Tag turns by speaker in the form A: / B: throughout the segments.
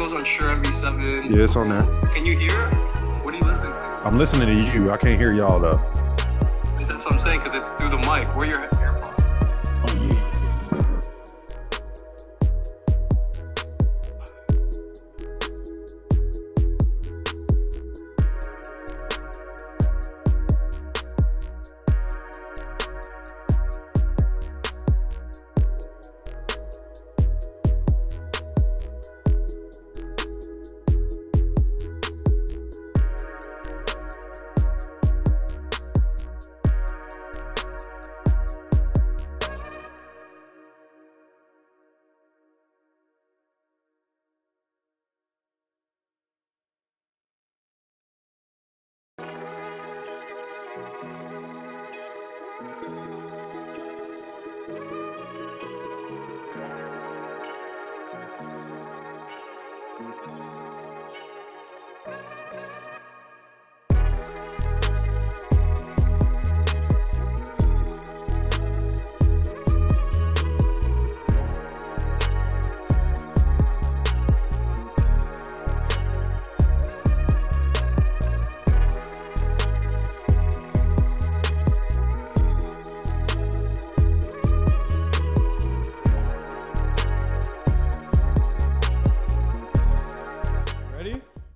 A: goes on Sure MB7.
B: Yeah, it's on there.
A: Can you hear? What are you listening to?
B: I'm listening to you. I can't hear y'all though.
A: That's what I'm saying, because it's through the mic. Where are your AirPods?
B: Oh yeah.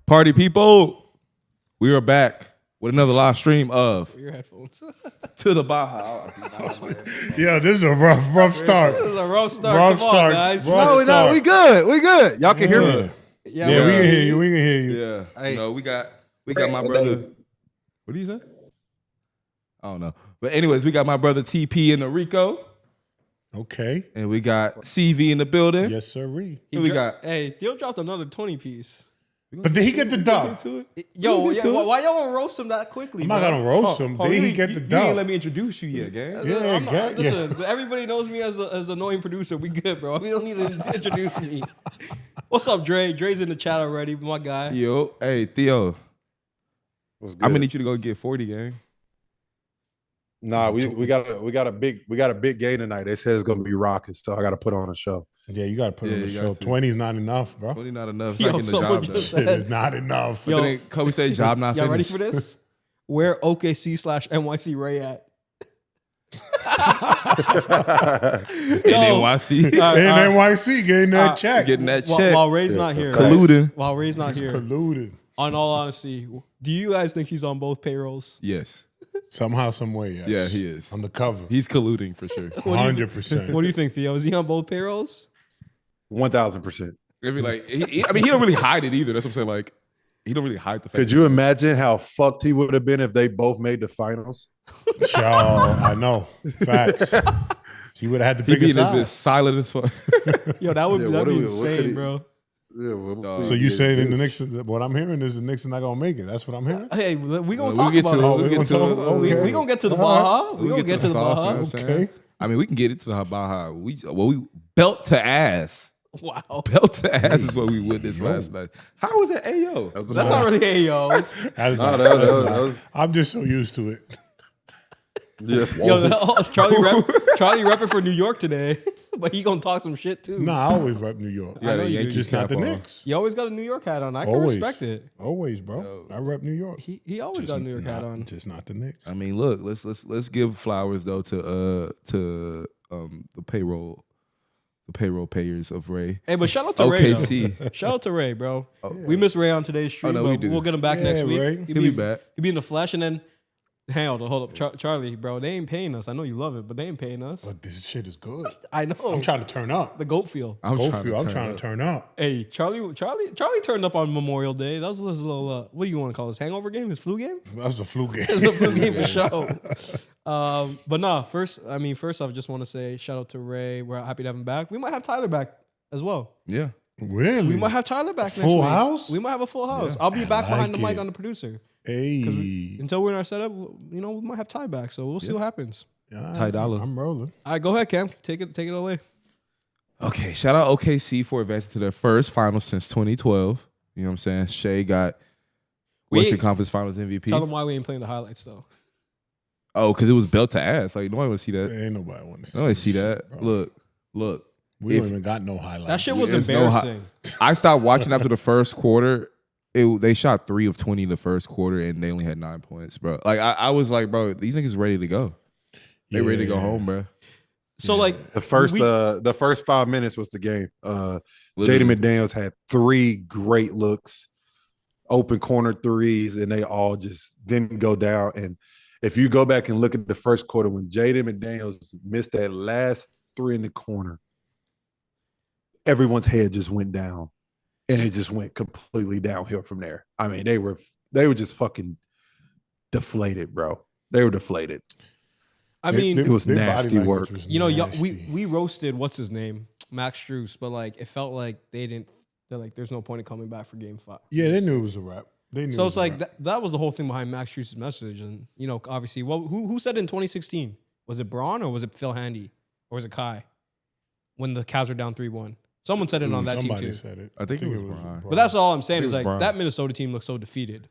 C: Party people, we are back with another live stream of
D: your headphones
C: To the Baja.
E: Yeah, this is a rough start.
D: This is a rough start.
E: Rough
D: Come
E: start.
D: on, guys.
B: No, we good. We good. Y'all can hear me.
D: Yeah,
E: we can hear you. We can hear you.
C: Yeah,
B: Hey.
C: you know, we got my brother. What do you say? I don't know. But anyways, we got my brother TP in the Rico,
E: Okay.
C: and we got CV in the building.
E: Yes, sirree.
C: And we got.
D: Hey, Theo dropped another 20 piece.
E: But did he get the dub?
D: Yo,
C: get to it.
D: why y'all want to roast him that quickly?
E: I'm not gonna roast him. Did he get the
C: You ain't
E: dub?
C: let me introduce you yet, gang.
E: Yeah,
D: Listen, everybody knows me as the annoying producer. We good, bro. We don't need to introduce me. What's up, Dre? Dre's in the chat already, my guy.
C: Yo, hey Theo,
B: What's good?
C: I'm gonna need you to go get 40, gang.
B: Nah, we got a big game tonight. They said it's gonna be rocking, so I got to put on a show.
E: Yeah, you got to put on
C: Yeah,
E: the
C: you
E: show.
C: gotta see.
E: 20 is not enough, bro.
C: 20 not enough. It's
D: Yo,
C: not getting the
D: someone
C: job
D: just
C: done.
E: It is not enough.
D: Yo.
C: But then Kobe say job not
D: Y'all ready
C: finished.
D: for this? Where OKC/NYC Ray at?
C: In NYC.
E: In NYC getting that check.
C: Getting that check.
D: While Ray's not here.
C: Colluding.
D: While Ray's not here.
E: Colluded.
D: On all honesty, do you guys think he's on both payrolls?
C: Yes.
E: Somehow, some way, yes.
C: Yeah, he is.
E: On the cover.
C: He's colluding for sure.
E: 100%.
D: What do you think, Theo? Is he on both payrolls?
B: 1000%.
C: It'd be like, he don't really hide it either. That's what I'm saying. Like, he don't really hide the fact.
B: Could you imagine how fucked he would have been if they both made the finals?
E: Y'all, I know. Facts. She would have had to
C: he
E: pick
C: be
E: a
C: in this
E: side.
C: bitch silent as fuck.
D: Yo, that'd be
B: what could
D: insane,
B: he-
D: bro.
B: Yeah, well,
E: So you saying in the Knicks, what I'm hearing is the Knicks are not going to make it. That's what I'm hearing?
D: Hey, we gonna
C: We'll
D: talk
C: get to
D: about
C: it.
D: it.
C: We'll get to it.
E: Okay.
D: We gonna get to the Baja. We gonna get to the
C: sauce, you know
D: Baja.
C: what I'm saying?
E: Okay.
C: I mean, we can get it to the Baja. We belt to ass.
D: Wow.
C: Belt to ass is what we witnessed last night. How was it AO?
D: That's not really Ayo.
E: That's
B: No,
E: not-
B: that
E: that's not-
B: was-
E: I'm just so used to it.
B: yes.
D: Yo, Charlie repping for New York today, but he gonna talk some shit too.
E: Nah, I always rep New York.
C: You got
D: know
C: a
D: you
C: Yankees
E: Just not the
C: cap on.
E: Knicks.
D: You always got a New York hat on. I can
E: Always.
D: respect it.
E: Always, bro. I rep New York.
D: He always got a New York hat on.
E: Just not the Knicks.
C: I mean, look, let's give flowers though to the payroll payers of Ray.
D: Hey, but shout out to Ray.
C: OKC.
D: Though. Shout out to Ray, bro. We miss Ray on today's stream,
C: no,
D: but
C: we do.
D: we'll get him back
E: Yeah,
D: next week.
E: Ray.
C: He'll be back.
D: He'll be in the flesh, and then hold up, Charlie, bro. They ain't paying us. I know you love it, but they ain't paying us.
E: But this shit is good.
D: I know.
E: I'm trying to turn up.
D: the goat feel.
C: I'm
E: I'm
C: trying
E: trying to turn up.
D: Hey, Charlie turned up on Memorial Day. That was his little what do you want to call this? Hangover game? His flu game?
E: That was a flu game.
D: It's a flu game for sure. But nah, first off, I just want to say shout out to Ray. We're happy to have him back. We might have Tyler back as well.
C: Yeah.
E: Really?
D: We might have Tyler back next
E: Full
D: week.
E: house?
D: We might have a full house. I'll be back behind the
E: like
D: mic
E: it.
D: on the producer.
E: Hey.
D: Until we're in our setup, we might have Ty back. So we'll see what happens.
C: Ty Dolla.
E: I'm rolling.
D: All right, go ahead, Cam. Take it away.
C: Okay, shout out OKC for advancing to their first finals since 2012. You know what I'm saying? Shea got Western Conference Finals MVP.
D: Tell them why we ain't playing the highlights though.
C: Oh, because it was belt to ass. Like nobody want to see that.
E: Ain't nobody want to see
C: Nobody see
E: this
C: that.
E: shit, bro.
C: Look.
E: We don't even got no highlights.
D: That shit was
C: There's no
D: embarrassing.
C: I stopped watching after the first quarter. They shot 3 of 20 in the first quarter, and they only had 9 points, bro. Like I was like, bro, these niggas ready to go. They ready to go home, bro.
D: So like
B: The first 5 minutes was the game. Jaden McDaniels had 3 great looks, open corner threes, and they all just didn't go down. And if you go back and look at the first quarter when Jaden McDaniels missed that last 3 in the corner, everyone's head just went down. And it just went completely downhill from there. I mean, they were just fucking deflated, bro. They were deflated.
D: I mean,
B: it was
E: their
B: nasty
E: body
B: work.
E: language was
D: you know,
E: nasty.
D: we roasted what's his name, Max Strus, but like it felt like they're like, there's no point in coming back for Game 5.
E: Yeah, they knew it was a wrap. They knew.
D: So it's like
E: wrap.
D: that was the whole thing behind Max Strus' message, and you know, obviously, who said it in 2016? Was it Braun or was it Phil Handy or was it Kai when the Cavs were down 3-1? Someone said it on that team
E: Somebody
D: too.
E: said it.
C: I think it was Brian.
D: But that's all I'm saying
C: It
D: is
C: was
D: like
C: Brian.
D: that Minnesota team looks so defeated.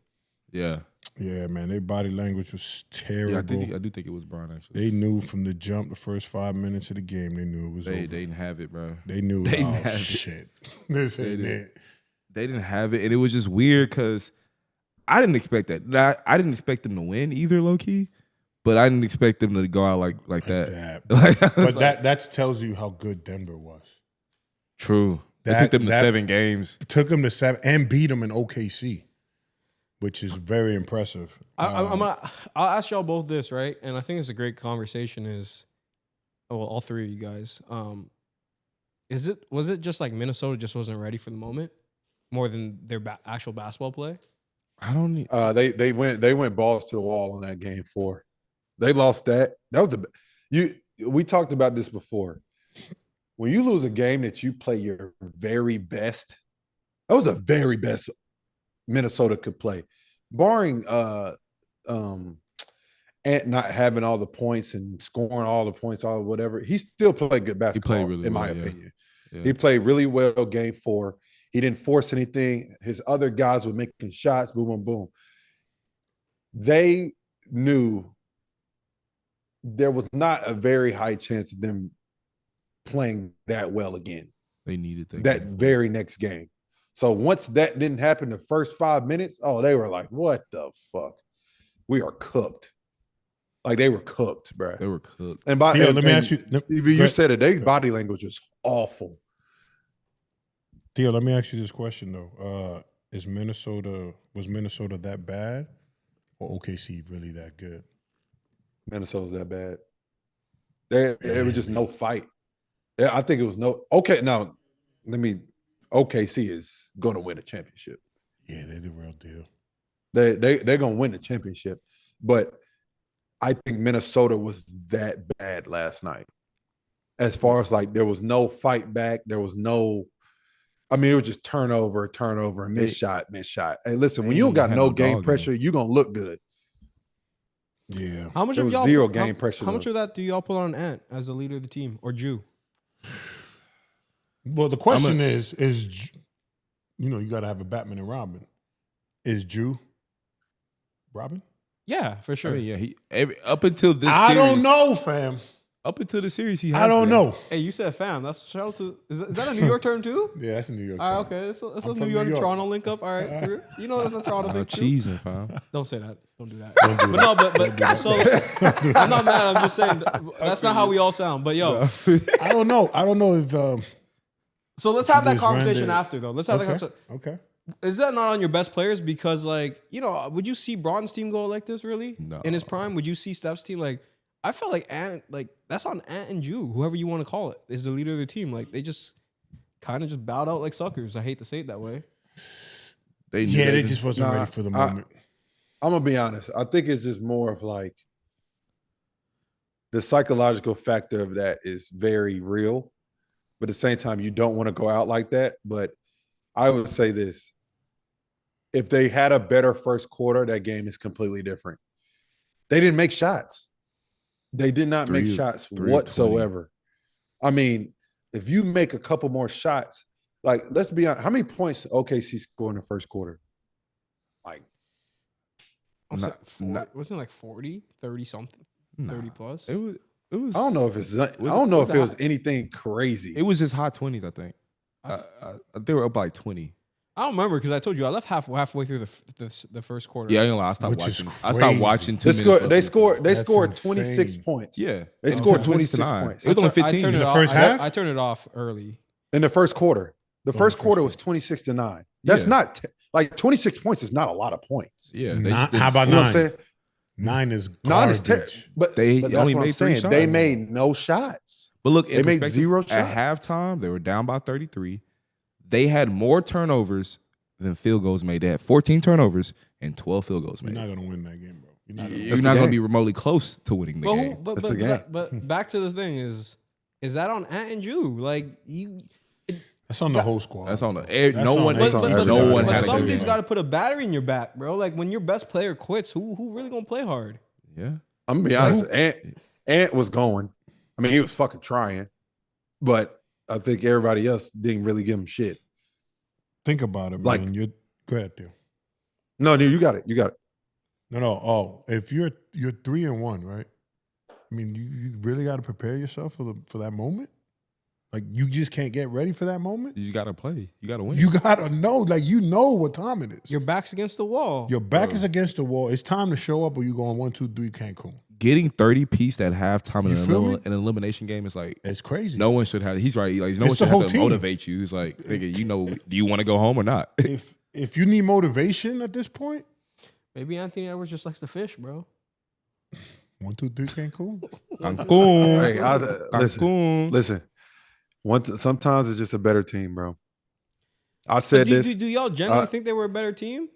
C: Yeah.
E: Yeah, man, their body language was terrible.
C: I do think it was Brian, actually.
E: They knew from the jump, the first 5 minutes of the game, they knew it was
C: They
E: over.
C: didn't have it, bro.
E: They knew,
C: they didn't
E: oh,
C: have it.
E: shit. This ain't it.
C: They didn't have it, and it was just weird because I didn't expect that. I didn't expect them to win either, low key, but I didn't expect them to go out like that. Like, I was
E: But that tells you how good Denver was.
C: True. They took them to 7 games.
E: Took them to 7 and beat them in OKC, which is very impressive.
D: I'll ask y'all both this, right? And I think it's a great conversation. All 3 of you guys. Was it just like Minnesota just wasn't ready for the moment more than their actual basketball play?
C: I don't need.
B: They went balls to the wall on that game 4. They lost that. That was we talked about this before. When you lose a game that you play your very best, that was the very best Minnesota could play, barring and not having all the points and scoring all the points, all whatever. He still played good basketball.
C: He played really
B: in my
C: well, yeah.
B: opinion.
C: Yeah.
B: He played really well game 4. He didn't force anything. His other guys were making shots, boom, boom, boom. They knew there was not a very high chance of them playing that well again.
C: They needed
B: that very next game. So once that didn't happen the first 5 minutes, they were like, what the fuck? We are cooked. Like they were cooked, bro.
C: They were cooked.
B: And
E: let me ask you.
B: Stevie, you said it. Their body language was awful.
E: Theo, let me ask you this question though: was Minnesota that bad, or OKC really that good?
B: Minnesota's that bad. There was just no fight. I think it was no. Okay, now OKC is going to win a championship.
E: Yeah, they're the real deal.
B: They're going to win the championship, but I think Minnesota was that bad last night. As far as like, there was no fight back. There was no. I mean, it was just turnover, miss shot. Hey, listen, when you don't got no game pressure, you're gonna look good.
E: Yeah.
D: How much
B: There
D: of
B: was
D: y'all
B: zero game pressure,
D: How much
B: though.
D: of that do y'all put on Ant as the leader of the team or Jew?
E: Well, the question is you got to have a Batman and Robin. Is Jew Robin?
D: Yeah, for sure.
C: I mean, up until this
E: I
C: series,
E: don't know, fam.
C: Up until the series, he
E: I don't know.
D: Hey, you said fam. That's shout out to. Is that a New York term too?
E: Yeah, that's in New York.
D: All right,
E: term.
D: okay. It's a
E: I'm
D: New
E: from
D: York
E: New York.
D: Toronto link up. All right, you know that's a Toronto thing too.
C: cheesing, fam.
D: Don't say that. Don't do that.
E: Don't do
D: But
E: that.
D: no, so I'm not mad. I'm just saying that's not how we all sound. But yo,
E: I don't know. I don't know if.
D: so let's have that
E: just
D: conversation
E: rendered-
D: after though. Let's have that
E: Okay.
D: conversation.
E: Okay.
D: Is that not on your best players? Because like would you see Braun's team go like this really?
C: No.
D: In his prime, would you see Steph's team like? I felt like Ant, like that's on Ant and Jew, whoever you want to call it, is the leader of the team. Like they just kind of just bowed out like suckers. I hate to say it that way.
C: They
E: just wasn't ready for the moment.
B: I'm gonna be honest. I think it's just more of like the psychological factor of that is very real, but at the same time, you don't want to go out like that. But I would say this: if they had a better first quarter, that game is completely different. They didn't make shots. They did not make shots whatsoever. I mean, if you make a couple more shots, like let's be honest, how many points OKC scored in the first quarter? Like,
D: Wasn't it like 40, 30 something, 30 plus?
C: It was. It was.
B: I don't know if it's. I don't know if it was anything crazy.
C: It was just high 20s, I think. They were up by 20.
D: I don't remember because I told you I left halfway through the first quarter.
C: Yeah, I ain't gonna lie. I stopped
E: Which is
C: watching. I stopped watching 2
B: They
C: minutes.
B: scored. They
E: That's
B: scored
E: insane.
B: 26 points.
C: Yeah,
B: They scored 26
C: 9.
B: points
C: It was only 15
D: turned
E: in
D: it
E: the
D: off.
E: first half?
D: I turned it off early.
B: in the first quarter. The first
E: first
B: quarter was
E: quarter.
B: 26-9. That's
C: Yeah.
B: not like 26 points is not a lot of points.
C: Yeah,
E: How about
B: You know what
E: 9?
B: I'm saying?
E: 9 is
B: Nine is
E: garbage.
B: but
C: They
B: but
C: only
B: that's what I'm
C: made 3
B: saying. They
C: shots.
B: made no shots.
C: But look,
B: They made 0 shots.
C: At halftime, they were down by 33. They had more turnovers than field goals made. They had 14 turnovers and 12 field goals
E: You're
C: made.
E: not going to win that game, bro. You're not gonna
C: You're
B: the
C: not going to
B: game.
C: be remotely close to winning the
D: But,
C: game.
D: but,
B: That's
D: but,
B: the game.
D: but back to the thing is that on Ant and Jew? Like you.
E: That's on the whole squad.
C: That's on the
E: bro.
C: air.
E: That's
C: No
E: on
C: one.
E: everybody.
B: But-
C: No one
B: but
C: had a good
D: somebody's
C: game.
D: got to put a battery in your back, bro. Like when your best player quits, who really gonna play hard?
C: Yeah.
B: I'm gonna be honest. Ant was going. I mean, he was fucking trying, but I think everybody else didn't really give him shit.
E: Think about it,
B: Like-
E: man. Go ahead, Theo.
B: No, dude, you got it. You got it.
E: No. Oh, if you're 3-1, right? I mean, you really got to prepare yourself for that moment. Like you just can't get ready for that moment.
C: You got to play. You got to win.
E: You gotta know, like you know what time it is.
D: Your back's against the wall.
E: Your back is against the wall. It's time to show up, or you going 1, 2, 3 Cancun.
C: Getting 30 piece at halftime in
E: You feel me?
C: an elimination game is like
E: It's crazy.
C: no one should have. He's right. Like no
E: It's
C: one should
E: the
C: have
E: whole
C: to
E: team.
C: motivate you. It's like, nigga, you know, do you want to go home or not?
E: If you need motivation at this point,
D: Maybe Anthony Edwards just likes to fish, bro.
E: 1, 2, 3 Cancun.
C: Cancun.
B: Hey,
C: Cancun.
B: listen. Sometimes it's just a better team, bro. I said
D: Do
B: this.
D: y'all generally think they were a better team?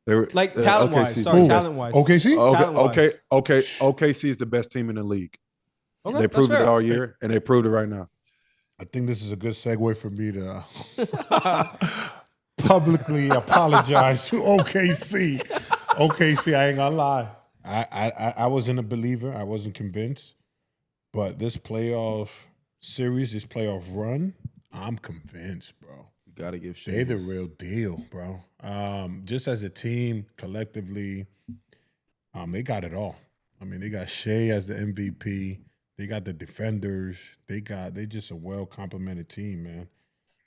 B: They were
D: Like talent wise.
B: OKC.
D: Sorry,
E: Who?
D: talent wise.
E: OKC?
D: Talent-wise.
B: OKC is the best team in the league.
D: Okay,
B: They
D: that's
B: proved it
D: fair.
B: all year, and they proved it right now.
E: I think this is a good segue for me to publicly apologize to OKC. OKC, I ain't gonna lie. I wasn't a believer. I wasn't convinced. But this playoff series, this playoff run, I'm convinced, bro.
C: You gotta give shit.
E: They're the real deal, bro. Just as a team, collectively, they got it all. I mean, they got Shea as the MVP. They got the defenders. They just a well complemented team, man.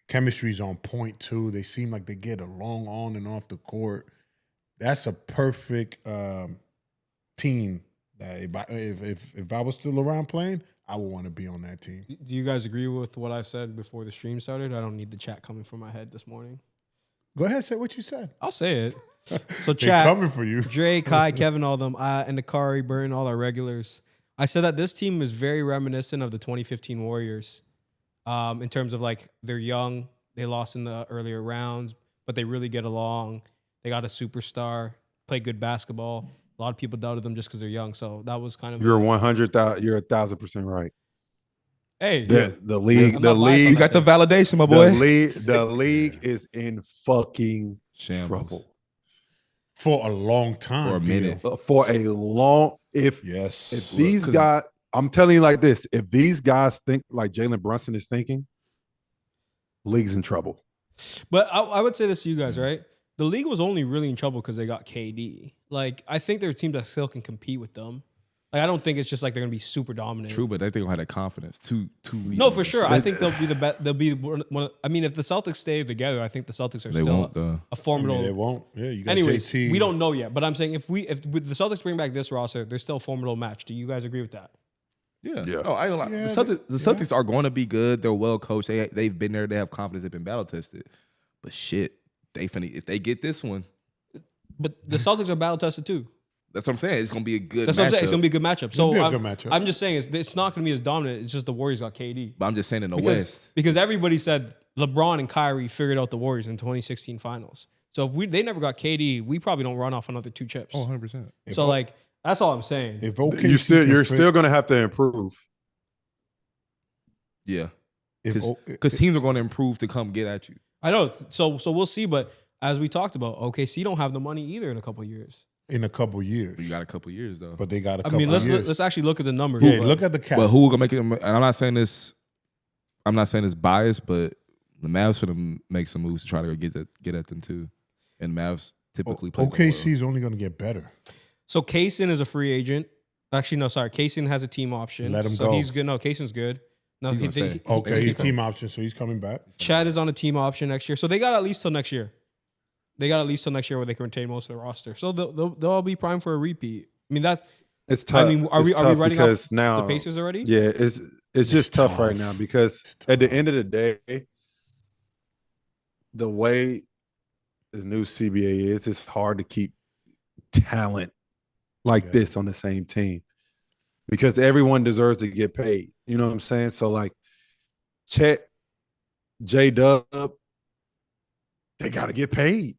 E: Chemistry's on point too. They seem like they get along on and off the court. That's a perfect team. That if I was still around playing, I would want to be on that team.
D: Do you guys agree with what I said before the stream started? I don't need the chat coming from my head this morning.
E: Go ahead, say what you said.
D: I'll say it. So
E: They're
D: chat,
E: coming for you.
D: Dre, Kai, Kevin, all them, and Nakari, Burton, all our regulars. I said that this team is very reminiscent of the 2015 Warriors in terms of like they're young, they lost in the earlier rounds, but they really get along. They got a superstar, play good basketball. A lot of people doubted them just because they're young. So that was kind of
B: You're 100,000. You're 1,000% right.
D: hey.
B: The league,
D: I'm
B: the
D: not biased on
C: You
B: league,
C: got the validation, my boy.
B: the league is in fucking
C: Shambles.
B: trouble
E: For a long time.
C: For a minute.
B: for a long. If
E: Yes.
B: these guys, I'm telling you like this: if these guys think like Jalen Brunson is thinking, league's in trouble.
D: But I would say this to you guys, right? The league was only really in trouble because they got KD. Like, I think there are teams that still can compete with them. Like, I don't think it's just like they're gonna be super dominant.
C: True, but they think gonna have that confidence.
D: No, for sure. I think they'll be the best. They'll be one. I mean, if the Celtics stay together, I think the Celtics are
C: They
D: still
C: won't.
D: a
E: I
D: formidable.
E: mean, they won't. Yeah, you got
D: Anyways,
E: JT.
D: we don't know yet. But I'm saying if with the Celtics bring back this roster, they're still a formidable match. Do you guys agree with that?
C: Yeah.
B: Yeah.
C: No, I ain't gonna lie.
E: Yeah,
C: The Celtics are going to be good. They're well coached. They've been there. They have confidence. They've been battle tested. But shit, if they get this one,
D: But the Celtics are battle tested too.
C: that's what I'm saying. It's gonna be a good.
D: That's what I'm saying. It's gonna be a good matchup. So
E: be a
D: I'm,
E: good matchup.
D: I'm just saying it's not gonna be as dominant. It's just the Warriors got KD.
C: But I'm just saying in the West.
D: Because everybody said LeBron and Kyrie figured out the Warriors in 2016 finals. So if they never got KD, we probably don't run off another 2 chips.
C: 100%.
D: So like that's all I'm saying.
E: If OKC
B: You're still going to have to improve.
C: Yeah.
E: if
C: Because teams are going to improve to come get at you.
D: I know. So we'll see. But as we talked about, OKC don't have the money either in a couple of years.
E: in a couple years,
C: But you got a couple years though.
E: but they got a
D: I
E: couple
D: mean,
E: of years.
D: let's actually look at the numbers.
E: Yeah,
D: but-
E: look at the cap.
C: But who gonna make it? And I'm not saying this. I'm not saying it's biased, but the Mavs should make some moves to try to get at them too. And Mavs typically play.
E: OKC is only going to get better.
D: So Kaysen is a free agent. Actually, no, sorry. Kaysen has a team option.
E: Let him
D: so
E: go.
D: he's good. No, Kaysen's good. No,
C: He's gonna stay.
E: Okay, he's team option, so he's coming back.
D: Chad is on a team option next year. So they got at least till next year. They got at least till next year where they can retain most of the roster. So they'll all be primed for a repeat. I mean,
B: It's tough.
D: I mean, are we writing
B: because
D: off
B: now
D: the Pacers already?
B: Yeah, it's just tough right now because at the end of the day, the way the new CBA is, it's hard to keep talent like this on the same team because everyone deserves to get paid. You know what I'm saying? So like Chet, J-Dub, they got to get paid.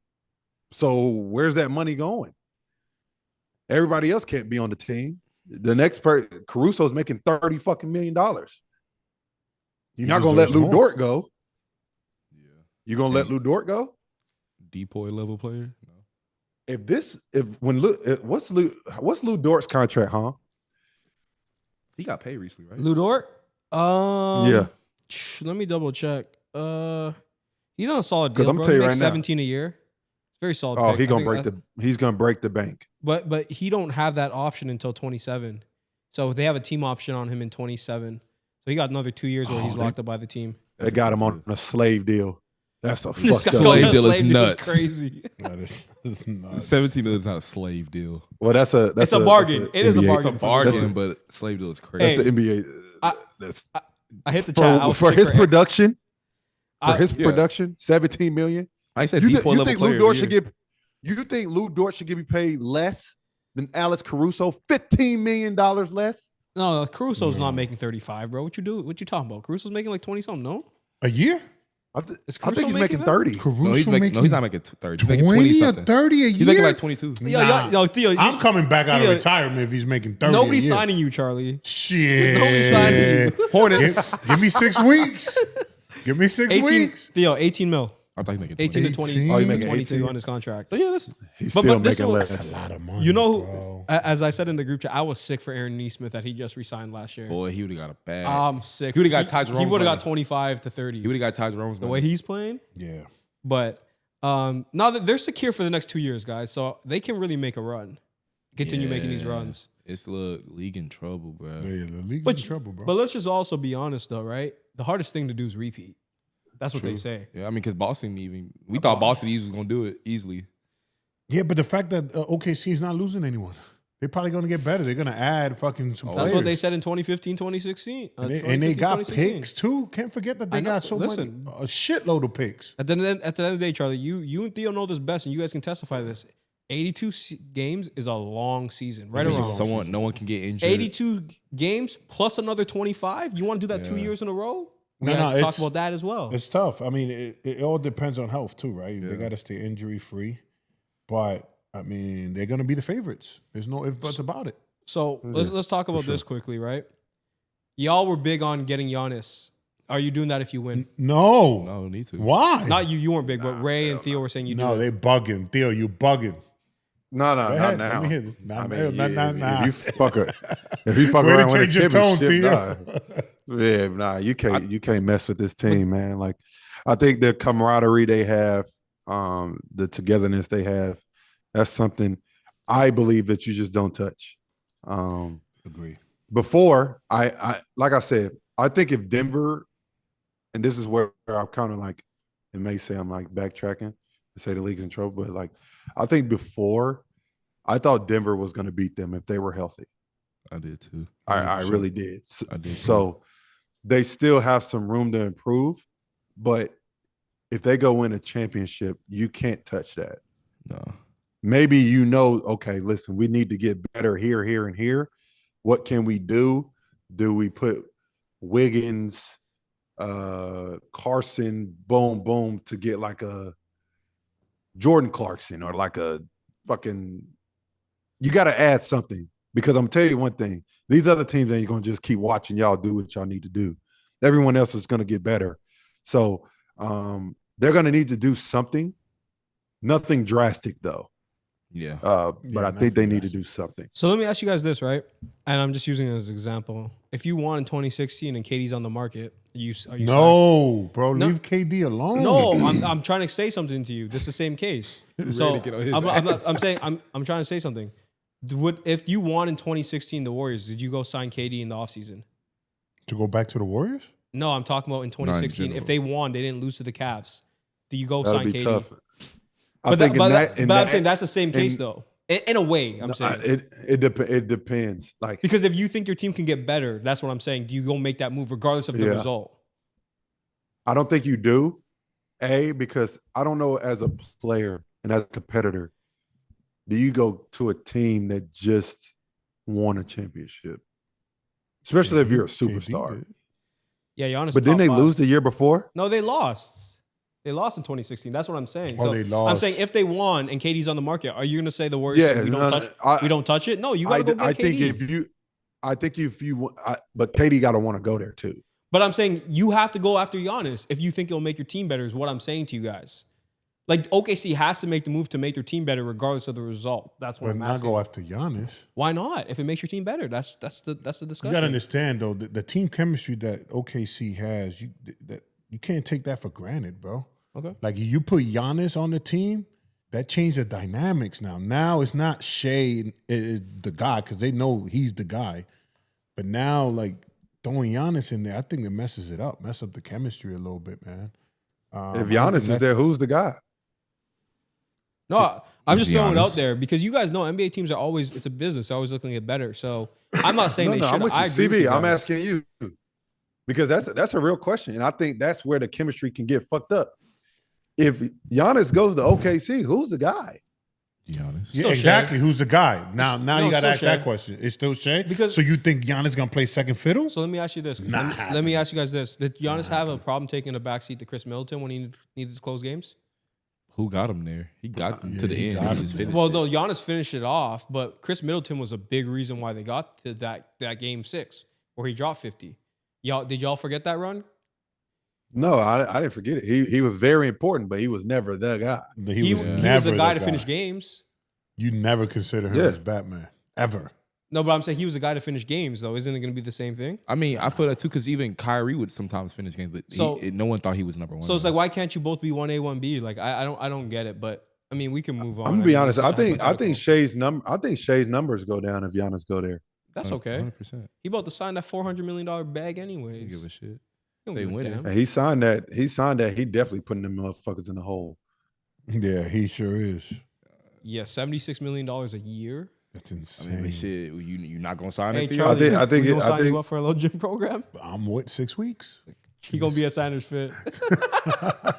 B: So where's that money going? Everybody else can't be on the team. The next Caruso's making $30 fucking million. You're not gonna let Lou Dort go.
C: Yeah.
B: You gonna let Lou Dort go?
C: Depoy level player? No.
B: What's Lou Dort's contract, huh?
C: He got paid recently, right?
D: Lou Dort?
B: Yeah.
D: Let me double check. He's on a solid
B: 'Cause
D: deal,
B: I'm
D: bro.
B: tell
D: He
B: you
D: makes
B: right now.
D: 17 a year. It's very solid.
B: Oh,
D: pick.
B: he's gonna break the bank.
D: But he don't have that option until 27. So they have a team option on him in 27. So he got another 2 years where he's locked up by the team.
B: They got him on a slave deal. That's a
D: This
B: fucked
D: guy's
B: up.
C: Slave
D: going
C: deal is
D: slave deal
C: nuts.
D: crazy.
E: That is nuts.
C: 17 million is not a slave deal.
B: Well, that's a
D: bargain. It is a
B: NBA.
D: bargain.
C: It's a bargain,
B: That's a-
C: but slave deal is
B: That's
C: crazy.
B: the NBA. That's
D: I hit the chat. I was
B: for
D: sick
B: his
D: for
B: production.
D: I-
B: Production, 17 million.
C: I said
B: You
C: Depoy level
B: think
C: player.
B: Lou Dort
C: of
B: should
C: the year.
B: get? You think Lou Dort should be paid less than Alex Caruso? $15 million less?
D: No, Caruso's not making 35, bro. What you talking about? Caruso's making like 20 something, no?
E: A year?
B: I
D: Is
B: think
D: Caruso
B: he's
D: making
B: making
D: that?
B: 30.
E: Caruso
C: No, he's not making 30. He's making
E: 20
C: 20
E: or
C: something.
E: 30 a year?
C: He's making like 22.
D: Yo, Theo,
E: I'm coming back out of
D: Theo,
E: retirement if he's making 30
D: Nobody's
E: a year.
D: signing you, Charlie.
E: Shit.
D: Nobody's signing you.
C: Hornets.
E: Give me 6 weeks. Give me 6
D: 18,
E: weeks.
D: Theo, 18 mil.
C: I thought he was making
D: 18 to 20,
E: 18?
B: Oh, he making
D: 22
B: 18?
D: on his contract.
C: So yeah, that's
B: He's
D: But
B: still
D: this
B: making
D: was-
B: less.
E: That's a lot of money.
D: You know,
E: bro.
D: as I said in the group chat, I was sick for Aaron Nesmith that he just resigned last year.
C: boy. He would have got a bad.
D: I'm sick.
C: He would've got Ty
D: He
C: Jerome's
D: would have
C: money.
D: got 25 to 30.
C: He would have got Ty Jerome's
D: The
C: money.
D: way he's playing.
E: Yeah.
D: But now that they're secure for the next 2 years, guys, so they can really make a run, continue making these
C: Yeah.
D: runs.
C: It's the league in trouble, bro.
E: Yeah, the league's
D: But
E: in trouble, bro.
D: But let's just also be honest, though, right? The hardest thing to do is repeat. That's what they
C: True.
D: say.
C: Yeah, I mean, because Boston we thought Boston was going to do it easily.
E: Yeah, but the fact that OKC is not losing anyone, they're probably going to get better. They're going to add fucking some players.
D: That's what they said in 2015, 2016.
E: And they got
D: 2016.
E: picks too. Can't forget that they
D: I know.
E: got so
D: Listen.
E: many, a shitload of picks.
D: At the end of the day, Charlie, you and Theo know this best, and you guys can testify to this. 82 games is a long season, right or wrong?
C: No one can get injured.
D: 82 games plus another 25. You want to do that 2
C: Yeah.
D: years in a row? We
E: No,
D: gotta
E: no,
D: talk
E: it's-
D: about that as well.
E: It's tough. I mean, it all depends on health too, right?
C: Yeah.
E: They got to stay injury free, but I mean, they're going to be the favorites. There's no ifs buts about it.
D: So let's talk about this quickly, right? Y'all were big on getting Giannis. Are you doing that if you win?
E: No,
C: No, need to.
E: why?
D: Not you. You weren't big, but Ray and Theo were saying you
E: no,
D: do.
E: they bugging. Theo, you bugging.
B: No,
E: Go
B: not
E: ahead.
B: now.
E: Let me hear this.
B: I
E: Nah.
B: If you fuck
E: Way to
B: around with a
E: change your tone,
B: championship, yeah, you can't mess with this team, man. Like, I think the camaraderie they have, the togetherness they have, that's something I believe that you just don't touch.
E: Agree.
B: Before, I like I said, I think if Denver, and this is where I'm kind of like, it may say I'm like backtracking to say the league's in trouble, but like, I think before, I thought Denver was going to beat them if they were healthy.
C: I did too.
B: I really did.
C: I did.
B: So they still have some room to improve, but if they go win a championship, you can't touch that.
C: No.
B: Maybe okay, listen, we need to get better here, here, and here. What can we do? Do we put Wiggins, Carson, boom, to get like a Jordan Clarkson or like a fucking – you got to add something because I'm telling you one thing. These other teams ain't going to just keep watching y'all do what y'all need to do. Everyone else is going to get better. So they're going to need to do something. Nothing drastic, though.
C: Yeah.
B: But I think they need to do something.
D: So let me ask you guys this, right? And I'm just using it as an example. If you won in 2016 and KD's on the market, are you
E: No, bro,
D: No.
E: leave KD alone.
D: No, I'm trying to say something to you. This is the same case. So
C: to get on his
D: I'm
C: ass.
D: saying I'm trying to say something. If you won in 2016, the Warriors, did you go sign KD in the offseason?
E: To go back to the Warriors?
D: No, I'm talking about in 2016.
C: general.
D: If they won, they didn't lose to the Cavs. Do you go
B: That'll
D: sign
B: be
D: KD?
B: tough.
D: But I'm saying that's the same case though. In a way, I'm saying
B: it depends. Like
D: because if you think your team can get better, that's what I'm saying. Do you go make that move regardless of the result?
B: I don't think you do. Because I don't know as a player and as a competitor, do you go to a team that just won a championship? Especially if you're a superstar.
D: Yeah, Giannis.
B: But didn't they lose the year before?
D: No, they lost. They lost in 2016. That's what I'm saying.
E: Oh,
D: so
E: they lost.
D: I'm saying if they won and KD's on the market, are you going to say the Warriors? We don't touch it. No, you got to go get KD.
B: But KD got to want to go there too.
D: But I'm saying you have to go after Giannis if you think it'll make your team better. Is what I'm saying to you guys. Like OKC has to make the move to make their team better, regardless of the result. That's what I'm asking.
E: Not go after Giannis.
D: Why not? If it makes your team better, that's the discussion.
E: You got to understand though, the team chemistry that OKC has, you can't take that for granted, bro.
D: Okay.
E: Like you put Giannis on the team, that changed the dynamics now. Now it's not Shea is the guy because they know he's the guy, but now like throwing Giannis in there, I think it mess up the chemistry a little bit, man.
B: If Giannis is there, who's the guy?
D: No, I'm just throwing it
C: Giannis.
D: out there because you guys know NBA teams are always, it's a business, they're always looking to get better. So I'm not saying they should.
B: I'm with you.
D: I agree with you
B: CB, I'm
D: guys.
B: asking you because that's a real question, and I think that's where the chemistry can get fucked up. If Giannis goes to OKC, who's the guy?
C: Giannis.
E: Yeah,
D: Still
E: exactly.
D: Shea.
E: Who's the guy? Now
D: No,
E: you got to
D: still
E: ask
D: Shea.
E: that question. It's still Shea?
D: Because-
E: so you think Giannis going to play second fiddle?
D: So let me ask you this.
E: Not
D: Let me ask you guys this. Did Giannis have a problem taking a backseat to Chris Middleton when he needed to close games?
C: Who got him there? He got them to the
E: he
C: end.
E: got
C: He
E: him
C: just
E: there.
C: finished
D: Well,
C: it.
D: no, Giannis finished it off, but Chris Middleton was a big reason why they got to that game 6 where he dropped 50. Did y'all forget that run?
B: No, I didn't forget it. He was very important, but he was never the guy.
D: He was a guy to finish games.
E: You never consider him as Batman, ever.
D: No, but I'm saying he was a guy to finish games, though. Isn't it going to be the same thing?
C: I mean, I feel that too because even Kyrie would sometimes finish games, but no one thought he was number one.
D: So it's like, why can't you both be 1A, 1B? Like, I don't get it, but I mean, we can move on.
B: I'm gonna be honest.
D: This is
B: I think
D: hypothetical.
B: Shay's numbers go down if Giannis go there.
D: That's okay.
C: 100%.
D: He about to sign that $400 million bag
C: Don't
D: anyways.
C: give a shit.
D: He don't
C: They
D: give a
C: winning.
D: damn.
B: And he signed that. He definitely putting them motherfuckers in the hole.
E: Yeah, he sure is.
D: Yeah, $76 million a year.
E: That's
C: I
E: insane.
C: mean, shit, you're not gonna sign
D: Hey,
C: it.
D: Charlie,
B: I think
D: we gonna
B: I
D: sign
B: think-
D: you up for a little gym program?
E: I'm what, 6 weeks?
D: He gonna be a Sanders fit.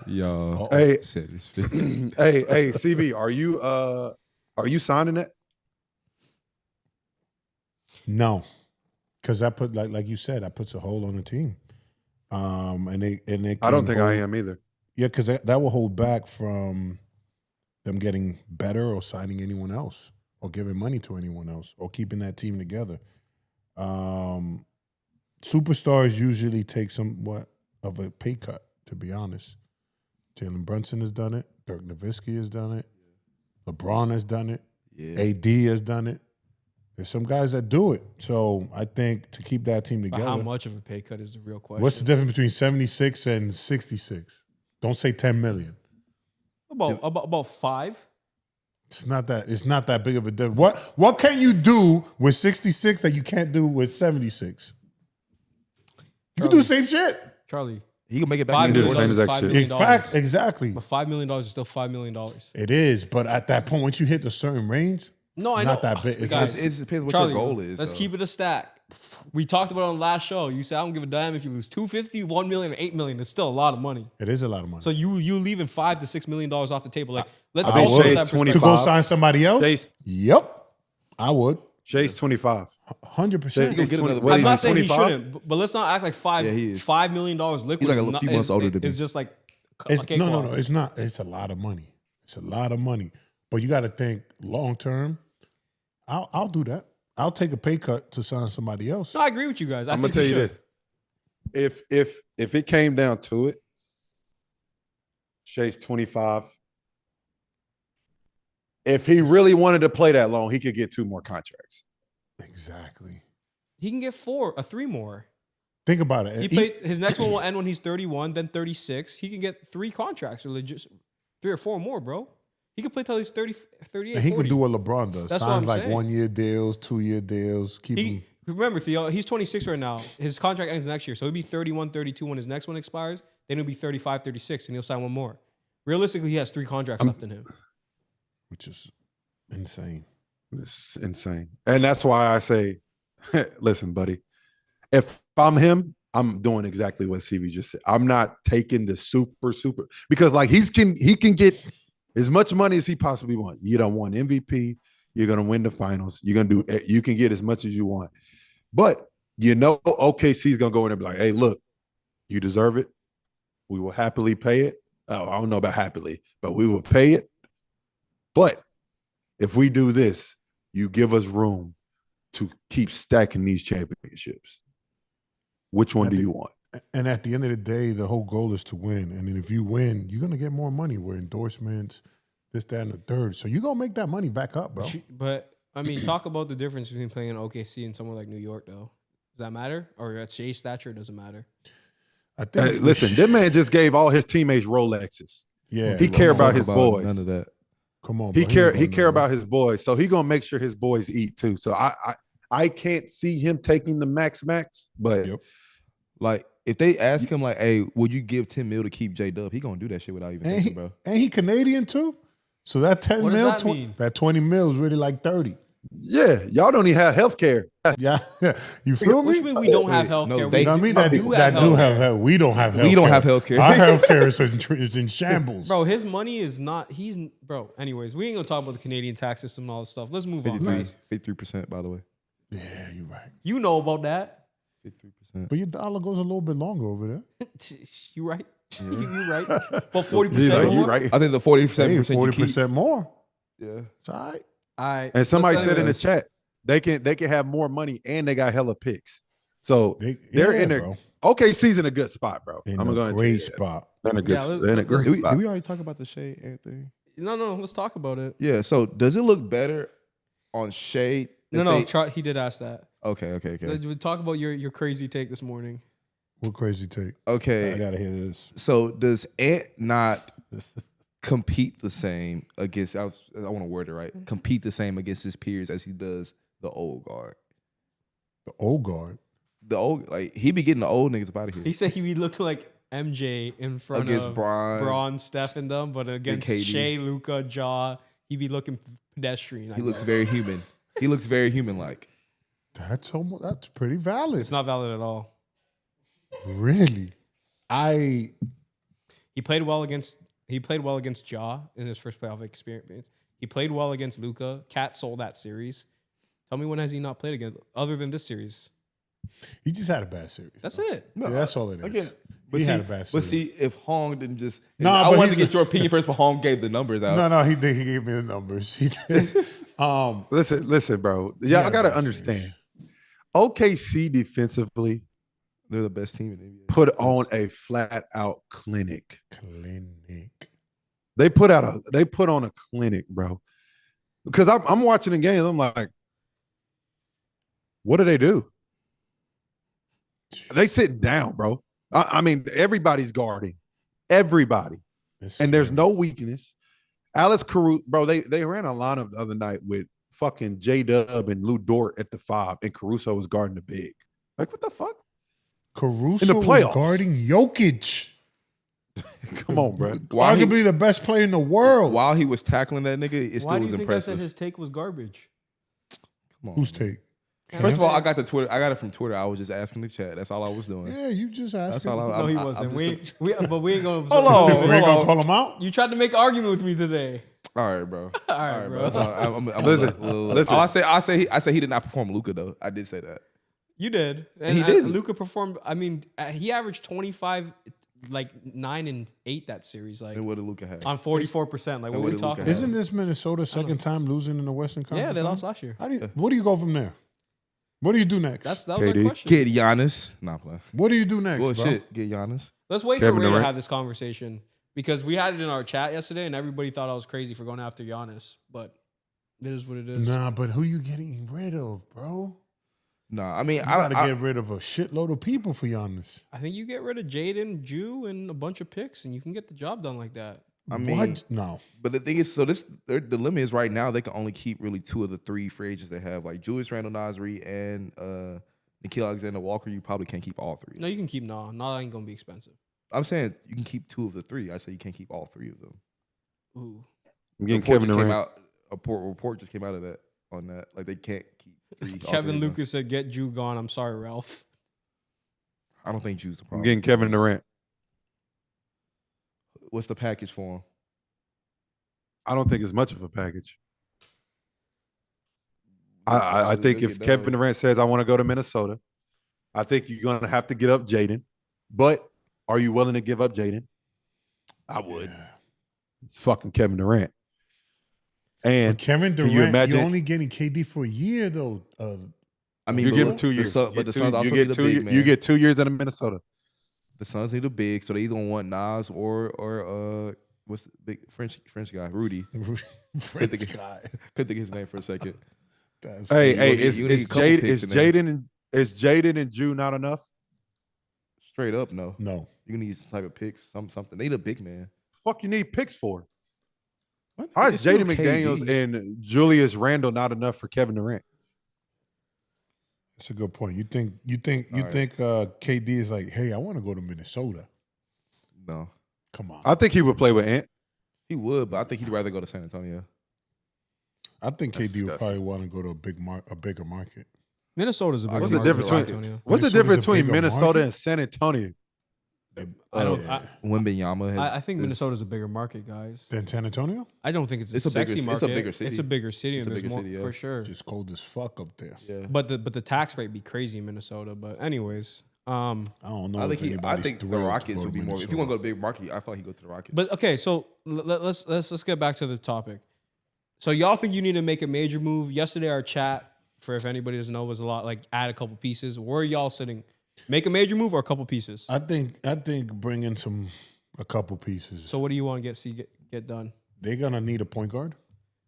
C: Yo,
B: Hey,
C: said it's
B: hey, CB, are you signing that?
E: No, because that put like you said, that puts a hole on the team. And they
B: I don't
E: can
B: think I
E: hold-
B: am either.
E: Yeah, because that will hold back from them getting better or signing anyone else or giving money to anyone else or keeping that team together. Superstars usually take somewhat of a pay cut, to be honest. Jalen Brunson has done it. Dirk Nowitzki has done it. LeBron has done it.
C: Yeah.
E: AD has done it. There's some guys that do it. So I think to keep that team
D: But
E: together.
D: how much of a pay cut is the real question?
E: What's the difference between 76 and 66? Don't say 10 million.
D: About 5?
E: It's not that big of a difference. What can you do with 66 that you can't do with 76? You can do the same shit.
D: Charlie,
C: He can make it back.
D: $5
C: in
B: do
C: the
B: the
D: million
B: same
D: is
B: exact
D: $5
B: shit.
D: million.
E: In fact, exactly.
D: But $5 million is still $5 million.
E: It is, but at that point, once you hit a certain range,
D: No,
E: it's
D: I know.
E: not that big. It's
D: Guys,
E: not,
C: It depends what
D: Charlie,
C: your goal is.
D: let's
C: though.
D: keep it a stack. We talked about it on the last show. You said I don't give a damn if you lose 250, 1 million, or 8 million. It's still a lot of money.
E: it is a lot of money.
D: So you leaving $5 to $6 million off the table. Like, let's
B: I
D: also
B: would.
D: put that
B: Shay's
E: to
B: 25.
D: perspective.
E: go sign somebody else?
B: Shay's,
E: Yep, I would.
B: Shay's 25.
E: 100%.
C: Shea- get another-
B: What,
D: I'm
B: he's
D: not saying he
B: 25?
D: shouldn't, but let's not act like
C: Yeah, he is.
D: $5 million liquid.
C: He's like
D: is
C: a
D: not-
C: few months older than me.
D: It's just like
E: It's,
D: okay,
E: no, it's not. It's a lot of money. It's a lot of money. But you got to think long term. I'll do that. I'll take a pay cut to sign somebody else.
D: No, I agree with you guys.
B: I'm gonna tell you this. If it came down to it, Shay's 25. If he really wanted to play that long, he could get 2 more contracts.
E: Exactly.
D: He can get 3 more.
E: Think about it.
D: His next one will end when he's 31, then 36. He can get 3 contracts or just 3 or 4 more, bro. He could play till he's 30, 38,
E: And he
D: 40.
E: could do what LeBron does.
D: That's what
E: Signs
D: I'm
E: like
D: saying.
E: 1 year deals, 2 year deals. Keep him.
D: Remember, Theo, he's 26 right now. His contract ends next year. So he'll be 31, 32 when his next one expires. Then he'll be 35, 36, and he'll sign one more. Realistically, he has 3 contracts left in him.
E: Which is insane.
B: It's insane. And that's why I say, listen, buddy, if I'm him, I'm doing exactly what CV just said. I'm not taking the super, because like he can get as much money as he possibly wants. You don't want MVP. You're gonna win the finals. You can get as much as you want. But OKC is gonna go in and be like, hey, look, you deserve it. We will happily pay it. Oh, I don't know about happily, but we will pay it. But if we do this, you give us room to keep stacking these championships. Which one do you want?
E: And at the end of the day, the whole goal is to win. And then if you win, you're going to get more money with endorsements, this, that, and the third. So you're going to make that money back up, bro.
D: But I mean, talk about the difference between playing in OKC and somewhere like New York, though. Does that matter? Or at Shea's stature, it doesn't matter?
E: I think
B: Listen, this man just gave all his teammates Rolexes.
E: Yeah.
B: He care about his boys.
C: None of that.
E: Come on,
B: He
E: bro.
B: care about his boys. So he going to make sure his boys eat too. So I can't see him taking the max, but
E: Yep.
C: Like, if they ask him, like, hey, would you give 10 mil to keep J-Dub? He going to do that shit without even thinking, bro.
E: And he Canadian too? So that 10
D: What does
E: mil,
D: that mean?
E: that 20 mil is really like 30.
B: yeah, y'all don't even have health care.
E: Yeah. You feel
D: Which
E: me?
D: means we don't have
C: No,
D: healthcare.
C: they-
E: You know what I mean? That do
D: healthcare.
E: have health. We don't have health.
C: We don't have healthcare.
E: Our healthcare is in shambles.
D: Bro, his money is not. Bro. Anyways, we ain't gonna talk about the Canadian tax system and all this stuff. Let's move on, guys.
C: 53%, by the way.
E: Yeah, you're right.
D: You know about that.
C: 53%.
E: But your dollar goes a little bit longer over there.
D: You right? You right? But 40%
B: You
D: more.
B: right.
C: I think the 47%
E: Hey,
C: you keep.
E: 40% more.
C: Yeah.
E: It's all right.
D: All right.
B: And somebody
D: Let's
B: said in the
D: anyways.
B: chat, they can have more money and they got hella picks. So they're in
E: bro.
B: OKC's in a good spot, bro.
E: In
B: I'm
E: a
B: gonna
E: great spot.
B: They're in a good,
D: Yeah, let's-
B: they're in a
D: let's-
B: great
C: Did
B: spot.
C: we already talk about the Shea, Anthony?
D: No. Let's talk about it.
C: Yeah, so does it look better on Shea?
D: No. He did ask that.
C: Okay.
D: We talk about your crazy take this morning.
E: What crazy take? I
C: Okay.
E: gotta hear this.
C: So does Ant not compete the same against, I want to word it right, compete the same against his peers as he does the old guard?
E: The old guard.
C: The old, like, he be getting the old niggas up out of here.
D: He said he be looking like MJ in front
C: Against
D: of
C: Bron,
D: Steph, and them, but against
C: KD.
D: Shea, Luka, Ja, he be looking pedestrian. I
C: He looks
D: guess.
C: very human. He looks very human-like.
E: That's pretty valid.
D: It's not valid at all.
E: Really.
D: He played well against Ja in his first playoff experience. He played well against Luka. Cat sold that series. Tell me, when has he not played against other than this series?
E: He just had a bad series.
D: That's it.
E: Yeah, that's all it is.
C: Again,
E: He had a bad
C: But
E: series.
C: see, if Hong didn't just,
E: Nah,
C: I
E: but
C: wanted to
E: he's-
C: get your opinion first. For Hong gave the numbers out.
E: No, he did. He gave me the numbers. He did.
B: Listen, bro.
E: had
B: Yeah, I
E: a
B: gotta
E: bad
B: understand. OKC defensively
C: They're the best team in the NBA.
B: put on a flat out clinic.
E: Clinic.
B: They put on a clinic, bro. Because I'm watching the games. I'm like, what do they do? They sit down, bro. I mean, everybody's guarding. Everybody. And there's no weakness. Alex Caruso, bro, they ran a lineup the other night with fucking J-Dub and Lou Dort at the 5, and Caruso was guarding the big. Like, what the fuck?
E: Caruso
B: in the
E: was
B: playoffs.
E: guarding Jokic.
B: Come on, bro.
E: Arguably the best player in the world.
C: While he was tackling that nigga, it
D: Why
C: still
D: do
C: was
D: you think
C: impressive.
D: I said his take was garbage?
C: Come on.
E: Whose take?
C: First of all, I got it from Twitter. I was just asking the chat. That's all I was doing.
E: Yeah, you just asked.
C: That's all I
D: No, he
C: I'm
D: wasn't.
C: just-
D: But we ain't going to.
C: Hold on.
E: We ain't gonna call him out.
D: You tried to make an argument with me today.
C: All right, bro.
D: All right, bro.
C: That's all. I'm
B: Listen, listen.
C: Oh, I say he did not perform Luka though. I did say that.
D: You did. And
C: He did.
D: Luka performed. I mean, he averaged 25, like 9 and 8 that series, like
C: And what did Luka have?
D: on 44%. Like, what are we
C: what did
D: talking
C: Luka
D: about?
E: Isn't this Minnesota's second time losing in the Western Conference?
D: Yeah, they lost
E: Finals?
D: last year.
E: What do you go from there? What do you do next?
D: That was my
B: KD.
D: question.
C: Get Giannis. Nah, play.
E: What do you do next,
C: Well,
E: bro?
C: shit. Get Giannis.
D: Let's wait
B: Kevin
D: for Ray to
B: Durant.
D: have this conversation because we had it in our chat yesterday and everybody thought I was crazy for going after Giannis, but it is what it is.
E: Nah, but who you getting rid of, bro?
C: Nah, I mean,
E: You
C: I
E: gotta get rid of a shitload of people for Giannis.
D: I think you get rid of Jaden, Jew, and a bunch of picks, and you can get the job done like that.
C: I mean,
E: what? No.
C: But the thing is, so the limit is right now they can only keep really 2 of the 3 free agents they have, like Julius Randle, Nasri, and Nickeil Alexander-Walker. You probably can't keep all 3.
D: No, you can keep Nah. Nah ain't gonna be expensive.
C: I'm saying you can keep 2 of the 3. I say you can't keep all 3 of them.
D: Ooh.
B: I'm getting
C: Report
B: Kevin
C: just came
B: Durant.
C: out. A report just came out of that on that. Like they can't keep 3. all 3
D: Kevin
C: of them.
D: Lucas said, "Get Jew gone." I'm sorry, Ralph.
C: I don't think Juice the problem.
B: I'm getting Kevin Durant.
C: What's the package for him?
B: I don't think it's much of a package. I think if Kevin Durant says, I want to go to Minnesota, I think you're going to have to get up Jaden. But are you willing to give up Jaden? I would.
E: Yeah.
B: It's fucking Kevin Durant. And
E: But Kevin
B: can you
E: Durant,
B: imagine-
E: you're only getting KD for a year, though.
C: I mean,
B: you
C: but
B: give him
C: look,
B: 2 years.
C: But the Suns also
B: you
C: need
B: get
C: a big man.
B: You get 2 years out of Minnesota.
C: The Suns need a big, so they either want Nas or what's the big French guy, Rudy.
E: French guy.
C: Couldn't think of his name for a second.
E: That's
B: Hey,
C: You need a couple picks in there.
B: Is Jaden and Jew not enough?
C: Straight up, no.
E: no.
C: You need some type of picks, something. They need a big man.
B: Fuck, you need picks for.
C: What?
B: How is
C: It's still
B: Jaden McDaniels
C: KD.
B: and Julius Randle not enough for Kevin Durant?
E: That's a good point. You think
C: All right.
E: KD is like, hey, I want to go to Minnesota.
C: No,
E: Come on.
B: I think he would play with Ant.
C: he would, but I think he'd rather go to San Antonio.
E: I think
B: That's
E: KD would
B: disgusting.
E: probably want to go to a bigger market.
D: Minnesota's a bigger
B: What's the
D: market
B: difference
D: than
B: between
D: Antonio.
B: What's the
E: Minnesota's
B: difference
E: a
B: between
E: bigger
B: Minnesota
E: market?
B: and San Antonio?
D: I don't.
E: Yeah.
C: Wembanyama.
D: I think Minnesota's a bigger market, guys.
E: Then San Antonio?
D: I don't think it's a
C: It's a
D: sexy
C: bigger-
D: market.
C: it's a bigger city.
D: It's a bigger city,
C: It's
D: and
C: a
D: there's
C: bigger
D: more
C: city, yeah.
D: for sure.
E: Just cold as fuck up there.
C: Yeah.
D: But the tax rate be crazy in Minnesota. But anyways,
E: I don't know.
C: I
E: if
C: think I
E: anybody's
C: think the
E: thrilled to
C: Rockets
E: go
C: would
E: to
C: be more. If you
E: Minnesota.
C: want to go to big market, I feel like he go to the Rockets.
D: but okay. So let's get back to the topic. So y'all think you need to make a major move? Yesterday, our chat, for if anybody doesn't know, was a lot like add a couple pieces. Where are y'all sitting? Make a major move or a couple pieces?
E: I think bring in a couple pieces.
D: So what do you want to get done?
E: They're gonna need a point guard.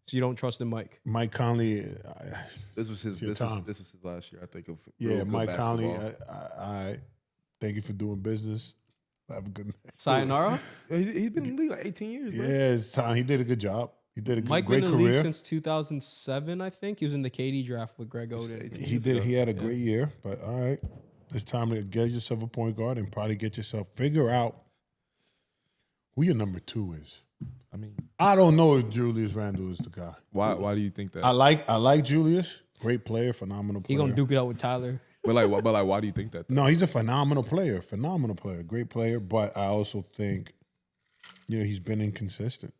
D: So you don't trust in Mike?
E: Mike Conley.
C: this was his.
E: your
C: This
E: time.
C: was his last year. I think of
E: Yeah,
C: real good
E: Mike Conley.
C: basketball.
E: I thank you for doing business. Have a good night.
D: Sayonara?
C: Yeah, he's been in the league like 18 years. Bro.
E: Yeah, it's time. He did a good job. He did a
D: Mike
E: great
D: been in the league
E: career.
D: since 2007, I think. He was in the KD draft with Greg Oden.
E: He did. He had a great year. But all right, it's time to get yourself a point guard and probably figure out who your number 2 is.
C: I mean,
E: I don't know if Julius Randle is the guy.
C: why do you think that?
E: I like Julius. Great player, phenomenal
D: He
E: player.
D: gonna duke it out with Tyler.
C: but why do you think that?
E: No, he's a phenomenal player. Great player. But I also think, he's been inconsistent.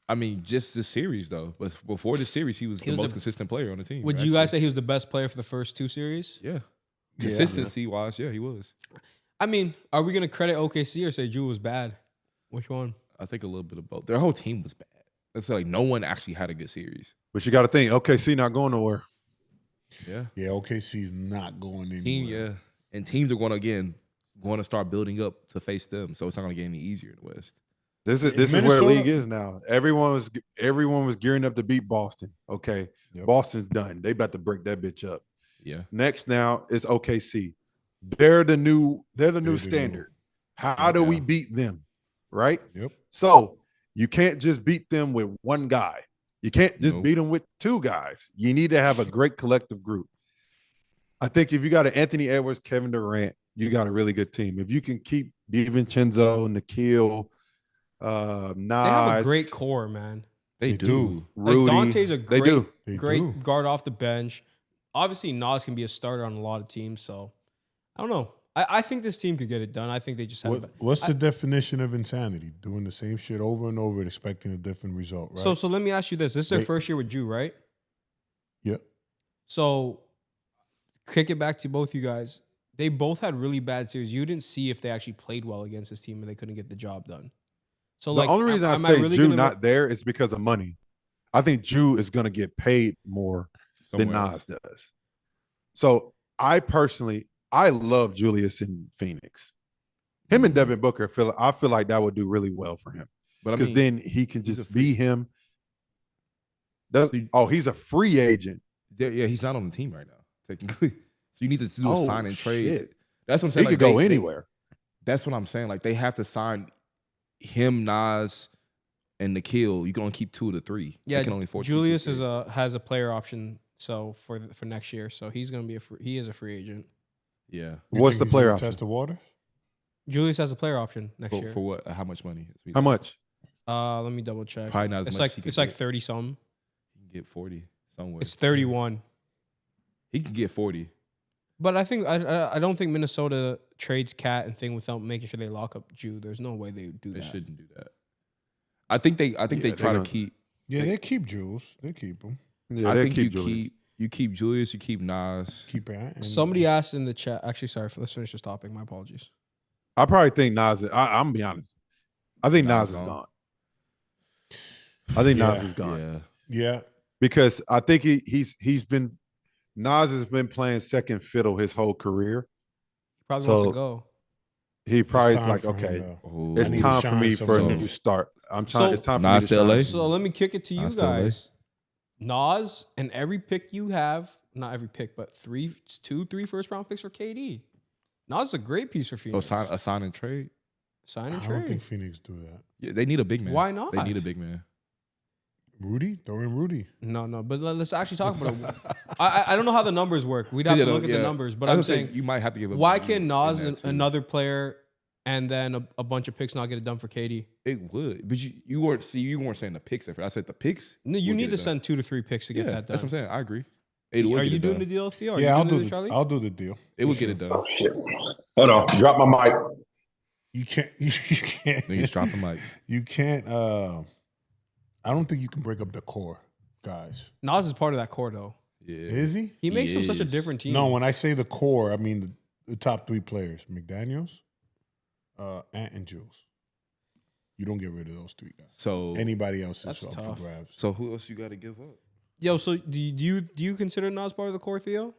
C: I mean, just the series though. But before the series, he was the
D: was
C: most
D: the-
C: consistent player on the team.
D: Would you guys say he was the best player for the first 2 series?
C: Yeah. Consistency wise, yeah, he was.
D: I mean, are we gonna credit OKC or say Drew was bad? Which one?
C: I think a little bit of both. Their whole team was bad. It's like no one actually had a good series.
B: But you got to think, OKC not going nowhere.
C: Yeah.
E: Yeah, OKC's not going anywhere.
C: Team, yeah. And teams are going to start building up to face them. So it's not going to get any easier in the West.
B: This is where the
E: Minnesota-
B: league is now. Everyone was gearing up to beat Boston. Okay,
E: Yep.
B: Boston's done. They about to break that bitch up.
C: Yeah.
B: Next now is OKC. They're the new standard. How do we beat them? Right?
E: Yep.
B: So you can't just beat them with one guy. You can't just
C: Nope.
B: beat them with 2 guys. You need to have a great collective group. I think if you got an Anthony Edwards, Kevin Durant, you got a really good team. If you can keep DiVincenzo, Nikhil, Nas,
D: They have a great core, man.
C: They
E: They
C: do.
E: do.
D: Like
B: Rudy,
D: Dante's a
B: they
D: great,
B: do.
E: They
D: great
E: do.
D: guard off the bench. Obviously, Nas can be a starter on a lot of teams. So I don't know. I think this team could get it done. I think they just have.
E: What's the definition of insanity? Doing the same shit over and over and expecting a different result, right?
D: So let me ask you this: this is their
E: They-
D: first year with Drew, right?
E: yeah.
D: So kick it back to both you guys. They both had really bad series. You didn't see if they actually played well against this team and they couldn't get the job done. So
B: The only reason I
D: am
B: say
D: really
B: Jew
D: gonna-
B: not there is because of money. I think Jew is going to get paid more than
C: Somewhere
B: Nas does. So I love Julius in Phoenix. Him and Devin Booker, I feel like that would do really well for him
C: But I
B: because
C: mean,
B: then he can
C: he's
B: just
C: a
B: be him. He's a free agent.
C: yeah, he's not on the team right now, technically. So you need to do a sign and trade.
B: Shit.
C: That's what I'm
B: He
C: saying.
B: could go anywhere.
C: That's what I'm saying. Like they have to sign him, Nas, and Nikhil, you can only keep 2 of the 3.
D: Yeah,
C: they can only afford
D: Julius
C: 2
D: has a player option. So for next year, so he's gonna be he is a free agent.
C: Yeah.
B: What's the player option?
E: Test the water.
D: Julius has a player option next year.
C: For what? How much money?
B: How much?
D: Let me double check.
C: Probably not as
D: It's
C: much.
D: like 30 something.
C: He can get 40 somewhere.
D: It's 31.
C: He can get 40.
D: But I think I don't think Minnesota trades Cat and thing without making sure they lock up Jew. There's no way they would do
C: They
D: that.
C: shouldn't do that. I think they try to keep.
E: Yeah, they keep Jules. They keep him.
B: Yeah,
C: I
B: they
C: think
B: Julius.
C: you keep Julius, you keep Nas.
E: Keep it. and
D: Somebody
E: just-
D: asked in the chat. Actually, sorry. Let's finish this topic. My apologies.
B: I probably think Nas. I'm gonna be honest. I think Nas is gone. I think Nas is gone
C: Yeah.
E: Yeah.
B: because I think he's been Nas has been playing second fiddle his whole career.
D: Probably wants
B: So-
D: to go.
B: He probably
E: time
B: like,
E: for him,
B: okay,
E: though.
C: Oh.
B: it's
E: I need to
B: time for
E: shine
B: me for
E: somewhere.
B: to start. It's time for
C: Nas
B: me to
C: to LA?
B: shine.
D: So let me kick it to you
C: Nas to LA?
D: guys. Nas and every pick you have, not every pick, but 3 first round picks for KD. Nas is a great piece for
C: So
D: Phoenix.
C: sign and trade.
D: Sign and
E: I don't
D: trade.
E: think Phoenix do that.
C: Yeah, they need a big man.
D: Why not?
C: They need a big man.
E: Rudy, throw in Rudy.
D: No, but let's actually talk about it. I don't know how the numbers work. We'd have to look at the numbers. But I'm saying,
C: you might have to give up.
D: why
C: Juju
D: can
C: in
D: Nas
C: that
D: and
C: too.
D: another player and then a bunch of picks not get it done for KD?
C: It would, but you weren't saying the picks. I said the picks.
D: No, you
C: would
D: need
C: get
D: to
C: it done.
D: send 2 to 3 picks to get
C: Yeah,
D: that done.
C: that's what I'm saying. I agree. It would
D: Are
C: get
D: you
C: it
D: doing
C: done.
D: the deal, Theo? Are
E: Yeah,
D: you doing Charlie?
E: I'll do the deal.
C: It would get it done.
F: Oh shit! Hold on, drop my mic.
E: You can't. You can't.
C: Niggas drop the mic.
E: You can't. I don't think you can break up the core, guys.
D: Nas is part of that core, though.
C: Yeah.
E: Is he?
D: He makes him such a
C: is.
D: different team.
E: No, when I say the core, I mean the top 3 players: McDaniels, Ant, and Jules. You don't get rid of those 3 guys.
C: So
E: Anybody else
D: That's
E: is up
D: tough.
E: for grabs.
C: so who else you got to give up?
D: Yo, so do you consider Nas part of the core, Theo?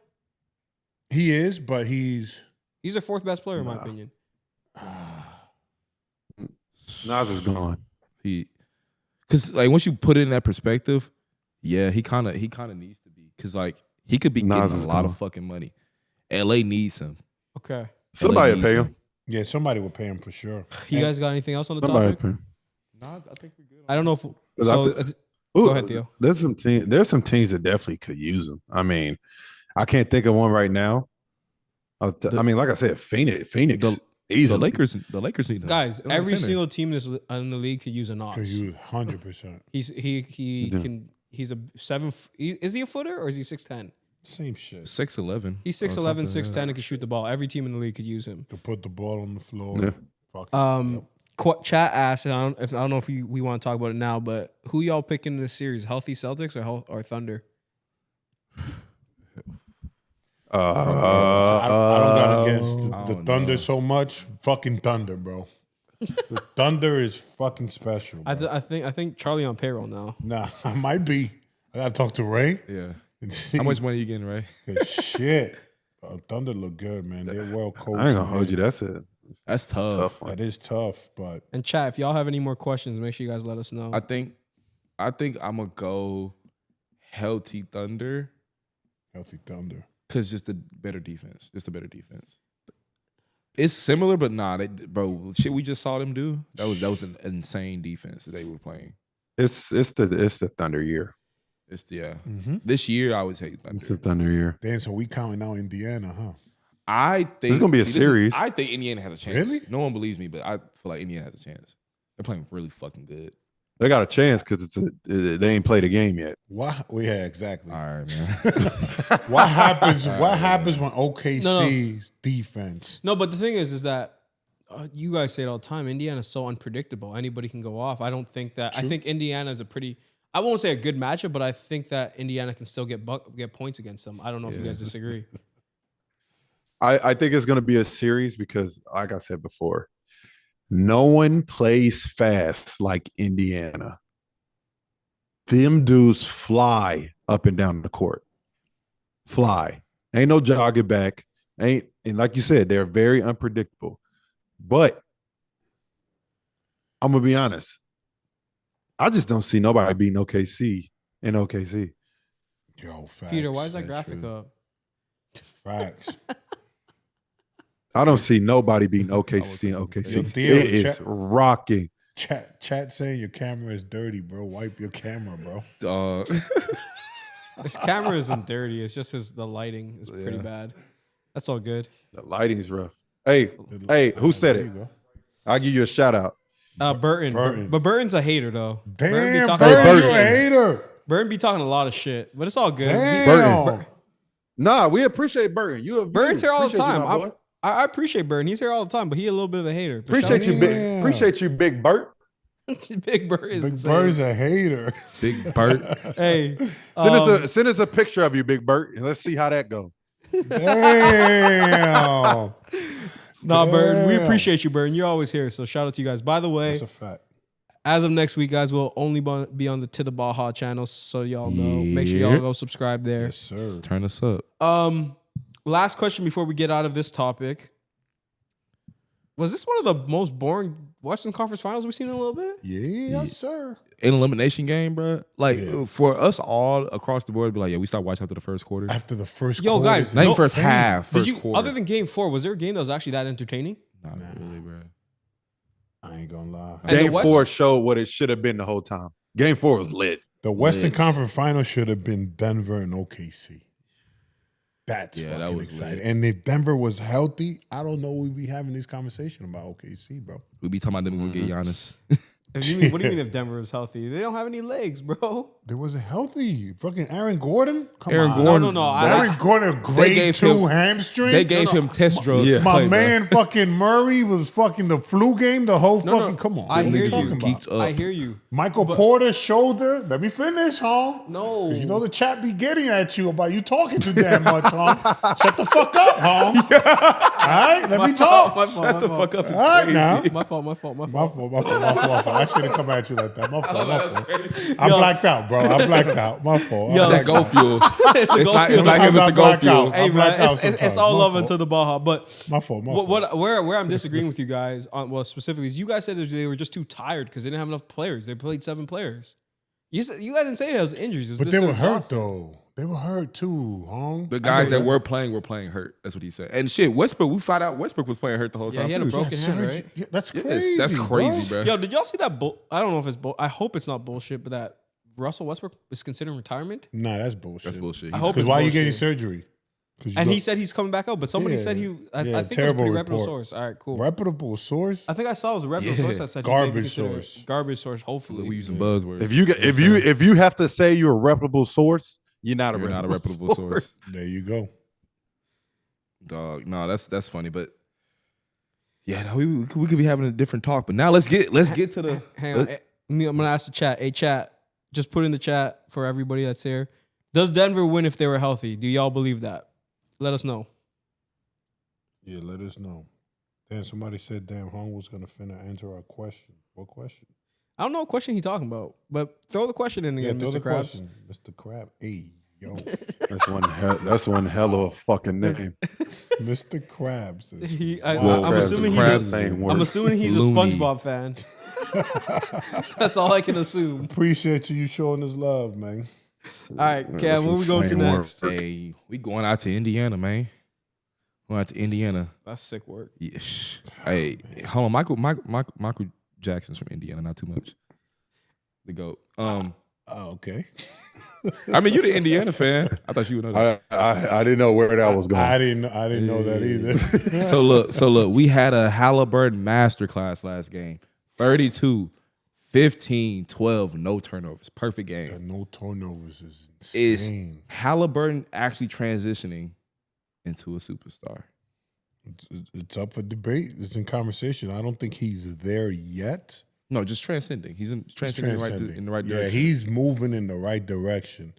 E: He is, but he's
D: He's their 4th best player, in my
B: Nah.
D: opinion.
B: Nas is gone.
C: Because like once you put it in that perspective, yeah, he kind of needs to be because like he could be
B: Nas
C: getting a
B: is
C: lot
B: gone.
C: of fucking money. LA needs him.
D: Okay.
B: Somebody
C: LA
B: pay
C: needs
B: him.
E: yeah. Somebody will pay him for sure.
D: You guys got anything else on the
B: Somebody
D: topic?
B: pay him.
C: Nah, I think we're good.
D: I don't know if.
B: 'Cause I
D: So,
B: thi-
D: go ahead, Theo.
B: There's some teams that definitely could use him. I mean, I can't think of one right now. I mean, like I said, Phoenix,
C: The
B: easily.
C: The Lakers need him.
D: Guys,
C: They don't have
D: every
C: center.
D: single team in the league could use a Nas.
E: Because you 100%.
D: He
B: Yeah.
D: can. He's a 7. Is he a footer or is he 6'10"?
E: Same shit.
C: 6'11".
D: He's
C: or
D: 6'11",
C: something,
D: 6'10", and can shoot the ball. Every team in the league could use him.
E: To put the ball on the floor.
B: Yeah.
E: Fuck it.
D: Chat asked, and I don't know if we want to talk about it now, but who y'all picking in this series? Healthy Celtics or Thunder?
E: I don't got against
C: I
E: the
C: don't
E: Thunder
C: know.
E: so much. Fucking Thunder, bro. The Thunder is fucking special.
D: I
E: bro.
D: think Charlie on payroll now.
E: Nah, I might be. I gotta talk to Ray.
C: Yeah.
E: And see.
C: How much money you getting, Ray?
E: 'Cause shit. Thunder look good, man. They're well coached.
B: I ain't gonna hold
E: man.
B: you. That's a
C: That's tough.
B: tough one.
E: That is tough, but
D: And chat, if y'all have any more questions, make sure you guys let us know.
C: I think I'm gonna go healthy Thunder
E: healthy Thunder.
C: because just a better defense. It's similar, but nah, bro. Shit, we just saw them do. That was an insane defense that they were playing.
B: It's the Thunder year.
C: This year I would take
B: It's the
C: Thunder.
B: Thunder year.
E: Damn, so we counting out Indiana, huh?
C: I think
B: It's gonna be a series.
C: I think Indiana has a chance.
E: Really?
C: No one believes me, but I feel like Indiana has a chance. They're playing really fucking good.
B: They got a chance because they ain't played a game yet.
E: Why? Well, yeah, exactly.
C: All right, man.
E: What happens?
C: All
E: What
C: right,
E: happens when OKC's defense?
D: No, but the thing is that you guys say it all the time. Indiana's so unpredictable. Anybody can go off. I don't think that.
E: True.
D: I think Indiana is a pretty. I won't say a good matchup, but I think that Indiana can still get points against them. I don't know if you guys disagree.
B: I think it's going to be a series because, like I said before, no one plays fast like Indiana. Them dudes fly up and down the court. Fly. Ain't no jogging back. And like you said, they're very unpredictable. But I'm going to be honest. I just don't see nobody beating OKC in OKC.
E: Yo, facts.
D: Peter, why is that
C: That's
D: graphic
C: true.
D: up?
E: Facts.
B: I don't see nobody beating
C: I was
B: OKC in
C: gonna say
B: OKC.
E: Yo, Theo,
B: It is
E: check-
B: rocking.
E: Chat saying your camera is dirty, bro. Wipe your camera, bro.
C: Dog.
D: His camera isn't dirty. It's just the lighting is pretty bad. That's all good.
B: The lighting's rough. Hey, who said
E: There
B: it?
E: you go.
B: I'll give you a shout out.
D: Burton. But Burton's a hater, though.
E: Damn,
D: talking-
E: Burton, you a
B: Burton.
E: hater.
D: Burton be talking a lot of shit, but it's all good.
E: Damn.
B: Nah, we appreciate Burton. You
D: Burton's here all the
B: Appreciate you,
D: time.
B: my boy.
D: I appreciate Burton. He's here all the time, but he a little bit of a hater. But
B: Appreciate you,
E: Damn.
B: Appreciate you, Big Burt.
D: Big Bird is
E: Big
D: insane.
E: Bird's a hater.
C: Big Burt.
D: Hey,
B: Send us a picture of you, Big Burt, and let's see how that goes.
E: Damn.
D: nah, Burton. We
E: Damn.
D: appreciate you, Burton. You're always here. So shout out to you guys. By the way,
E: That's a fact.
D: as of next week, guys, we'll only be on the To the Baja channel, so y'all know. Make sure y'all
C: Yeah.
D: go subscribe there.
E: Yes, sir.
C: Turn us up.
D: Last question before we get out of this topic. Was this one of the most boring Western Conference Finals we've seen in a little bit?
E: Yes, sir.
C: An elimination game, bro. Like
E: Yeah.
C: for us all across the board, be like, yeah, we stopped watching after the first quarter.
E: After the first
D: Yo,
E: quarter,
D: guys,
E: it's
C: Not even
D: no-
C: first
E: insane.
C: half,
D: Did
C: first
D: you,
C: quarter.
D: other than Game 4, was there a game that was actually that entertaining?
C: Not really, bro.
E: I ain't gonna lie.
D: And the
B: Game
D: West-
B: 4 showed what it should have been the whole time. Game 4 was lit.
E: The Western
C: Lit.
E: Conference Final should have been Denver and OKC. That's
C: Yeah, that
E: fucking
C: was
E: exciting.
C: lit.
E: And if Denver was healthy, I don't know we'd be having this conversation about OKC, bro.
C: We be talking about them gonna get Giannis.
D: What do you mean if Denver was healthy? They don't have any legs, bro.
E: They wasn't healthy. Fucking Aaron Gordon? Come
C: Aaron
E: on.
C: Gordon.
D: No.
E: Aaron Gordon, a grade
C: gave
E: 2
C: him-
E: hamstring?
C: They gave him test drugs.
B: Yeah.
C: to
E: My
C: play, bro.
E: man fucking Murray was fucking the flu game, the whole
D: No,
E: fucking, come on.
D: I
E: What are
D: hear
E: you talking
D: you.
E: about?
C: Geeked up.
D: I hear you.
E: Michael Porter's shoulder. Let me finish, huh?
D: No.
E: You know the chat be getting at you about you talking too damn much, huh? Shut the fuck up, huh? All right, let me talk.
D: My fault.
C: Shut the fuck up. It's
E: All right
C: crazy.
E: now.
D: My fault.
E: My fault. I shouldn't come at you like that. My fault. I
D: Yo.
E: blacked out, bro. I blacked out. My fault.
D: Yo.
C: It's that go fuel.
D: It's a
C: It's
D: goal
C: not
D: field.
C: him. It's a go fuel.
D: Hey,
E: I'm blacked
D: man,
E: out
D: it's
E: sometimes.
D: all
E: My
D: love
E: fault.
D: into the Baja. But
E: My fault. My fault.
D: where I'm disagreeing with you guys on, well, specifically, is you guys said that they were just too tired because they didn't have enough players. They played 7 players. You guys didn't say it was injuries. It was
E: But
D: just
E: they were hurt
D: exhausted.
E: though. They were hurt too, huh?
C: The guys that were playing hurt. That's what he said. And shit, Westbrook, we found out Westbrook was playing hurt the whole
D: Yeah,
C: time.
D: he had a
C: too.
D: broken hand, right?
E: Yeah, that's
C: Yes,
E: crazy.
C: that's crazy, bro.
D: Yo, did y'all see that? I don't know if it's I hope it's not bullshit, but that Russell Westbrook is considering returement.
E: Nah, that's bullshit.
C: That's bullshit.
D: I hope
E: Because
D: it's
E: why are you
D: bullshit.
E: getting surgery?
D: And he said he's coming back out, but somebody
E: Yeah.
D: said I
E: Yeah,
D: think it was a
E: terrible
D: pretty reputable
E: report.
D: source. All right, cool.
E: reputable source.
D: I think I saw it was a reputable
C: Yeah.
D: source that said he may be
E: Garbage
D: considered-
E: source.
D: Garbage source. Hopefully,
C: We using buzzwords.
B: If you have to say you're a reputable source, you're not a
C: You're not a
B: reputable
C: reputable source.
E: There you go.
C: Dog, no, that's funny, but yeah, no, we could be having a different talk. But now let's get to the.
D: hang on. I'm gonna ask the chat. Hey, chat, just put in the chat for everybody that's here. Does Denver win if they were healthy? Do y'all believe that? Let us know.
E: Yeah, let us know. Damn, somebody said damn Hong was gonna finna answer our question. What question?
D: I don't know what question he talking about, but throw the question in again,
E: throw
D: Mr.
E: the
D: Krabs.
E: question. Mr. Crab. Hey, yo.
B: That's one hell of a fucking name.
E: Mr. Krabs. is-
D: I'm assuming
B: I'm
D: I'm assuming he's a
C: Looney.
D: SpongeBob fan. That's all I can assume.
E: Appreciate you showing us love, man.
D: All right, Cam, where we going to
B: insane work.
D: next?
C: Hey, we going out to Indiana, man. Going out to Indiana.
D: That's sick work.
C: Yeah, hey, hold on, Michael Jackson's from Indiana, not too much. The GOAT.
E: Oh, okay.
C: I mean, you're the Indiana fan. I thought you would know that.
B: I didn't know where that was going.
E: I didn't know that either.
C: So look, we had a Haliburton masterclass last game. 32, 15, 12, no turnovers. Perfect
E: The
C: game.
E: no turnovers is
C: Is
E: insane.
C: Halliburton actually transitioning into a superstar?
E: It's up for debate. It's in conversation. I don't think he's there yet.
C: No, just transcending. He's transcending in the right
E: Yeah,
C: direction.
E: he's moving in the right direction.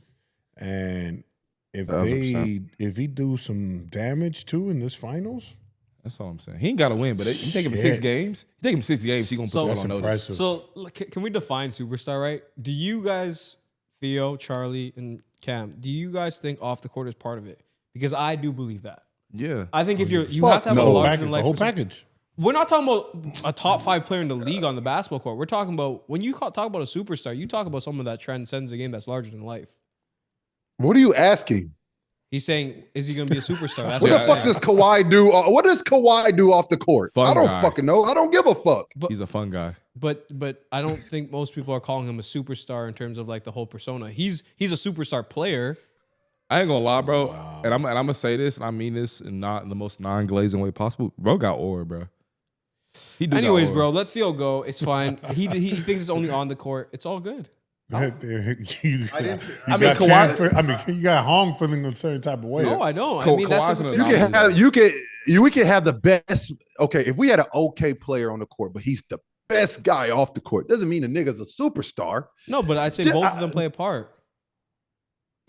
E: And if
B: 100%.
E: if he do some damage too in this finals,
C: That's all I'm saying. He ain't got to win, but you take him to 6
E: Shit.
C: games. You take him to 6 games, he gonna put
D: So-
C: the
E: that's
C: world on notice.
E: impressive.
D: So, can we define superstar, right? Do you guys, Theo, Charlie, and Cam, do you guys think off the court is part of it? Because I do believe that.
C: Yeah.
D: I think if you
E: Fuck
D: have to have
E: no.
D: a
E: The
D: larger than life
E: whole
D: persona-
E: package.
D: We're not talking about a top 5 player in the league on the basketball court. We're talking about when you talk about a superstar, you talk about someone that transcends a game that's larger than life.
B: What are you asking?
D: He's saying, is he going to be a superstar? That's
B: What
D: what
B: the fuck does Kawhi do? What does Kawhi do off the court?
C: Fun
B: I don't
C: guy.
B: fucking know. I don't give a fuck.
C: He's a fun guy.
D: But I don't think most people are calling him a superstar in terms of like the whole persona. He's a superstar player.
C: I ain't gonna lie, bro. And I'm gonna say this, and I mean this in not in the most non-glazing way possible. Bro got aura, bro. He do got
D: Anyways,
C: aura.
D: bro, let Theo go. It's fine. He thinks it's only on the court. It's all good.
E: You got Hong feeling a certain type of way.
D: No, I don't. I
C: Ka-
D: mean, that's
C: Kawhi's
D: his
C: an
D: opinion.
B: We can have the best. Okay, if we had an okay player on the court, but he's the best guy off the court, doesn't mean the nigga's a superstar.
D: No, but I'd say both of them play a part.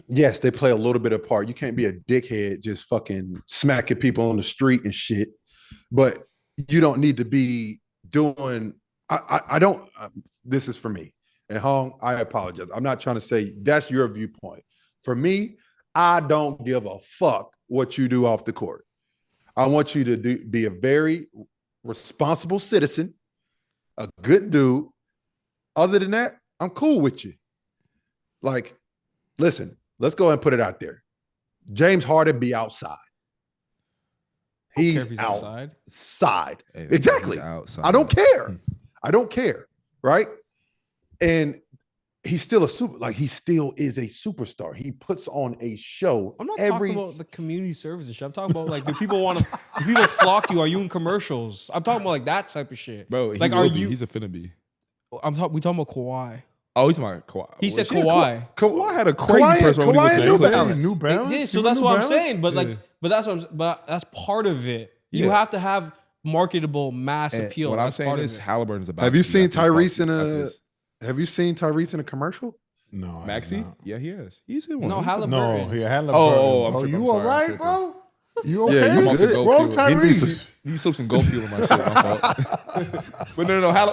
B: Yes, they play a little bit of part. You can't be a dickhead just fucking smacking people on the street and shit. But you don't need to be doing. I don't. This is for me. And Hong, I apologize. I'm not trying to say that's your viewpoint. For me, I don't give a fuck what you do off the court. I want you to be a very responsible citizen, a good dude. Other than that, I'm cool with you. Like, listen, let's go ahead and put it out there. James Harden be outside.
D: I don't care
B: He's
D: if he's
B: outside.
C: Hey,
B: Exactly.
C: he's outside.
B: I don't care. I don't care. Right? And he's still he still is a superstar. He puts on a show.
D: I'm not talking about the community service and shit. I'm talking about like, do people flock you? Are you in commercials? I'm talking about like that type of shit.
C: Bro, he
D: like,
C: will
D: are
C: be.
D: you?
C: He's a finna be.
D: We talking about Kawhi.
C: Oh, he's talking about Kawhi.
D: He said
C: Well, shit,
D: Kawhi.
C: Kawhi had a crazy
B: Kawhi-
C: person when he
B: Kawhi
C: went to
B: and New
C: Clippers.
B: Balance.
E: New Balance.
D: Yeah, so
E: You
D: that's
E: New
D: what I'm
E: Balance?
D: saying. But
C: Yeah.
D: but that's part of it. You
C: Yeah.
D: have to have marketable mass
C: And
D: appeal.
C: what I'm
D: That's
C: saying
D: part of
C: is
D: it.
C: Haliburton's about.
B: Have you
C: to be
B: seen
C: after this
B: Tyrese in
C: after
B: a?
C: this.
B: Have you seen Tyrese in a commercial?
E: No, I have
C: Maxi?
E: not.
C: Yeah, he is. He's in one.
D: No,
C: He's
D: Haliburton.
E: No, he had
C: Oh, I'm
E: oh,
C: tripping,
E: you
C: I'm
E: all
C: sorry, I'm
E: right,
C: tripping.
E: bro? You
B: Yeah,
E: okay?
B: you
C: I'm
B: good.
C: off
E: Roll
C: the go fuel.
E: Tyrese.
C: You slip some gold fuel in my shit. My fault. But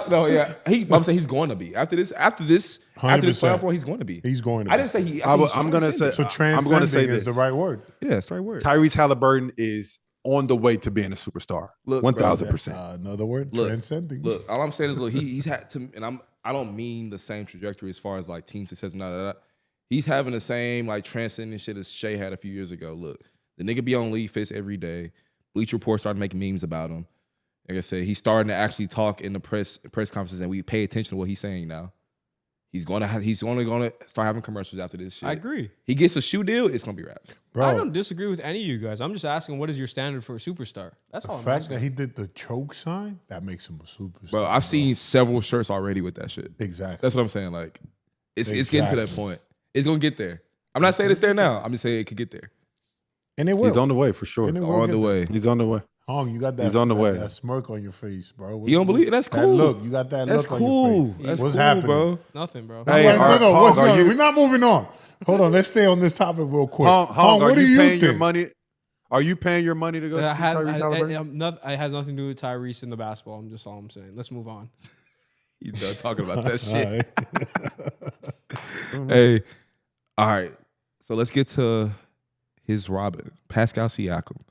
C: no, yeah. I'm saying he's going to be after this
E: 100%.
C: playoff run. He's going to be.
E: He's going to
C: I
E: be.
C: didn't say he.
B: I'm gonna say.
E: So
B: I'm
E: transcending
B: going to say
E: is
B: this.
E: the right word.
C: yeah, that's the right word.
B: Tyrese Haliburton is on the way to being a superstar.
C: Look, bro,
B: 1,000%.
E: Another word,
C: Look,
E: transcending.
C: Look, all I'm saying is, look, he's had to, and I don't mean the same trajectory as far as like team success and all that. He's having the same like transcending shit as Shea had a few years ago. Look, the nigga be on League Fits every day. Bleacher Report started making memes about him. Like I said, he's starting to actually talk in the press conferences, and we pay attention to what he's saying now. He's only gonna start having commercials after this shit.
D: I agree.
C: He gets a shoe deal, it's gonna be raps.
E: Bro,
D: I don't disagree with any of you guys. I'm just asking, what is your standard for a superstar? That's all
E: the
D: I'm
E: fact
D: asking.
E: that he did the choke sign, that makes him a superstar.
C: Bro, I've seen several shirts already with that shit.
E: Exactly.
C: That's what I'm saying. Like, it's getting to that point. It's gonna get there. I'm not saying it's there now. I'm just saying it could get there.
E: And it will.
B: He's on the way for sure.
E: And it will
C: On
E: get
C: the
E: there.
C: way.
B: He's on the way.
E: Hong, you got that.
B: He's on the way.
E: That smirk on your face, bro.
C: You don't believe it? That's
E: That
C: cool.
E: look, you got that
C: That's
E: look on
C: cool.
E: your face.
C: That's
E: What's
C: cool,
E: happening?
C: bro.
D: Nothing, bro.
B: Hey,
E: Like,
B: Hong,
E: what's
B: are
E: no,
B: you-
E: we're not moving on. Hold on, let's stay on this topic real quick.
B: Hong,
E: what
B: are
E: do
B: you
E: you
B: paying your
E: think?
B: money? Are you paying your money to go see Tyrese Haliburton?
D: It has nothing to do with Tyrese in the basketball. I'm just all I'm saying. Let's move on.
C: You done talking about that
E: All
C: shit.
E: right.
C: Hey, all right. So let's get to his Robin, Pascal Siakam.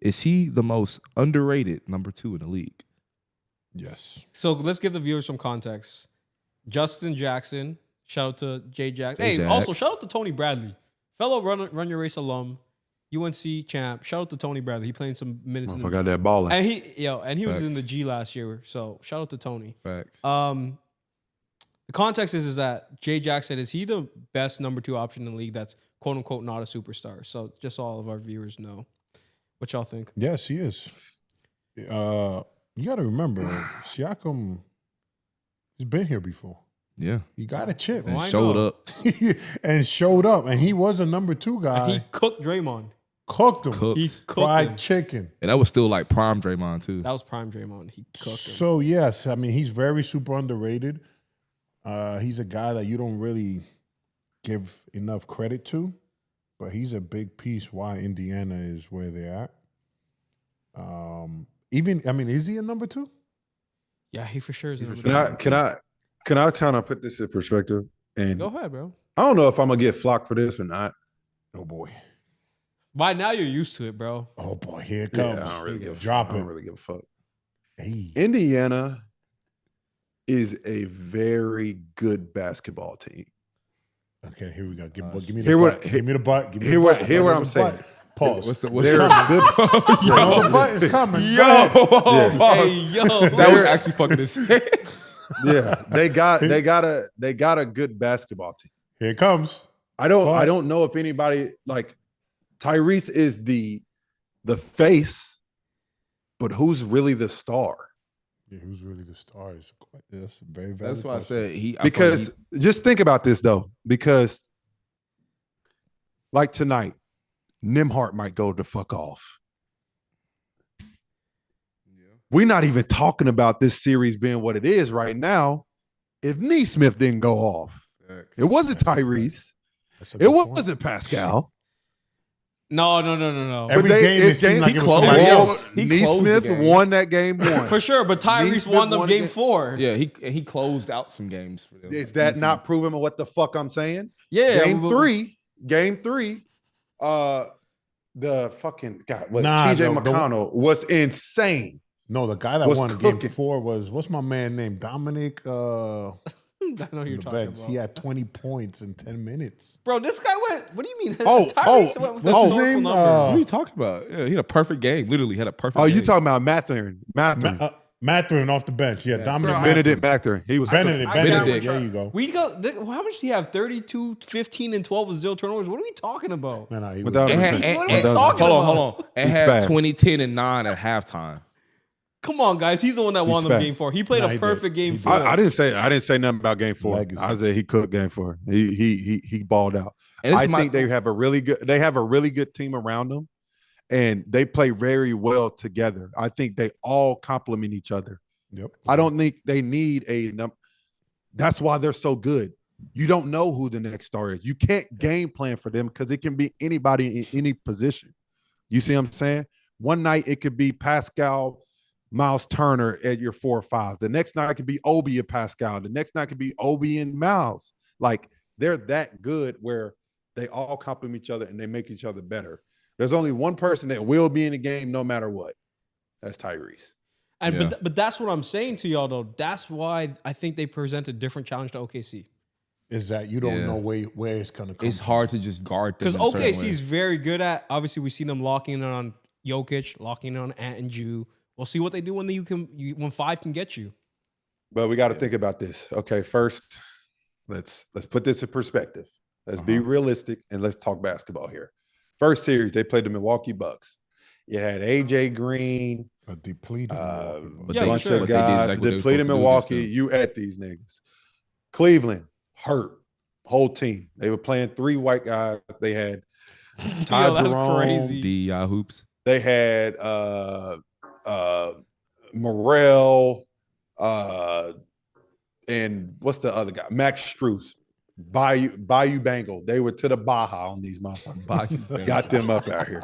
C: Is he the most underrated number 2 in the league?
E: Yes.
D: So let's give the viewers some context. Justin Jackson, shout out to Jay Jackson. Hey,
C: J-Jax.
D: also shout out to Tony Bradley, fellow Run Your Race alum, UNC champ. Shout out to Tony Bradley. He played some minutes in
B: I got that balling.
D: and he was in
C: Facts.
D: the G last year. So shout out to Tony.
C: Facts.
D: The context is that Jay Jackson, is he the best number 2 option in the league that's quote unquote not a superstar? So just so all of our viewers know. What y'all think?
E: Yes, he is. You got to remember, Siakam has been here before.
C: Yeah.
E: He got a chip
C: And
D: I
C: showed
D: know.
C: up.
E: and showed up, and he was a number 2 guy.
D: He cooked Draymond.
E: cooked him.
C: Cooked.
D: He cooked
E: Fried
D: him.
E: chicken.
C: And that was still like prime Draymond too.
D: That was prime Draymond. He cooked him.
E: So yes, I mean he's very super underrated. He's a guy that you don't really give enough credit to, but he's a big piece why Indiana is where they're at. Is he a number 2?
D: Yeah, he for sure is. number
B: Can
D: 2.
B: can I kind of put this in perspective? And
D: Go ahead, bro.
B: I don't know if I'm gonna get flocked for this or not.
E: Oh boy.
D: By now you're used to it, bro.
E: Oh boy, here it
B: Yeah,
E: comes.
B: I don't really give a
E: Drop
B: fuck. I
E: it.
B: don't really give a fuck.
E: Hey.
B: Indiana is a very good basketball team.
E: Okay, here we go. Give me the
B: Here
E: butt.
B: what-
E: Give me the butt. Give me
B: here
E: the
B: what-
E: butt.
B: here what
E: Where's
B: I'm
E: the
B: saying.
E: butt? Pause.
C: What's
B: They're good.
E: I know the butt is coming.
C: Yo,
E: Go ahead.
B: Yeah.
C: pause.
D: Hey, yo.
C: That was actually fucking insane.
B: Yeah, they got a good basketball team.
E: Here it comes.
B: I don't know if anybody like Tyrese is the face, but who's really the star?
E: Yeah, who's really the star? That's a very valid
C: That's why I
E: question.
C: said he.
B: Because just think about this though, because like tonight, Nimhart might go the fuck off. We're not even talking about this series being what it is right now. If Neesmith didn't go off, it wasn't Tyrese.
E: That's a
B: It
E: good point.
B: wasn't Pascal.
D: No.
E: Every
B: But
E: game it seemed like it was somebody
C: closed.
E: else.
C: He closed the
B: Neesmith
C: game.
B: won that game one.
D: For sure, but Tyrese
B: Neesmith
D: won them
B: won
D: game
B: it.
D: 4.
C: Yeah, he closed out some games for them.
B: Is that not proving what the fuck I'm saying?
D: Yeah.
B: Game three. The fucking God,
E: Nah,
B: TJ
E: the-
B: McConnell was insane.
E: No, the guy that
B: Was
E: won
B: cooking.
E: game 4 was what's my man named Dominic
D: I know who you're
E: the
D: talking
E: Beds.
D: about.
E: He had 20 points in 10 minutes.
D: Bro, this guy went. What do you mean?
B: What's
D: went with
E: his
D: historical
E: name?
C: What are you talking about? Yeah, he had a perfect game. Literally had a perfect.
B: Oh,
C: game.
B: you talking about Mathurin?
E: Mathurin off the bench. Yeah, Dominic
D: Bro,
B: Benedict Mathurin. He was
E: Benedict.
C: Benedict.
E: There you go.
D: We got. How much do you have? 32, 15, and 12 with 0 turnovers. What are we talking about?
E: No, he
B: Without-
E: was,
C: And
B: What
C: had,
D: are
C: and-
D: we
C: and-
D: talking
C: hold on,
D: about?
C: hold on. And
B: He's
C: had
B: fast.
C: 20, 10, and 9 at halftime.
D: Come on, guys. He's the one that won them
B: fast.
D: game 4. He played
E: Nah,
D: a
E: he did.
D: perfect game
E: He did.
D: 4.
B: I didn't say nothing about game 4.
E: Legacy.
B: I said he cooked game 4. He balled out.
C: And this
B: I
C: is
B: think they have a really good team around them, and they play very well together. I think they all complement each other.
E: Yep.
B: I don't think they need a number. That's why they're so good. You don't know who the next star is. You can't game plan for them because it can be anybody in any position. You see what I'm saying? One night it could be Pascal, Miles Turner at your 4 or 5. The next night it could be Obi and Pascal. The next night could be Obi and Miles. Like they're that good where they all complement each other and they make each other better. There's only one person that will be in the game no matter what. That's Tyrese.
D: And
C: Yeah.
D: but that's what I'm saying to y'all though. That's why I think they present a different challenge to OKC.
E: Is that you don't
C: Yeah.
E: know where it's going to come
C: It's
E: from.
C: hard to just guard them
D: Because
C: in a certain
D: OKC
C: way.
D: is very good at. Obviously, we see them locking in on Jokic, locking in on Ant and Jew. We'll see what they do when when 5 can get you.
B: But we got to think about this. Okay, first, let's put this in perspective. Let's be realistic and let's talk basketball here. First series, they played the Milwaukee Bucks. You had AJ Green,
E: A depleted
B: a
E: Milwaukee Bucks.
C: But
D: Yeah,
B: bunch
D: sure.
B: of
C: But they did
B: guys.
C: exactly what they were
B: Depleted
C: supposed to do
B: Milwaukee.
C: against
B: You at these niggas. Cleveland hurt. Whole team. They were playing 3 white guys. They had Ty
D: Yo, that's
B: Jerome.
D: crazy.
C: the hoops.
B: They had Morrell, and what's the other guy? Max Strus. Bayou Bengal. They were to the Baja on these motherfuckers. Got them up out here.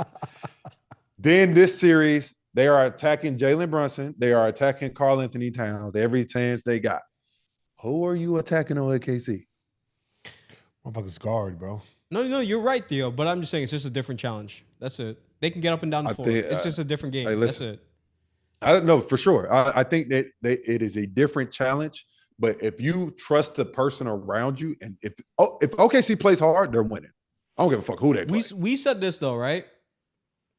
B: Then this series, they are attacking Jalen Brunson. They are attacking Karl Anthony Towns every chance they got. Who are you attacking on AKC?
E: Motherfuckers guard, bro.
D: No, you're right, Theo. But I'm just saying it's just a different challenge. That's it. They can get up and down the
B: I
D: floor.
B: think,
D: It's just a different game.
B: hey,
D: That's
B: listen.
D: it.
B: I don't know for sure. I think that it is a different challenge. But if you trust the person around you, and if OKC plays hard, they're winning. I don't give a fuck who they play.
D: We said this though, right?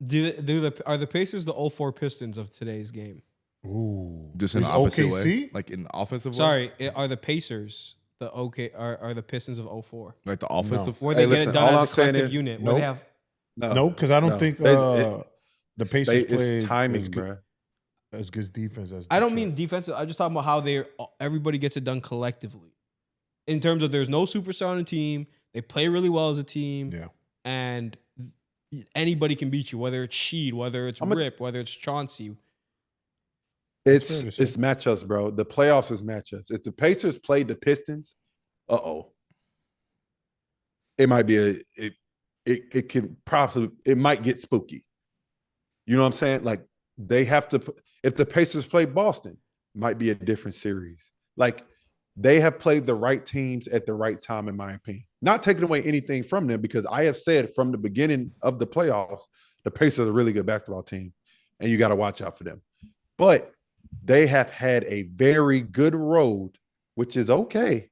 D: Are the Pacers the 04 Pistons of today's game?
E: Ooh.
C: Just in
E: Is
C: the opposite
E: OKC?
C: way. Like in the offensive way.
D: Sorry, are the Pacers are the Pistons of 04?
C: Like the offensive.
D: Where
B: Hey,
D: they get
B: listen,
D: it done
B: all
D: as
B: I'm
D: a
B: saying
D: collective
B: is-
D: unit.
E: Nope.
D: Where they have
E: No, because I don't think the Pacers
B: It's
E: played
B: timing,
E: as good,
B: bro.
E: as good defense as
D: I don't
E: Detroit.
D: mean defensive. I'm just talking about how everybody gets it done collectively. In terms of there's no superstar on the team, they play really well as a team,
E: Yeah.
D: and anybody can beat you. Whether it's Sheed, whether it's Rip, whether it's Chauncey.
B: It's
E: fair to say.
B: it's matchups, bro. The playoffs is matchups. If the Pacers played the Pistons, it might be it could probably it might get spooky. You know what I'm saying? Like they have to. If the Pacers play Boston, might be a different series. Like they have played the right teams at the right time, in my opinion. Not taking away anything from them, because I have said from the beginning of the playoffs, the Pacers are a really good basketball team, and you got to watch out for them. But they have had a very good road, which is okay,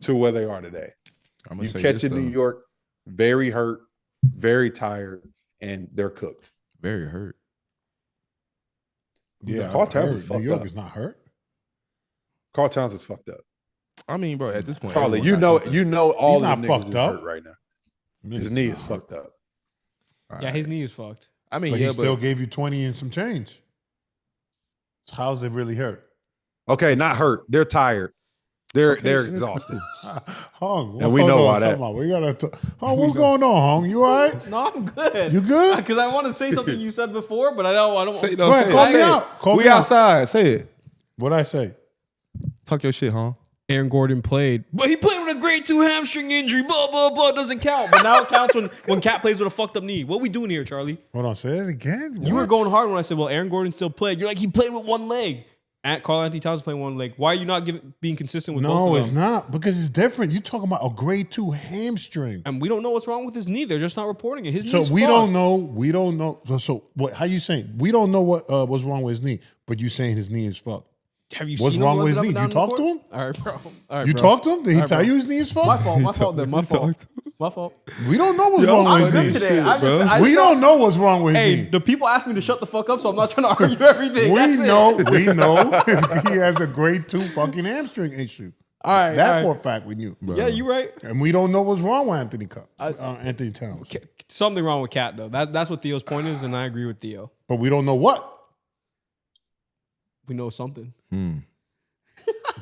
B: to where they are today.
C: I'm gonna
B: You
C: say
B: catch
C: this,
B: in New
C: though.
B: York, very hurt, very tired, and they're cooked.
C: Very hurt.
E: Yeah,
B: Carl Towns is
E: New
B: fucked
E: York
B: up.
E: is not hurt.
B: Carl Towns is fucked up.
C: I mean, bro, at this point,
B: Charlie,
C: everyone got something.
B: all
E: He's
B: the
E: not
B: niggas
E: fucked
B: is
E: up.
B: hurt right now.
E: Niggas
B: His knee
E: not
B: is
E: hurt.
B: fucked up.
C: All
D: Yeah, his
C: right.
D: knee is fucked.
C: I mean,
E: But
C: yeah,
E: he still gave you 20 and some change. So how's it really hurt?
B: Okay, not hurt. They're tired. They're
C: Okay,
B: they're
C: that's
B: exhausted.
E: Hung,
B: And we know why that.
E: We gotta Hung, what's going on, Hung? You all right?
D: No, I'm good.
E: You good?
D: Because I want to say something you said before, but I don't.
C: say,
E: Go ahead, call me out. Call
C: we
E: me out.
C: outside. Say it.
E: What'd I say?
C: Talk your shit, huh?
D: Aaron Gordon played, but he played with a grade 2 hamstring injury. Blah blah blah. Doesn't count. But now it counts when Cat plays with a fucked up knee. What we doing here, Charlie?
E: Hold on, say it again.
D: You were
E: What?
D: going hard when I said, well, Aaron Gordon still played. You're like, he played with one leg. Carl Anthony Towns playing one leg. Why are you not being consistent with both
E: No,
D: of
E: it's
D: them?
E: not because it's different. You're talking about a grade 2 hamstring.
D: And we don't know what's wrong with his knee. They're just not reporting it. His
E: So
D: knee's
E: we
D: fucked.
E: don't know. We don't know. So what? How you saying? We don't know what was wrong with his knee, but you saying his knee is fucked.
D: Have you
E: What's
D: seen
E: wrong
D: him
E: with his
D: up and
E: knee?
D: down
E: You
D: the
E: talked
D: court?
E: to him?
D: All right, bro. All right,
E: You
D: bro.
E: talked to him? Did he
D: All right,
E: tell
D: bro.
E: you his knee is fucked?
D: My fault. My fault. Then my fault. My fault.
E: We don't know what's
C: Yo,
E: wrong
C: I'm
E: with
C: good
E: his knee.
C: today.
E: We don't know what's wrong with his
D: Hey,
E: knee.
D: the people asked me to shut the fuck up, so I'm not trying to argue everything.
E: We
D: That's
E: know.
D: It.
E: We know he has a grade 2 fucking hamstring issue.
D: All right.
E: That
D: all
E: for a
D: right.
E: fact we knew.
D: Yeah, you right.
E: And we don't know what's wrong with Anthony Towns.
D: Something wrong with Cat though. That's what Theo's point is, and I agree with Theo.
E: But we don't know what.
D: We know something.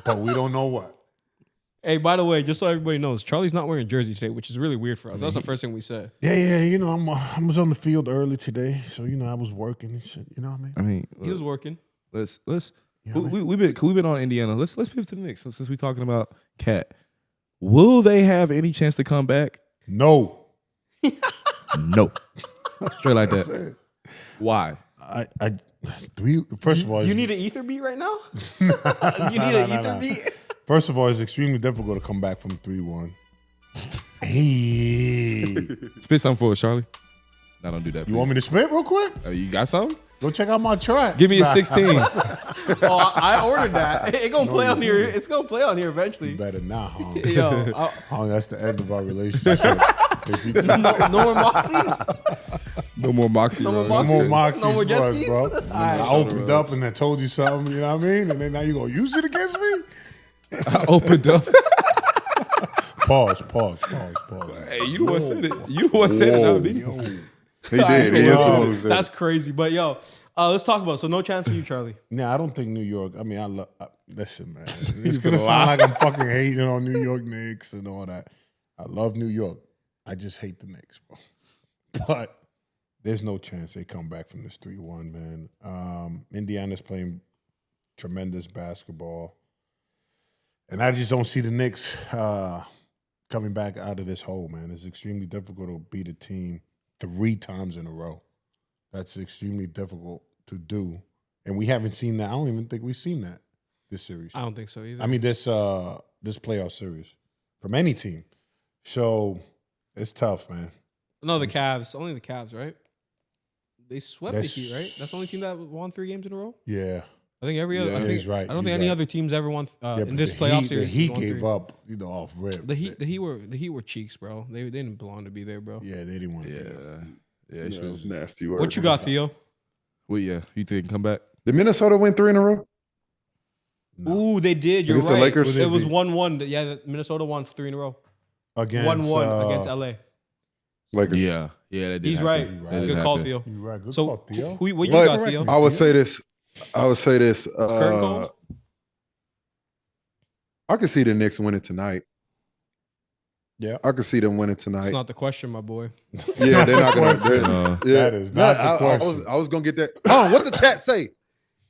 E: But we don't know what.
D: Hey, by the way, just so everybody knows, Charlie's not wearing a jersey today, which is really weird for us. That's the first thing we said.
E: Yeah. You know, I was on the field early today, so you know I was working and shit. You know what I mean?
C: I mean,
D: He was working.
C: let's
E: You know what I mean?
C: we've been on Indiana. Let's pivot to the Knicks since we're talking about Cat. Will they have any chance to come back?
E: No.
C: No. Straight like that. Why?
E: First of all,
D: You need an ether beat right now? You need an ether beat?
E: First of all, it's extremely difficult to come back from 3-1. Hey.
C: Spit something for us, Charlie. No, don't do that.
E: You want me to spit real quick?
C: You got something?
E: Go check out my track.
C: Give me a 16.
D: Oh, I ordered that. It's gonna play on here. It's gonna play on here eventually.
E: You better not, Hong.
D: Yo,
E: Hong, that's the end of our relationship. If you do
D: no more Moxies?
C: No more Moxie.
D: No more
C: bro.
E: no more
D: Moxies?
E: Moxies
D: No more
E: for
D: jet
E: us,
D: skis?
E: bro.
D: All right.
E: I opened up and then told you something, you know what I mean? And then now you gonna use it against me?
C: I opened up.
E: Pause.
C: Hey, you the one said it. You the one said it, not me.
E: Yo.
B: He did. He is the one who said
D: That's
B: it.
D: crazy. But yo, let's talk about. So no chance for you, Charlie.
E: Nah, I don't think New York. I mean, listen, man. It's gonna sound like I'm fucking hating on New York Knicks and all that. I love New York. I just hate the Knicks, bro. But there's no chance they come back from this 3-1, man. Indiana's playing tremendous basketball, and I just don't see the Knicks coming back out of this hole, man. It's extremely difficult to beat a team 3 times in a row. That's extremely difficult to do. And we haven't seen that. I don't even think we've seen that this series.
D: I don't think so either.
E: I mean, this playoff series from any team. So it's tough, man.
D: no, the Cavs. Only the Cavs, right? They swept
E: That's-
D: the Heat, right? That's the only team that won 3 games in a row.
E: Yeah.
D: I think every other.
C: Yeah,
D: I think,
E: he's right.
D: I don't
E: He's
D: think any
E: right.
D: other teams ever won
E: Yeah,
D: in
E: but
D: this
E: the
D: playoff
E: Heat,
D: series.
E: the Heat
D: won
E: gave
D: 3.
E: up, off rip.
D: The Heat were cheeks, bro. They didn't belong to be there, bro.
E: Yeah, they didn't want to.
C: Yeah,
B: Yeah,
C: sure.
B: it was nasty word.
D: What you got, Theo?
C: Well, yeah, you think come back?
B: Did Minnesota win 3 in a row?
E: No.
D: Ooh, they did. You're
B: Against the
D: right.
B: Lakers?
D: It was 1-1. Yeah, Minnesota won 3 in a row.
E: Against
D: 1-1 against LA.
B: Lakers.
C: Yeah, that did
D: He's
C: happen.
D: right.
E: That did
D: Good call,
C: happen.
D: Theo.
E: You're right. Good
D: So,
E: call, Theo.
D: what you
B: But
D: got, Theo?
B: I would say this.
D: Curtain calls?
B: I could see the Knicks winning tonight.
E: Yeah.
B: I could see them winning
D: That's
B: tonight.
D: not the question, my boy.
B: Yeah, they're not going
E: question.
B: to.
E: That is not the question.
B: I was going to get that. Oh, what the chat say?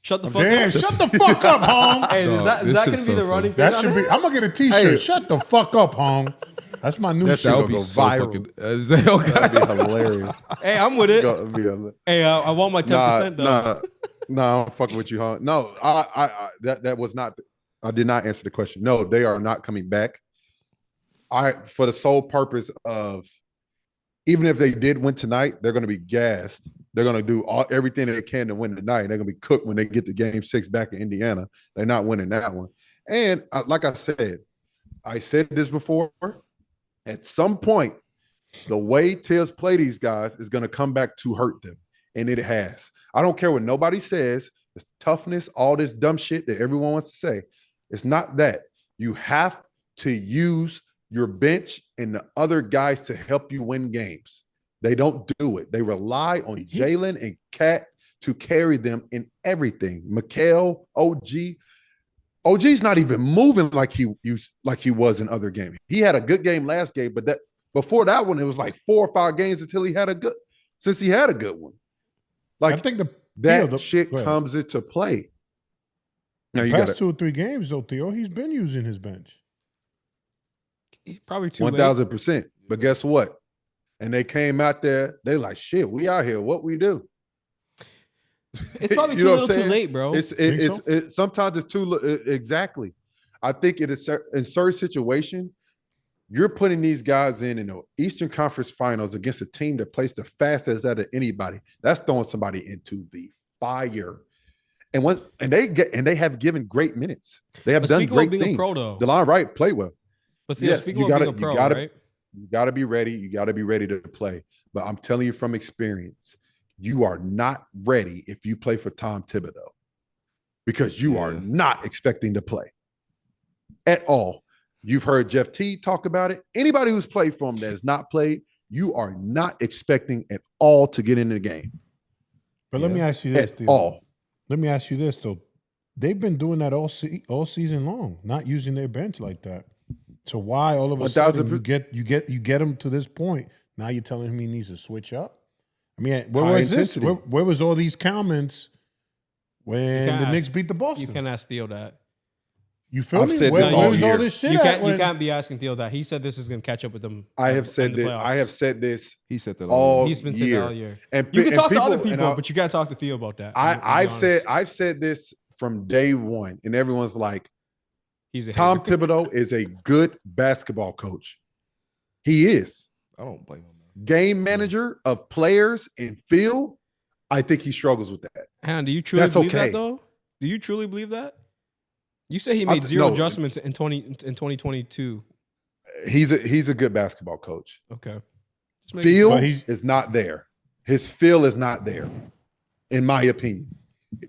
D: Shut the fuck
E: Damn,
D: up.
E: shut the fuck up, Hong.
D: Hey, is
C: Dog,
D: that
C: this
D: going to
C: is
D: be
C: so
D: the running
E: That
D: thing?
E: should
D: on
E: be.
D: it?
E: I'm gonna get a T-shirt.
B: Hey.
E: Shut the fuck up, Hong. That's my new
B: That
E: shit.
C: That
B: shit
C: would be
B: go
C: so
B: viral.
C: fucking. Say, okay.
B: That'd be hilarious.
D: Hey, I'm with it.
B: Be
D: Hey, I want my 10% though.
B: Nah, I'm fucking with you, huh? No, that was not. I did not answer the question. No, they are not coming back. For the sole purpose of, even if they did win tonight, they're going to be gassed. They're going to do everything they can to win tonight. They're going to be cooked when they get to Game 6 back in Indiana. They're not winning that one. And like I said this before, At some point, the way Tibbs play these guys is going to come back to hurt them, and it has. I don't care what nobody says. It's toughness, all this dumb shit that everyone wants to say. It's not that. You have to use your bench and the other guys to help you win games. They don't do it. They rely on Jalen and Kat to carry them in everything. Mikal, OG. OG's not even moving like he was in other games. He had a good game last game, but that before that one, it was like 4 or 5 games until he had a good one. Like
E: I think
B: that shit comes into play. Now
E: the past 2 or 3 games, though, Theo, he's been using his bench.
D: He's probably too late.
B: 1,000%. But guess what? And they came out there. They like, shit, we out here. What we do?
D: It's probably too little, too late, bro.
B: Sometimes it's too exactly. I think in certain situation, you're putting these guys in the Eastern Conference Finals against a team that plays the fastest out of anybody. That's throwing somebody into the fire. And they have given great minutes. They have done great things. Pro, though. DeLon Wright played well.
D: But Theo, speaking of being a pro, right?
B: You got to be ready. You got to be ready to play. But I'm telling you from experience, you are not ready if you play for Tom Thibodeau because you are not expecting to play at all. You've heard Jeff T talk about it. Anybody who's played for him that has not played, you are not expecting at all to get into the game.
E: But let me ask you this, Theo. Let me ask you this, though. They've been doing that all season long, not using their bench like that. So why all of a sudden you get him to this point? Now you're telling him he needs to switch up? I mean, where was this? Where was all these comments when the Knicks beat the Boston?
D: You can't ask Theo that.
E: You feel me? Where was all this shit
D: you can't be asking Theo that. He said this is going to catch up with them.
B: I have said this.
C: He said that
B: all
D: He's been saying that all year.
B: And
D: you can talk to other people, but you got to talk to Theo about that.
B: I've said this from day one, and everyone's like, Tom Thibodeau is a good basketball coach. He is.
C: I don't blame him.
B: Game manager of players and field, I think he struggles with that.
D: And do you truly believe that, though? Do you truly believe that? You say he made zero adjustments in 2022.
B: He's a good basketball coach.
D: Okay.
B: Feel is not there. His feel is not there, in my opinion.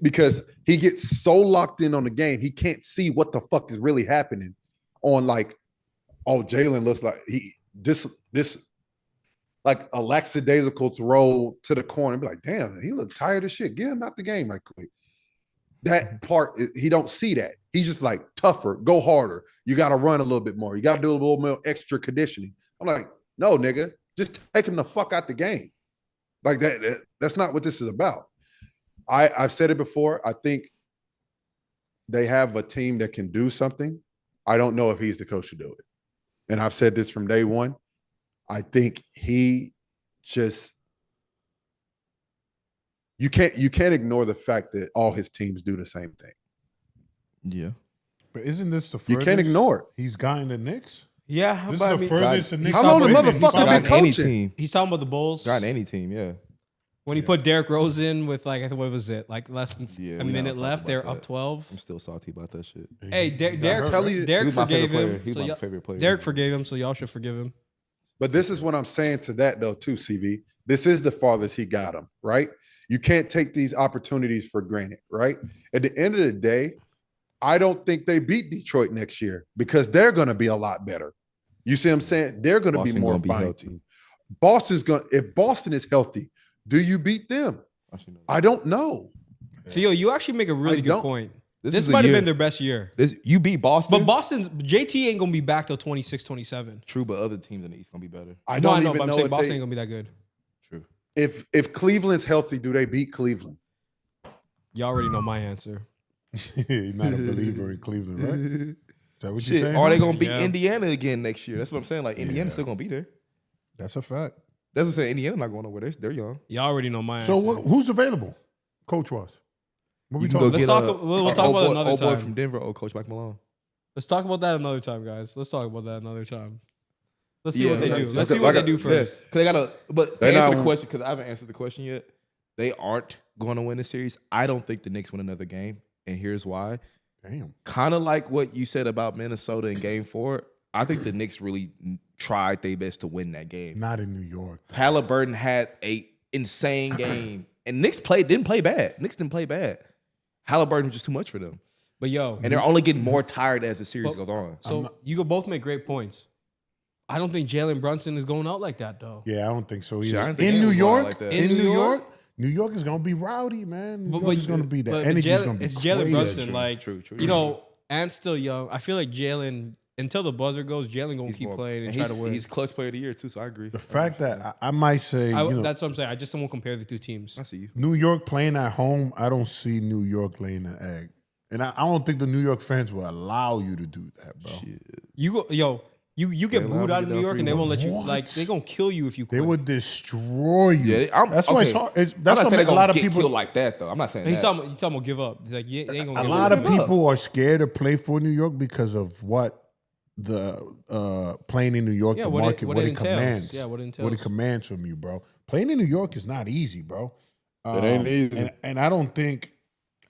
B: Because he gets so locked in on the game, he can't see what the fuck is really happening on Jalen looks like this like a lackadaisical throw to the corner and be like, damn, he looks tired as shit. Get him out the game right quick. That part, he don't see that. He's just like tougher, go harder. You got to run a little bit more. You got to do a little more extra conditioning. I'm like, no, nigga, just take him the fuck out the game. Like that's not what this is about. I've said it before. I think they have a team that can do something. I don't know if he's the coach to do it. And I've said this from day one. I think he just you can't ignore the fact that all his teams do the same thing.
C: Yeah.
E: But isn't this the furthest
B: you can't ignore it?
E: He's gotten the Knicks?
D: Yeah.
E: This is the furthest the Knicks.
B: How long the motherfucker been coaching?
D: He's talking about the Bulls.
C: Got any team, yeah.
D: When he put Derrick Rose in with what was it? Like less than a minute left. They're up 12.
C: I'm still salty about that shit.
D: Hey, Derrick forgave him.
C: He's my favorite player.
D: Derrick forgave him, so y'all should forgive him.
B: But this is what I'm saying to that though, too, CV. This is the farthest he got him, right? You can't take these opportunities for granted, right? At the end of the day, I don't think they beat Detroit next year because they're going to be a lot better. You see what I'm saying? They're going to be more fighting. If Boston is healthy, do you beat them? I don't know.
D: Theo, you actually make a really good point. This might have been their best year.
C: You beat Boston.
D: But JT ain't going to be back till 26, 27.
C: True, but other teams in the East going to be better.
B: I know, but
D: I'm saying Boston ain't going to be that good.
C: True.
B: If Cleveland's healthy, do they beat Cleveland?
D: You already know my answer.
E: You're not a believer in Cleveland, right? Is that what you're saying?
C: Are they going to beat Indiana again next year? That's what I'm saying. Like, Indiana's still going to be there.
E: That's a fact.
C: That's what I'm saying. Indiana's not going nowhere. They're young.
D: You already know my answer.
E: So who's available, coach-wise? What we talking?
D: We'll talk about it another time.
C: Old boy from Denver, Coach Mike Malone.
D: Let's talk about that another time, guys. Let's talk about that another time. Let's see what they do. Let's see what they do first.
C: But to answer the question, because I haven't answered the question yet, they aren't going to win the series. I don't think the Knicks win another game, and here's why.
E: Damn.
C: Kind of like what you said about Minnesota in Game 4. I think the Knicks really tried their best to win that game.
E: Not in New York.
C: Haliburton had a insane game, and Knicks didn't play bad. Haliburton was just too much for them,
D: But yo,
C: and they're only getting more tired as the series goes on.
D: so you could both make great points. I don't think Jalen Brunson is going out like that though.
E: Yeah, I don't think so
C: Shit, I
E: either.
C: don't think
E: In
C: he
E: New
C: was going
E: York,
C: like that.
E: in
D: In
E: New
D: New
E: York, New York is gonna be rowdy, man. New York is gonna be the energy is gonna be
D: it's
E: crazy.
D: Jalen Brunson.
C: True,
D: Like
C: true.
D: you know, Ant's still young. I feel like Jalen until the buzzer goes, Jalen gonna keep playing and try to win.
C: He's clutch player of the year too, so I agree.
E: The fact that I might say,
D: That's what I'm saying. I just won't compare the two teams.
C: I see you.
E: New York playing at home, I don't see New York laying an egg. And I don't think the New York fans will allow you to do that, bro.
D: You go, yo. You get
C: allow
D: booed
C: me
D: out
C: to
D: of
C: go
D: New York and they
C: 3-1.
D: won't let you.
E: What?
D: Like they gonna kill you if you quit.
E: They would destroy you.
C: Yeah,
E: that's why it's
C: okay.
E: hard.
C: I'm
E: That's
C: not
E: why
C: saying
E: a lot of
C: get
E: people
C: killed like that though. I'm not saying
D: He's
C: that.
D: talking about give up. He's like, yeah, they ain't gonna
E: a
D: give
E: lot
D: up.
E: of people are scared to play for New York because of what the playing in New York,
D: Yeah,
E: the
D: what it-
E: market,
D: what
E: what
D: it
E: it
D: entails.
E: commands.
D: Yeah, what it
E: What
D: entails.
E: it commands from you, bro. Playing in New York is not easy, bro.
B: It ain't easy.
E: And I don't think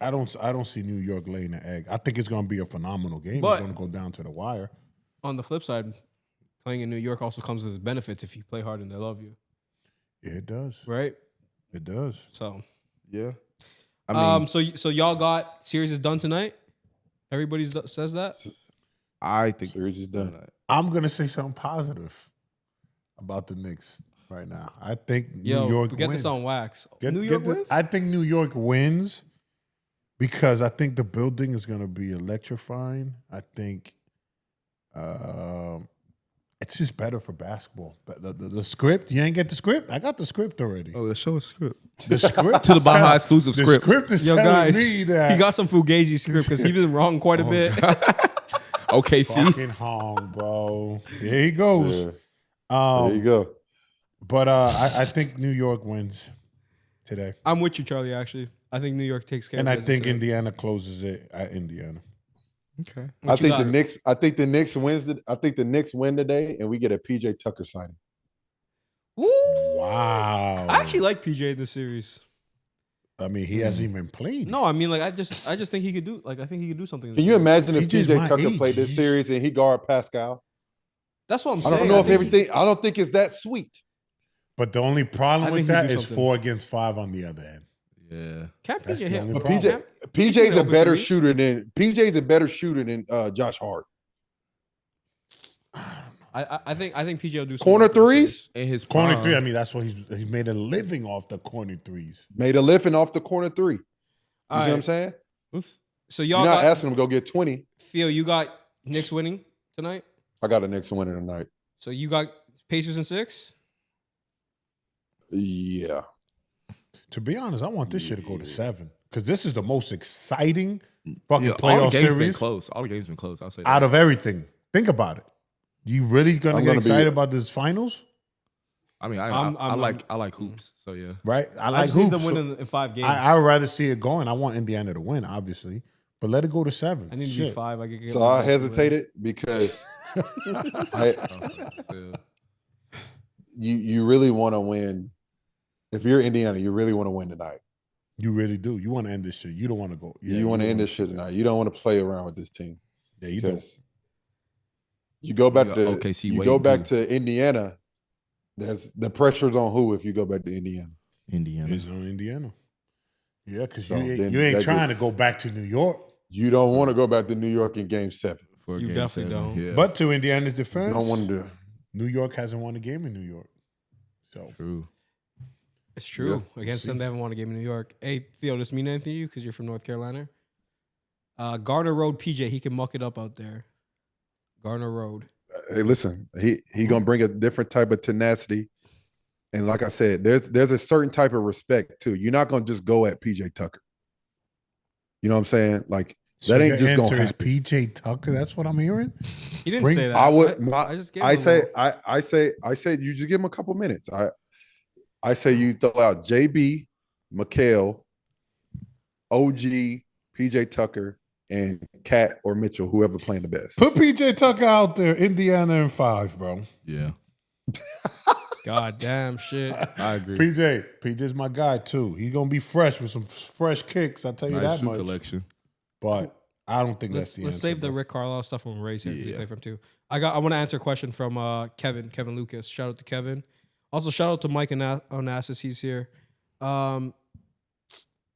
E: I don't see New York laying the egg. I think it's gonna be a phenomenal game.
D: But-
E: It's gonna go down to the wire.
D: On the flip side, playing in New York also comes with benefits if you play hard and they love you,
E: Yeah, it does.
D: right?
E: It does.
D: So,
C: Yeah. I mean,
D: so y'all got series is done tonight. Everybody says that.
C: I think
B: Series is done.
E: I'm gonna say something positive about the Knicks right now. I think
D: Yo,
E: New York
D: get
E: wins.
D: this on wax.
E: Get-
D: New
E: get
D: York
E: the-
D: wins.
E: I think New York wins because I think the building is going to be electrifying. I think it's just better for basketball. But the script, you ain't get the script? I got the script already.
C: oh, let's show a script.
E: The script
C: To the
E: is
C: Baja
E: tell-
C: exclusive
E: the
C: script.
E: script is
D: Yo,
E: telling
D: guys,
E: me that
D: he got some Fugazi script because he's been wrong quite a bit.
C: OKC.
E: fucking hung, bro. There he goes.
B: Yeah. There you go.
E: But I think New York wins today.
D: I'm with you, Charlie. Actually, I think New York takes care.
E: And
D: of
E: I
D: business
E: think
D: today.
E: Indiana closes it at Indiana.
C: Okay.
D: What
B: I
D: you
B: think
D: got?
B: the Knicks. I think the Knicks wins. I think the Knicks win today, and we get a PJ Tucker signing.
D: Woo!
E: Wow.
D: I actually like PJ in this series.
E: I mean, he hasn't even played.
D: No, I mean, like, I just think he could do. Like, I think he could do something. in this
B: Can you
D: series.
B: imagine if
E: PJ's
B: PJ
E: my
B: Tucker
E: age.
B: played this series and he guard Pascal?
D: That's what I'm
B: I
D: saying.
B: don't know if
D: think
B: everything. I don't think it's that sweet.
E: But the only problem
D: I
E: with
D: think he
E: that
D: do
E: is
D: something.
E: 4 against 5 on the other end.
C: Yeah.
D: Can't
E: That's
D: PJ
E: the
D: hit?
E: only
B: But
E: problem.
B: PJ's a
D: open
B: better
D: threes?
B: shooter than Josh Hart.
D: I think PJ will do something
B: Corner
D: like this
B: threes
D: series.
C: In his
E: Corner
C: prime.
E: 3, I mean, that's what he's made a living off the corner threes.
B: made a living off the corner three. You
D: All
B: see what I'm
D: right.
B: saying?
C: Oops.
D: So
B: You're
D: y'all
B: not
D: got
B: asking him to go get 20.
D: Theo. You got Knicks winning tonight.
B: I got a Knicks winner tonight.
D: So you got Pacers in 6.
B: Yeah.
E: To be honest, I want this shit to go to 7 because this is the most exciting fucking
C: Yeah, all
E: playoff
C: the games been
E: series
C: close. All the games been close. I'll say that.
E: out of everything. Think about it. You really gonna
B: I'm
E: get
B: gonna be-
E: excited about this finals,
C: I mean, I
D: I'm-
C: like hoops. So yeah.
E: right? I
D: I
E: like
D: just need
E: hoops.
D: them
E: so
D: winning in 5 games.
E: I would rather see it going. I want Indiana to win, obviously, but let it go to 7.
D: I need to be
E: Shit.
D: 5. I could get
B: So
D: my
B: I
D: Bucks to win.
B: hesitated because you really want to win. If you're Indiana, you really want to win tonight.
E: You really do. You want to end this shit. You don't want to go. Yeah,
B: you want to
E: don't
B: end
E: wanna
B: this shit
E: do that.
B: tonight. You don't want to play around with this team.
E: Yeah, you do.
B: Because you go back
C: got
B: to
C: OKC
B: you
C: waiting
B: go back
C: too.
B: to Indiana. There's the pressure's on who if you go back to Indiana.
C: Indiana.
E: It's on Indiana. Yeah, because
B: So
E: you
B: then
E: ain't
B: that
E: trying
B: just-
E: to go back to New York.
B: You don't want to go back to New York in Game 7.
C: For
D: You
C: game
D: definitely
C: 7.
D: don't.
C: Yeah.
E: But to Indiana's
B: You
E: defense,
B: don't want to.
E: New York hasn't won a game in New York. So
C: True.
D: It's true.
E: Yeah,
D: Against
E: see.
D: them, they haven't won a game in New York. Hey, Theo, does this mean anything to you? Because you're from North Carolina. Garner Road, PJ, he can muck it up out there. Garner Road.
B: Hey, listen, he gonna bring a different type of tenacity, and like I said, there's a certain type of respect too. You're not gonna just go at PJ Tucker. You know what I'm saying? Like
E: So
B: that ain't
E: your
B: just gonna
E: answer is
B: happen.
E: PJ Tucker. That's what I'm hearing.
D: He didn't
E: Bring-
D: say that.
B: I would.
D: I just gave
B: I
D: him a
B: say.
D: little-
B: I say. You just give him a couple minutes. I say you throw out JB, McHale, OG, PJ Tucker, and Cat or Mitchell, whoever playing the best.
E: Put PJ Tucker out there, Indiana in 5, bro.
C: Yeah.
D: God damn shit.
C: I agree.
E: PJ's my guy too. He's gonna be fresh with some fresh kicks. I tell you
C: Nice
E: that
C: shoe
E: much.
C: collection.
E: But I don't think that's the
D: Let's
E: answer.
D: save the
E: bro.
D: Rick Carlisle stuff when Ray's here.
C: Yeah.
D: Play from too. I want to answer a question from Kevin Lucas. Shout out to Kevin. Also shout out to Mike Onassis. He's here.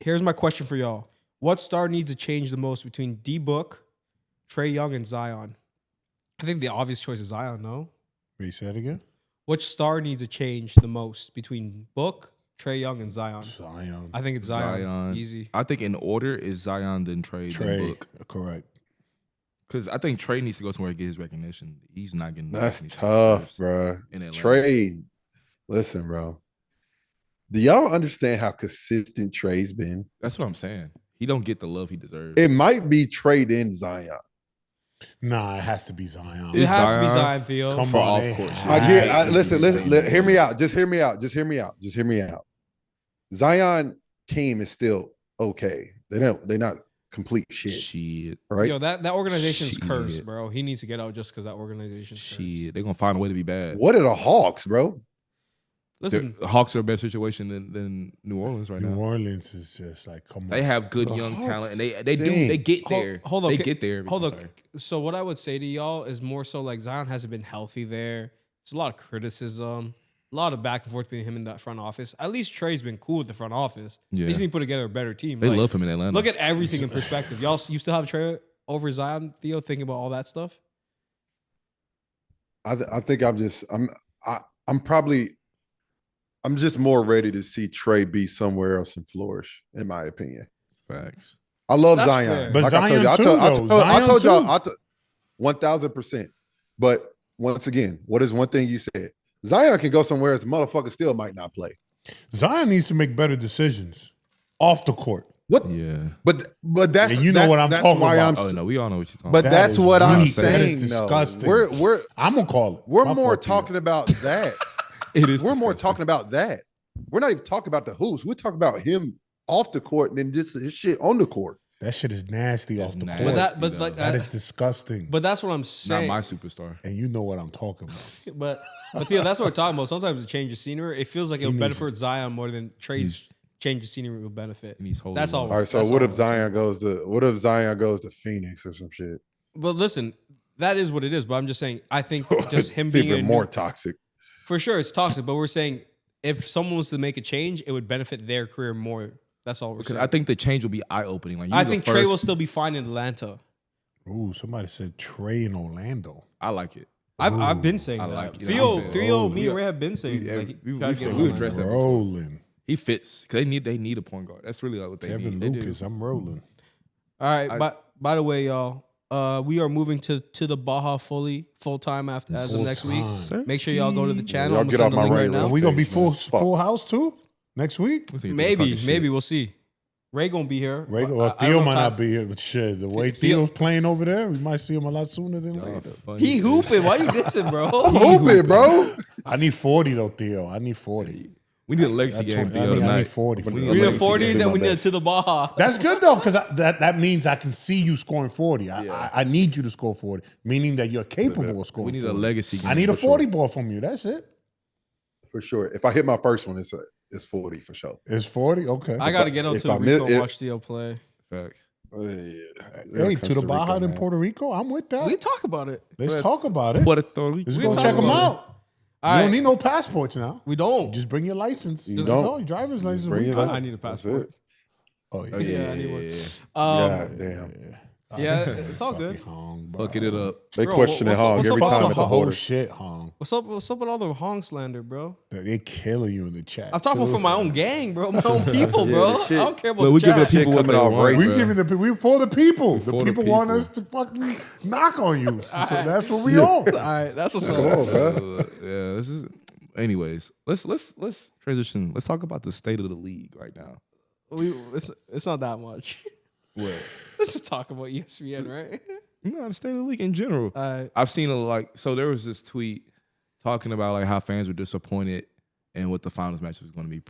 D: Here's my question for y'all. What star needs to change the most between D-Book, Trae Young, and Zion? I think the obvious choice is Zion, no?
E: Wait, say it again?
D: Which star needs to change the most between Book, Trae Young, and Zion?
E: Zion.
D: I think it's Zion.
C: Zion.
D: Easy.
C: I think in order is Zion, then Trae, then
E: Trey,
C: Book.
E: correct.
C: Because I think Trae needs to go somewhere to get his recognition. He's not getting.
B: That's
C: any
B: tough,
C: recognition
B: bro.
C: in Atlanta.
B: Trey, listen, bro. Do y'all understand how consistent Trey's been?
C: That's what I'm saying. He don't get the love he deserves.
B: It might be Trey then Zion.
E: Nah, it has to be Zion.
D: It has to be
C: Zion.
D: Zion, Theo.
E: Come
C: for
E: on,
C: off
E: it
C: court shit.
E: has
B: I get.
E: to be
B: Listen.
E: Zion.
B: Hear me out. Just hear me out. Just hear me out. Just hear me out. Zion team is still okay. They're not complete shit, right?
D: Yo, that organization's
C: Shit.
D: cursed, bro. He needs to get out just because that organization's cursed.
C: Shit. They're going to find a way to be bad.
B: What are the Hawks, bro?
D: Listen,
C: The Hawks are a better situation than New Orleans right
E: New
C: now.
E: Orleans is just like, come on.
C: They have good
B: The
C: young
B: Hawks
C: talent, and they
B: stink.
C: get there.
D: hold on.
C: They get there.
D: Hold
C: I'm
D: on.
C: sorry.
D: So what I would say to y'all is more so like Zion hasn't been healthy there. There's a lot of criticism, a lot of back and forth between him and that front office. At least Trey's been cool with the front office.
C: Yeah.
D: They just need to put together a better team.
C: They
D: Like,
C: love him in Atlanta.
D: Look at everything in perspective. Y'all, you still have Trey over Zion, Theo, thinking about all that stuff?
B: I think I'm just more ready to see Trey be somewhere else and flourish, in my opinion.
C: Facts.
B: I love
D: That's
B: Zion.
D: fair.
E: But
B: I
E: Zion
B: told
E: too,
B: you,
E: though.
B: I told
E: Zion
B: y'all,
E: too.
B: 1000%. But once again, what is one thing you said? Zion can go somewhere else, motherfucker still might not play.
E: Zion needs to make better decisions off the court.
B: What?
C: Yeah.
B: But that's
E: And you know what I'm
B: that's
E: talking
B: why
E: about.
C: Oh no, we all know what you're talking
B: But
C: about.
E: That
B: that's
E: is
B: what I'm
E: weak. That is
B: saying.
E: disgusting.
B: No. We're
E: I'm gonna call it.
B: we're
E: My
B: more
E: fault, Theo.
B: talking about that.
C: It is.
B: We're more
C: disgusting.
B: talking about that. We're not even talking about the hoops. We're talking about him off the court and then just his shit on the court.
E: That shit is nasty
C: That's
E: off the
C: nasty.
E: court.
D: But like
E: That is disgusting.
D: but that's what I'm
C: Not
D: saying.
C: my superstar.
E: And you know what I'm talking about.
D: But Theo, that's what we're talking about. Sometimes a change of scenery, it feels like it'll
E: needs-
D: benefit Zion more than Trey's change of scenery will benefit.
C: And he's holding.
D: That's all.
B: All right, so
D: That's
B: what
D: all
B: if
D: I'm
B: Zion goes to Phoenix or some shit?
D: But listen, that is what it is. But I'm just saying, I think just him
B: It's
D: being
B: even
D: in a
B: more
D: new-
B: toxic.
D: for sure, it's toxic. But we're saying if someone was to make a change, it would benefit their career more. That's all we're
C: Because
D: saying.
C: I think the change will be eye opening. Like
D: I think Trey will still be fine in Atlanta.
E: Ooh, somebody said Trey in Orlando.
C: I like it.
D: I've been saying
C: I
D: that.
C: like it.
D: Theo,
C: I'm saying-
D: Theo, me
C: yeah.
D: and Ray have been saying
C: Yeah,
D: like,
C: we
D: you gotta
C: said-
D: get him
C: we
D: on
C: addressed
D: that.
C: that.
E: Rolling.
C: He fits because they need a point guard. That's really like what they
E: Kevin
C: need. They do.
E: Lucas, I'm rolling.
D: All right, but by the way, y'all, we are moving to the Baja full time as of next week.
E: Full-time.
D: Make sure y'all go to the channel.
B: Y'all
D: I'm
B: get
D: gonna
B: off
D: send the
B: my
D: link right
B: radar.
D: now.
E: Are we gonna be
B: Fuck.
E: full house too next week?
C: I think they're
D: Maybe
C: talking shit.
D: we'll see. Ray gonna be here.
E: Ray,
D: I
E: well,
D: don't
E: Theo
D: know
E: might
D: if
E: not be here, but shit, the way
D: Theo-
E: Theo's playing over there, we might see him a lot sooner than later.
C: Funny
D: He
C: shit.
D: hooping. Why you dissing, bro?
B: I'm hoping, bro.
E: I need 40 though, Theo. I need 40.
C: We need a legacy
E: That's
C: game.
E: 20.
C: Theo,
E: I need
C: tonight.
E: 40.
C: We
D: We need a
C: legacy
D: 40,
C: game.
D: then we
B: my
D: need
B: best.
D: to the Baja.
E: That's good though, because that means I can see you scoring 40. I need you to score 40, meaning that you're capable of scoring
C: We need
E: 40.
C: a legacy game.
E: I need a
C: for sure.
E: 40 ball from you. That's it.
B: For sure. If I hit my first one, it's 40 for sure.
E: It's 40? Okay.
D: I gotta get out
B: if
D: to
B: I
D: Rico
B: miss-
D: and
B: if-
D: watch Theo play.
C: Facts.
E: Hey, to the Baja in Puerto Rico, I'm with that.
D: We can talk about it.
E: Let's talk about it.
C: Puerto Rico.
E: Let's
D: we
E: go
D: talk
E: check them
D: about
E: out.
D: All
E: You
D: right,
E: don't need no passports now.
D: we don't.
E: Just bring your license.
B: You
E: That's
B: don't.
E: all, your driver's license.
B: bring
E: we
B: your
E: good.
B: license.
D: I need a
B: That's
D: passport.
B: it.
E: Oh, yeah.
D: Yeah, I need one.
B: God damn.
D: Yeah, it's all good.
E: Hung, bro.
C: Fucking it up.
B: They
D: Bro,
B: question
D: what's
B: it
D: up-
B: hog
D: what's
B: every
D: up with all
B: time
D: the
B: at
E: The
B: the
E: whole
B: border.
E: shit hung.
D: What's up with all the Hong slander, bro?
E: They're killing you in the chat.
D: I'm talking
E: too.
D: for my own gang, bro. My own people,
B: Yeah,
D: bro.
B: the
D: I
B: shit.
D: don't care about
C: Look,
D: the
C: we giving
D: chat.
C: the people what they
B: coming off
C: want.
B: right.
E: We
C: bro.
E: giving the for the people. The
C: For the
E: people want
C: people.
E: us to fucking knock on you. So that's what we
B: Yeah.
E: on.
D: All right, that's what's
B: Come
D: up.
B: on, bro.
C: Yeah, this is. Anyways, let's transition. Let's talk about the state of the league right now.
D: It's not that much.
C: What?
D: Let's just talk about ESPN, right?
C: No, the state of the league in general.
D: All right.
C: I've seen so there was this tweet talking about like how fans were disappointed in what the finals match was going to be.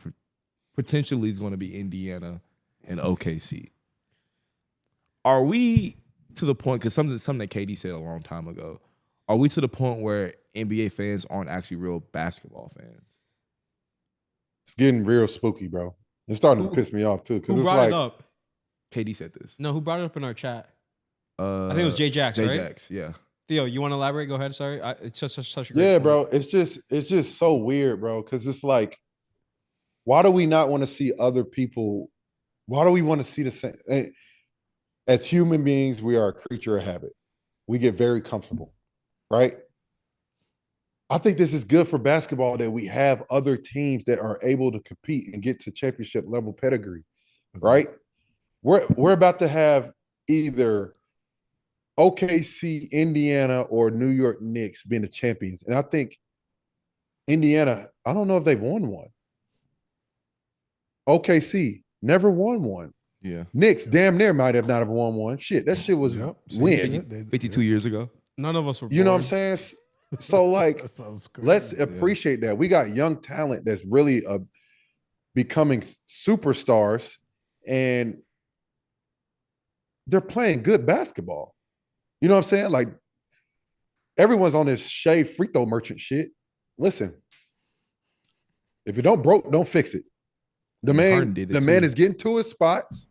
C: Potentially is going to be Indiana and OKC. Are we to the point, because something that KD said a long time ago, are we to the point where NBA fans aren't actually real basketball fans?
B: It's getting real spooky, bro. It's starting to piss me off too. Because
D: Who
B: it's
D: brought
B: like
D: it up?
C: KD said this.
D: No, who brought it up in our chat? I think it was Jay Jacks, right?
C: Jacks, yeah.
D: Theo, you want to elaborate? Go ahead. Sorry, it's just such a great point.
B: bro. It's just so weird, bro. Because it's like, why do we not want to see other people? Why do we want to see the same? As human beings, we are a creature of habit. We get very comfortable, right? I think this is good for basketball that we have other teams that are able to compete and get to championship level pedigree, right? We're about to have either OKC, Indiana, or New York Knicks being the champions. And I think Indiana, I don't know if they've won one. OKC never won one.
C: Yeah.
B: Knicks damn near might have not have won one. Shit, that shit was when?
C: 52 years ago.
D: None of us were.
B: You know what I'm saying? So like, let's
E: crazy.
B: appreciate that. We got young talent that's really becoming superstars, and they're playing good basketball. You know what I'm saying? Like, everyone's on this Shea free throw merchant shit. Listen, if it don't broke, don't fix it. The man is getting to his spots.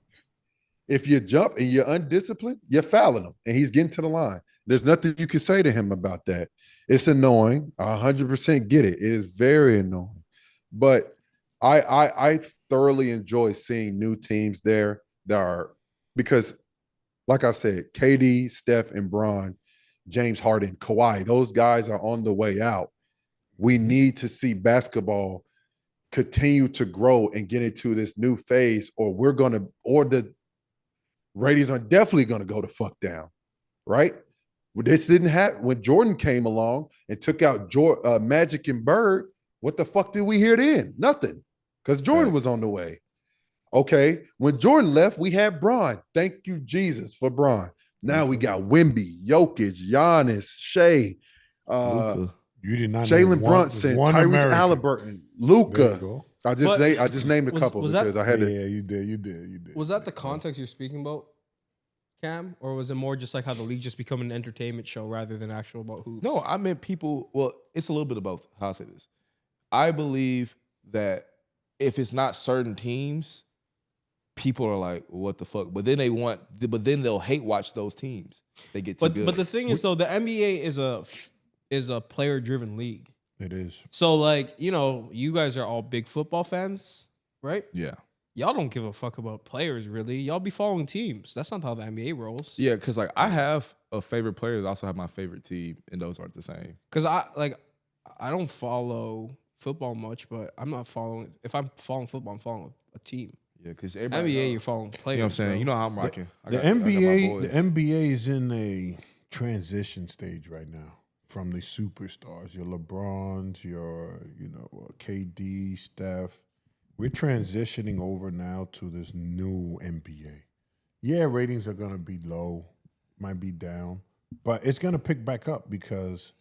B: If you jump and you're undisciplined, you're fouling him, and he's getting to the line. There's nothing you can say to him about that. It's annoying. I 100% get it. It is very annoying. But I thoroughly enjoy seeing new teams there that are, because like I said, KD, Steph, and Bron, James Harden, Kawhi, those guys are on the way out. We need to see basketball continue to grow and get into this new phase, or the ratings are definitely going to go the fuck down, right? This didn't happen when Jordan came along and took out Magic and Bird. What the fuck did we hear then? Nothing, because Jordan was on the way. Okay, when Jordan left, we had Bron. Thank you, Jesus, for Bron. Now we got Wemby, Jokic, Giannis, Shea,
E: you did not
B: Jalen Brunson, Tyrese Haliburton, Luka. I just named a couple because I had to.
E: Yeah, you did.
D: Was that the context you're speaking about, Cam, or was it more just like how the league just become an entertainment show rather than actual about hoops?
C: No, I meant people. Well, it's a little bit of both. How I say this, I believe that if it's not certain teams, people are like, "What the fuck?" But then they'll hate watch those teams. They get too good.
D: But the thing is, though, the NBA is a player driven league.
E: It is.
D: So like, you guys are all big football fans, right?
C: Yeah.
D: Y'all don't give a fuck about players, really. Y'all be following teams. That's not how the NBA rolls.
C: Yeah, because like I have a favorite player that also have my favorite team, and those aren't the same.
D: Because I don't follow football much, but I'm not following. If I'm following football, I'm following a team.
C: Yeah, because
D: NBA, you're following players.
C: You know what I'm saying?
D: Bro.
C: You know how I'm rocking.
E: The NBA is in a transition stage right now from the superstars, your LeBrons, your KD, Steph. We're transitioning over now to this new NBA. Yeah, ratings are going to be low, might be down, but it's going to pick back up because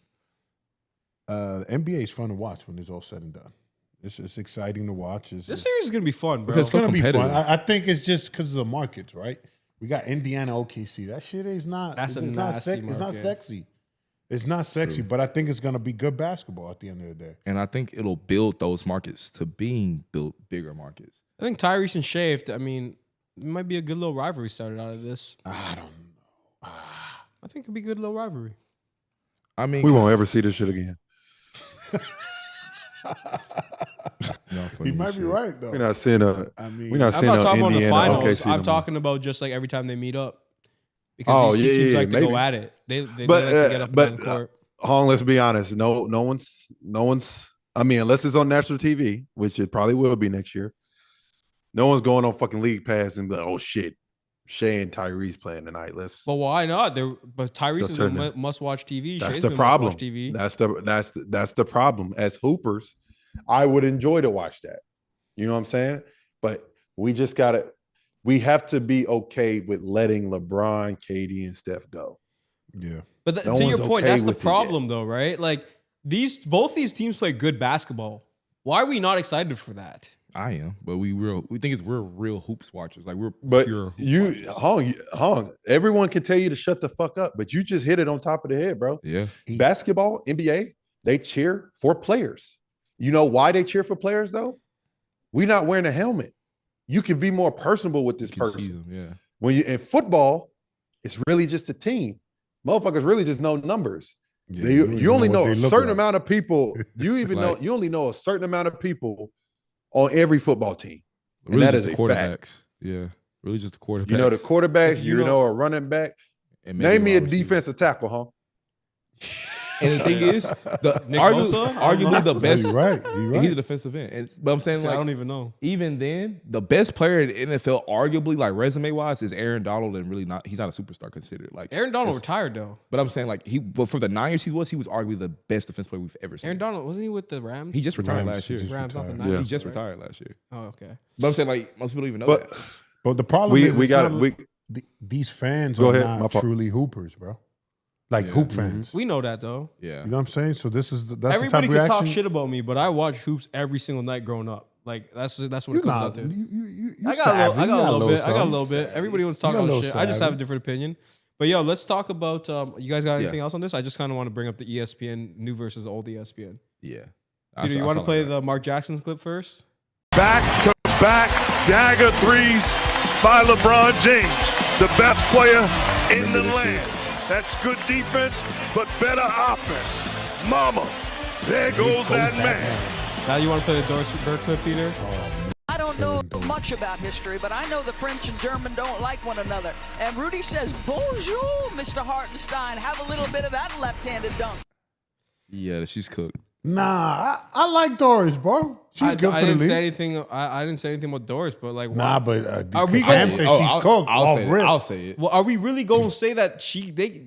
E: NBA is fun to watch when it's all said and done. It's exciting to watch. This
D: series is going to be fun, bro.
E: It's going to be fun. I think it's just because of the markets, right? We got Indiana, OKC. That shit is not.
D: That's
E: it's not sexy. It's not sexy. It's not sexy, but I think it's going to be good basketball at the end of the day.
C: And I think it'll build those markets to being built bigger markets.
D: I think Tyrese and Shea, it might be a good little rivalry started out of this.
E: I don't know.
D: I think it'd be a good little rivalry.
C: I mean,
B: we won't ever see this shit again.
E: He might be right though.
B: We're not seeing
D: I'm not talking about the finals.
B: OKC
D: I'm talking about just like every time they meet up. Because these two teams like to go at it. They like to get up and down the court.
B: Hong, let's be honest. No one's. I mean, unless it's on national TV, which it probably will be next year. No one's going on fucking League Pass and be like, oh shit, Shea and Tyrese playing tonight.
D: But why not? But Tyrese is a must-watch TV.
B: That's
D: Shea's
B: the problem.
D: TV.
B: That's the problem. As hoopers, I would enjoy to watch that. You know what I'm saying? But we just gotta. We have to be okay with letting LeBron, KD, and Steph go.
E: Yeah.
D: But to your point, that's the problem, though, right? Like both these teams play good basketball. Why are we not excited for that?
C: I am, but we're real hoops watchers. Like pure
B: hoops watchers. Hong, everyone can tell you to shut the fuck up, but you just hit it on top of the head, bro.
C: Yeah.
B: Basketball, NBA, they cheer for players. You know why they cheer for players though? We're not wearing a helmet. You can be more personable with this person.
C: Yeah.
B: When you in football, it's really just a team. Motherfuckers really just know numbers.
E: Yeah,
B: You only know
E: what
B: a
E: they look
B: certain
E: like.
B: amount of people. You even know you only know a certain amount of people on every football team. And
C: Really
B: that
C: just
B: is
C: the
B: a fact.
C: quarterbacks. Yeah, really just the quarterbacks.
B: You know the quarterbacks,
D: If you
B: you
D: know-
B: know a running back.
C: And maybe
B: Name me a
C: wide receiver.
B: defensive tackle, huh?
C: And the thing is,
D: Nick
C: arguably
D: Bosa?
C: the best.
E: You're right. You're right.
C: He's a defensive end. But I'm saying,
D: See, I
C: like,
D: don't even know.
C: even then, the best player in the NFL, arguably, like resume wise, is Aaron Donald, and really not. He's not a superstar considered. Like
D: Aaron Donald retired though.
C: But I'm saying, like, but for the 9 years he was arguably the best defense player we've ever seen.
D: Aaron Donald wasn't he with the Rams?
C: He just retired
E: Rams,
C: last year.
E: he just
D: Rams, not the
E: retired.
D: Niners.
C: He just
D: right?
C: retired last year.
D: Oh, okay.
C: But I'm saying, like, most people don't even know
B: But
C: that.
E: But the problem is
B: we
E: it's
B: got
E: not-
B: it.
E: these fans
B: Go
E: are
B: ahead, my
E: not
B: fault.
E: truly hoopers, bro. Like
C: Yeah.
E: hoop fans.
D: We know that though.
C: Yeah.
E: You know what I'm saying? So that's
D: Everybody
E: the type of
D: can talk
E: reaction.
D: shit about me, but I watch hoops every single night growing up. Like that's what it
E: You're
D: comes
E: not.
D: down to.
E: You
D: I got a
E: savvy.
D: little
E: You
D: bit. I got a
E: something.
D: little bit. Everybody wants to talk
E: You got a
D: about
E: little
D: shit. I just
E: savvy.
D: have a different opinion. But yo, let's talk about. You guys got anything
C: Yeah.
D: else on this? I just kind of want to bring up the ESPN new versus the old ESPN.
C: Yeah.
D: Peter, you want to play the Mark Jackson clip first?
G: Back-to-back dagger threes by LeBron James, the best player in the land. That's good defense, but better offense. Mama, there goes that man.
D: Now you want to play the Doris Burke clip, Peter?
H: I don't know much about history, but I know the French and German don't like one another. And Rudy says, bonjour, Mr. Hartenstein. Have a little bit of that left-handed dunk.
C: Yeah, she's cooked.
E: Nah, I like Doris, bro. She's good for
D: I
E: the
D: didn't
E: league.
D: say anything. I didn't say anything about Doris, but like,
E: Nah,
D: what-
E: but
D: Are we
E: Cam
D: gonna-
E: said
C: Oh,
E: she's cooked.
C: I'll say it.
E: rip.
C: I'll say it.
D: well, are we really going to say that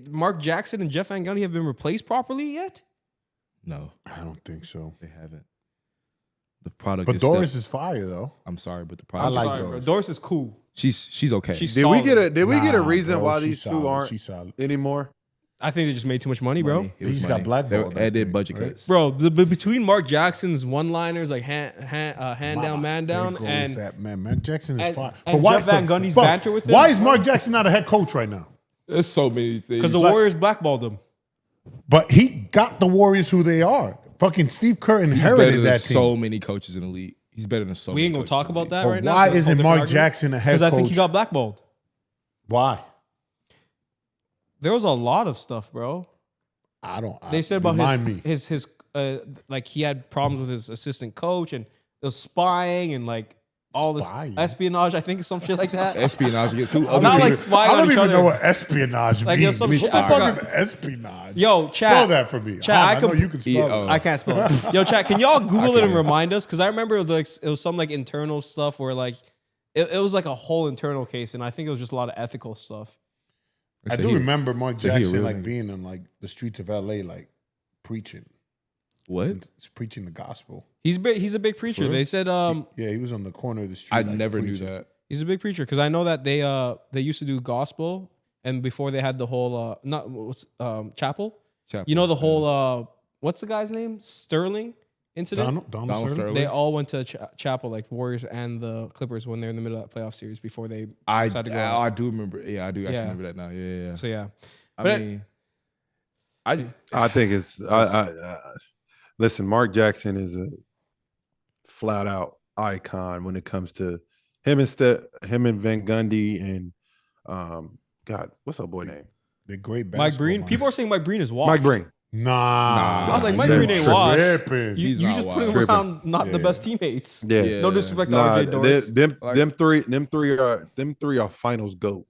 D: Mark Jackson and Jeff Van Gundy have been replaced properly yet?
C: No,
E: I don't think so.
C: they haven't. The product
E: But
C: is
E: Doris
C: still,
E: is fire though.
C: I'm sorry, but the
E: I
C: product
E: like
D: Sorry, bro.
E: Doris.
D: Doris is cool.
C: she's okay.
D: She's
B: Did we
D: solid.
B: get a
E: Nah,
B: reason
E: bro,
B: why
E: she's
B: these two
E: solid.
B: aren't
E: She's solid.
B: anymore?
D: I think they just made too much money, bro.
C: Money. It was
E: He's got
C: money.
E: blackballed,
C: They
E: I
C: did
E: think,
C: budget
E: right?
C: cuts.
D: Bro, between Mark Jackson's one-liners like hand down, man down,
E: There goes
D: and
E: that man. Mark Jackson is
D: and-
E: fire.
D: and Jeff Van Gundy's
E: but
D: banter with him?
E: Why is Mark Jackson not a head coach right now?
C: There's so many things.
D: because the Warriors blackballed him.
E: But he got the Warriors who they are. Fucking Steve Kerr
C: He's better
E: inherited
C: than
E: that team.
C: so many coaches in the league. He's better than so
D: We
C: many
D: ain't gonna
C: coaches
D: talk
C: in the
D: about
C: league.
D: that
E: But
D: right now.
E: why
D: so that's a
E: isn't
D: whole different
E: Mark
D: argument.
E: Jackson a head
D: Because I think
E: coach?
D: he got blackballed.
E: Why?
D: There was a lot of stuff, bro.
E: I don't.
D: They said about
E: remind me.
D: his like he had problems with his assistant coach and the spying and like all this
E: Spying?
D: espionage. I think some shit like that.
C: Espionage against who?
E: I
C: Other
D: Not
E: don't
D: like
E: even-
D: spying
E: I
D: on
E: don't
D: each
E: even
D: other.
E: know what espionage
D: Like,
E: means.
D: there's some
E: What
D: shit-
E: the
D: I
E: fuck is
D: forgot.
E: espionage?
D: Yo, chat.
E: Spell that for me.
D: Chat,
E: I
D: I
E: know
D: could-
E: you can spell
C: E-O.
E: it.
D: I can't spell it. Yo, chat, can y'all Google it and remind us? Because I remember it was some like internal stuff where like it was like a whole internal case, and I think it was just a lot of ethical stuff.
E: I do remember Mark
C: so he a
E: Jackson
C: real
E: like
C: nigga.
E: being on like the streets of LA, like preaching,
C: What?
E: preaching the gospel.
D: He's a big preacher.
C: real?
D: They said
E: Yeah, he was on the corner of the street.
C: I
E: like,
C: never knew
E: preaching.
C: that.
D: he's a big preacher because I know that they used to do gospel, and before they had the whole chapel.
C: Chapel.
D: You know the whole what's the guy's name? Sterling incident.
E: Donald Sterling.
D: They all went to chapel, like the Warriors and the Clippers, when they're in the middle of that playoff series before they
C: I
D: decided to go out.
C: I do remember. Yeah, I do actually
D: Yeah.
C: remember that now. Yeah.
D: So yeah,
C: I
D: But-
C: mean,
B: I think it's. Listen, Mark Jackson is a flat out icon when it comes to him and Van Gundy and God, what's that boy name?
E: The great
D: Mike
E: basketball
D: Breen.
E: mind.
D: People are saying Mike Breen is washed.
B: Mike Breen.
E: Nah.
C: I was like,
D: Mike
E: you're
D: Breen ain't washed.
E: tripping.
D: You
C: He's
D: you
C: not
D: just put him
B: washed.
D: around not the
E: Yeah.
D: best teammates.
B: Yeah.
C: Yeah.
D: No disrespect to
B: Nah,
D: RJ Doris.
B: them three are finals goats.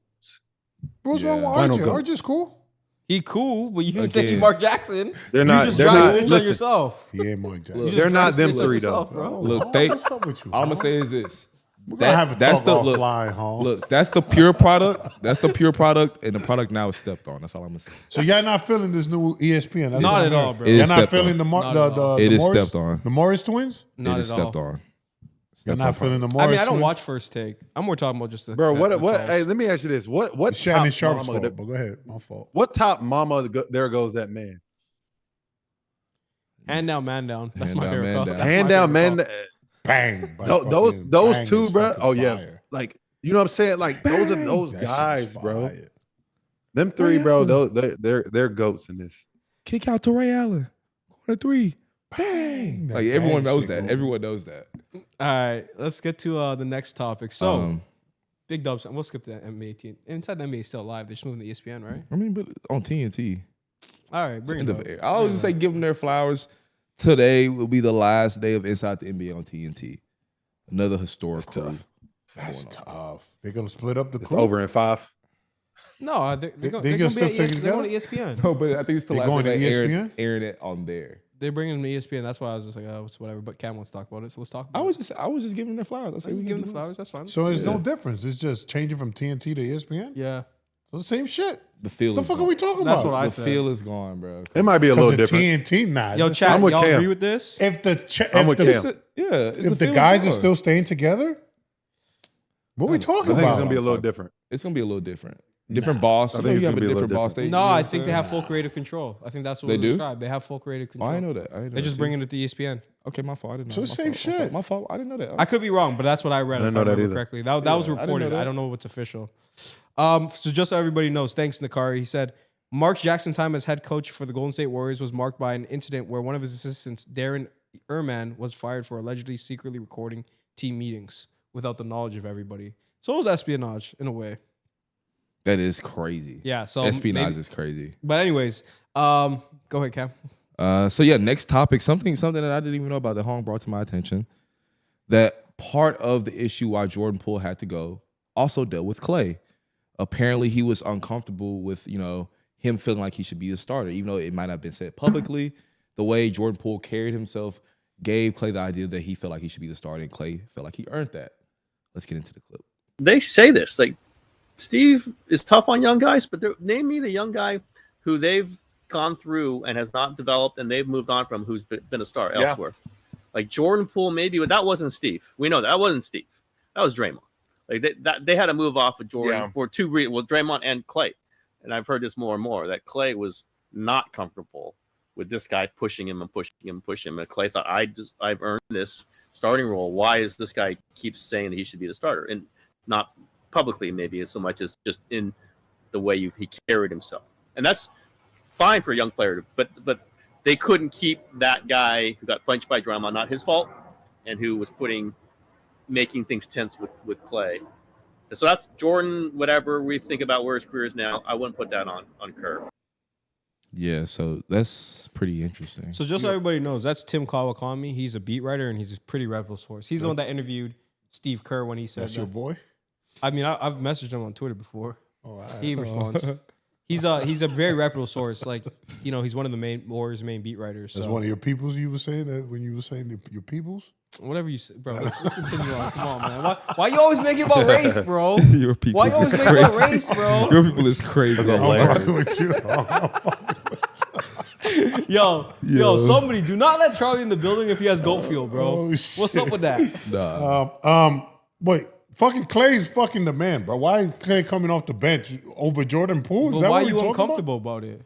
E: What's
C: Yeah.
E: wrong with
B: Final
E: RJ?
B: go.
E: RJ's cool.
D: He cool, but you didn't say he
C: Again.
D: Mark Jackson.
B: They're
D: You
B: not.
D: just
B: They're
D: dry
B: not.
D: snitch on
B: Listen,
D: yourself.
E: He ain't Mark Jackson.
D: You just
B: they're
D: dry
B: not them
D: snitch on
B: three
D: yourself,
B: though.
D: bro.
C: Look,
E: Hall,
C: they-
E: what's up with you?
C: all I'm
E: Hall?
C: gonna say is this.
E: We're gonna have a
C: that's
E: talk
C: the look.
E: offline, Hall.
C: Look, that's the pure product. That's the pure product, and the product now is stepped on. That's all I'm gonna say.
E: So y'all not feeling this new ESPN? That's
D: Not
E: what
D: at
E: I'm
D: all,
E: hearing.
D: bro.
C: It
E: You're
C: is
E: not
C: stepped
E: feeling
C: on.
E: the
D: Not at all.
C: It is
E: Morris,
C: stepped on.
E: the Morris twins.
D: Not
C: It is
D: at all.
C: stepped on.
E: You're
C: Stepped
E: not
C: on.
E: feeling the
D: I
E: Morris.
D: mean, I don't
E: twins?
D: watch First Take. I'm more talking about just the
B: Bro, what?
D: the calls.
B: Hey, let me ask you this: What?
E: It's Shannon
B: top
E: Sharp's
B: mama
E: fault. But go ahead, my fault.
B: What top mama? There goes that man.
D: Hand down, man down. That's
C: Hand
D: my
C: down,
D: favorite
C: man
D: call.
C: down.
D: That's
B: Hand
D: my
B: down,
D: favorite
B: man.
D: call.
E: Bang. by
B: Those
E: fucking
B: those two,
E: is
B: bro.
E: fucking
B: Oh yeah,
E: fire.
B: like you know what I'm saying. Like those are those
E: That shit
B: guys,
E: is
B: bro.
E: fire.
B: Them three,
C: Ray
B: bro.
C: Allen.
B: They're goats in this.
C: Kick out to Ray Allen. Corner three. Bang.
E: That
C: Like everyone
E: bang
C: knows
E: shit
C: that.
E: going.
C: Everyone knows that.
D: All right, let's get to the next topic. So Big dubs. We'll skip the NBA team. Inside the NBA is still alive. They're just moving to ESPN, right?
C: I mean, but on TNT.
D: All right, bring
C: End
D: it
C: of
D: up.
C: it. I always just say give them their flowers. Today will be the last day of Inside the NBA on TNT. Another historical.
E: That's tough. They're gonna split up the
B: It's
E: crew.
B: over in 5.
D: No, they're going
E: They can still take it
D: they're going to
E: together?
D: ESPN.
C: No, but I think it's the
E: They
C: last
E: going
C: day
E: to
C: they
E: ESPN?
C: airing it on there.
D: They're bringing them to ESPN. That's why I was just like, oh, it's whatever. But Cam wants to talk about it, so let's talk about it.
C: I was just giving them their flowers. I
D: So
C: said
D: we
C: we
D: give
C: give
D: them the flowers. That's fine.
E: So there's no difference. It's just changing from TNT to ESPN.
D: Yeah.
E: So the same shit.
C: The feel.
E: The
C: is
E: fuck
C: gone.
E: are we talking
D: That's
E: about?
D: what I
C: The
D: said.
C: feel is gone, bro.
B: It might be a little
E: Because the
B: different.
E: TNT, nah.
D: Yo,
E: it's the
D: chat,
B: I'm with
D: y'all
B: Cam.
D: agree with this?
E: same. If the
B: I'm with Cam.
C: It's
E: if the
C: feel is
E: guys are
C: gone.
E: still staying together, what are we
B: I
E: talking
B: think
E: about?
B: it's gonna be a little different.
C: It's gonna be a little different. Different boss.
B: I
C: I
B: think
C: think
B: it's
C: you have
B: gonna
C: a
B: be a little
C: different boss.
B: different.
C: They,
D: No,
C: you know
D: I
C: what
D: think
C: I'm
D: they have
C: saying?
D: full creative control. I think that's what
C: They
D: we
C: do?
D: described. They have full creative
C: Oh,
D: control.
C: I didn't know that. I didn't know
D: They're just
C: that.
D: bringing it to ESPN.
C: Okay, my fault. I didn't know.
E: So
C: My
E: same
C: fault,
E: shit.
C: My fault. I didn't know that.
D: I could be wrong, but that's what I read.
B: I
D: If
B: didn't
D: I
B: know that
D: remember
B: either.
D: correctly. That was
C: I didn't know
D: reported.
C: that.
D: I don't know what's official. So just so everybody knows, thanks, Nakari. He said Mark Jackson's time as head coach for the Golden State Warriors was marked by an incident where one of his assistants, Darren Ehrman, was fired for allegedly secretly recording team meetings without the knowledge of everybody. So it was espionage in a way.
C: That is crazy.
D: Yeah. So
C: Espionage
D: maybe-
C: is crazy.
D: But anyways, go ahead, Cam.
C: So yeah, next topic. Something that I didn't even know about that Hong brought to my attention. That part of the issue why Jordan Poole had to go also dealt with Klay. Apparently, he was uncomfortable with him feeling like he should be a starter, even though it might not have been said publicly. The way Jordan Poole carried himself gave Klay the idea that he felt like he should be the starter, and Klay felt like he earned that. Let's get into the clip.
I: They say this, like, Steve is tough on young guys, but name me the young guy who they've gone through and has not developed and they've moved on from who's been a star elsewhere. Like Jordan Poole, maybe, but that wasn't Steve. We know that wasn't Steve. That was Draymond. Like they had to move off of Jordan for two reasons. Well, Draymond and Klay. And I've heard this more and more, that Klay was not comfortable with this guy pushing him and pushing him and pushing him. And Klay thought, I've earned this starting role. Why is this guy keeps saying that he should be the starter? And not publicly, maybe, as so much as just in the way he carried himself. And that's fine for a young player, but they couldn't keep that guy who got punched by Draymond, not his fault, and who was making things tense with Klay. So that's Jordan, whatever we think about where his career is now, I wouldn't put that on Kerr.
C: Yeah, so that's pretty interesting.
D: So just so everybody knows, that's Tim Kawakami. He's a beat writer and he's a pretty reputable source. He's the one that interviewed Steve Kerr when he said
E: That's your boy.
D: I mean, I've messaged him on Twitter before.
E: Oh,
D: He responds. He's a very reputable source. Like, he's one of the Warriors' main beat writers.
E: That's
D: So
E: one of your peoples you were saying that when you were saying your peoples?
D: whatever you say, bro. Let's continue on. Come on, man. Why you always make it about race, bro?
C: Your people
D: Why you always
C: is
D: make it about
C: crazy.
D: race, bro?
C: Your people is crazy.
E: I'm fucking with you.
D: Yo, somebody do not let Charlie in the building if he has goat fuel, bro.
E: Oh,
D: What's up with that?
C: Nah.
E: Wait, fucking Clay's fucking the man, bro. Why is Clay coming off the bench over Jordan Poole? Is
D: But
E: that
D: why
E: what
D: are you
E: we talking about?
D: uncomfortable about it?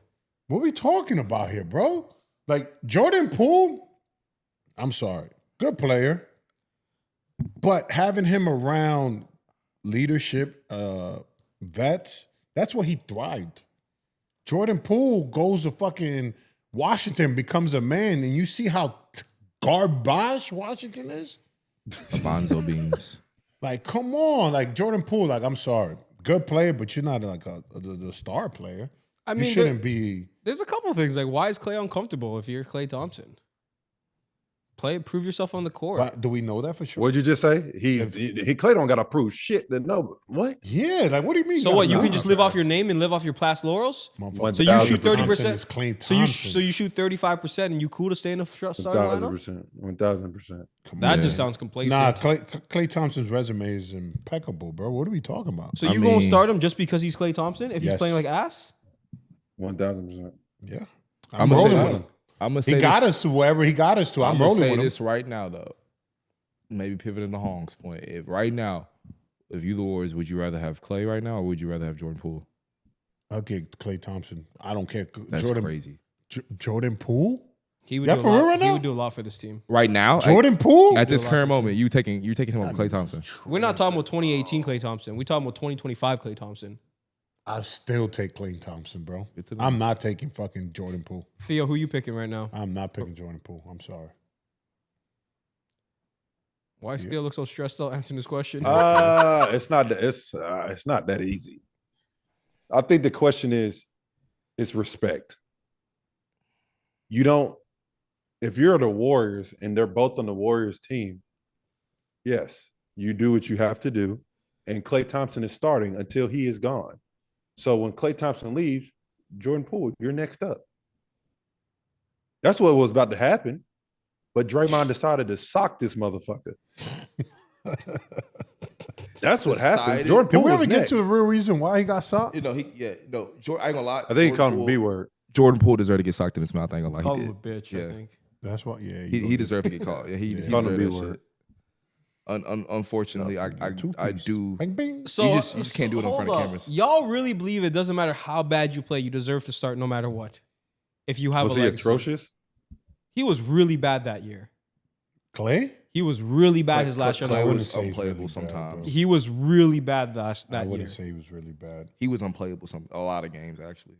E: What are we talking about here, bro? Like Jordan Poole, I'm sorry, good player, but having him around leadership vets, that's where he thrived. Jordan Poole goes to fucking Washington, becomes a man, and you see how garbage Washington is.
C: Bonzo beans.
E: Like, come on, like Jordan Poole. Like, I'm sorry, good player, but you're not like the star player.
D: I
E: You
D: mean,
E: shouldn't be.
D: there's a couple things. Like, why is Clay uncomfortable if you're Klay Thompson? Prove yourself on the court.
E: But do we know that for sure?
B: What'd you just say? He Clay don't got to prove shit to know. What?
E: Yeah, like what do you mean?
D: So what? You can just live off your name and live off your past laurels. So you shoot 30%. So you shoot 35%, and you cool to stay in the starting lineup.
B: 1,000%.
D: That just sounds complacent.
E: Nah, Klay Thompson's resume is impeccable, bro. What are we talking about?
D: So you gonna start him just because he's Klay Thompson? If he's
E: Yes.
D: playing like ass?
B: 1,000%.
E: Yeah,
C: I'm
E: rolling
C: gonna
E: with
C: say
E: him.
C: I'm gonna say
E: He got us to wherever he got us to. I'm
C: gonna
E: rolling
C: say
E: with him.
C: this right now, though. Maybe pivoting to Hong's point. If you the Warriors, would you rather have Klay right now, or would you rather have Jordan Poole?
E: I'll get Klay Thompson. I don't care.
C: That's crazy.
E: Jordan Poole?
D: He would
E: That
D: do a
E: for real
D: lot.
E: right
D: He
E: now?
D: would do a lot for this team.
C: Right now,
E: Jordan Poole?
C: at this
D: Do a lot
C: current
D: for
C: moment, you taking him over Klay Thompson.
D: We're not talking about 2018 Klay Thompson. We're talking about 2025 Klay Thompson.
E: I still take Klay Thompson, bro.
C: Good to know.
E: I'm not taking fucking Jordan Poole.
D: Theo, who you picking right now?
E: I'm not picking Jordan Poole. I'm sorry.
D: Why still look so stressed out answering this question?
B: It's not that easy. I think the question is respect. You don't. If you're the Warriors and they're both on the Warriors team, yes, you do what you have to do. And Klay Thompson is starting until he is gone. So when Klay Thompson leaves, Jordan Poole, you're next up. That's what was about to happen. But Draymond decided to sock this motherfucker. That's what happened. Jordan Poole
E: Did we ever
B: was
E: get
B: next.
E: to the real reason why he got socked?
C: I ain't gonna lie.
B: I think he called him B word.
C: Jordan Poole deserved to get socked in his mouth. I ain't gonna lie.
D: Call
C: He
D: him a
C: did.
D: bitch, I think.
E: That's what. Yeah,
C: He deserved to get caught. Yeah, he
B: Called him
C: deserved
B: B
C: that
B: word.
C: shit. Unfortunately, I do.
E: Bing, bing.
D: So
C: You just can't do it in front of
D: hold up.
C: cameras.
D: Y'all really believe it doesn't matter how bad you play, you deserve to start no matter what? If you have
B: Was
D: a
B: he
D: legacy.
B: atrocious?
D: He was really bad that year.
E: Clay?
D: He was really bad his last year.
C: Clay
E: wouldn't
C: was
E: say he's
C: unplayable
E: really bad,
C: sometimes.
E: bro.
D: He was really bad that
E: I
D: year.
E: wouldn't say he was really bad.
C: He was unplayable a lot of games actually.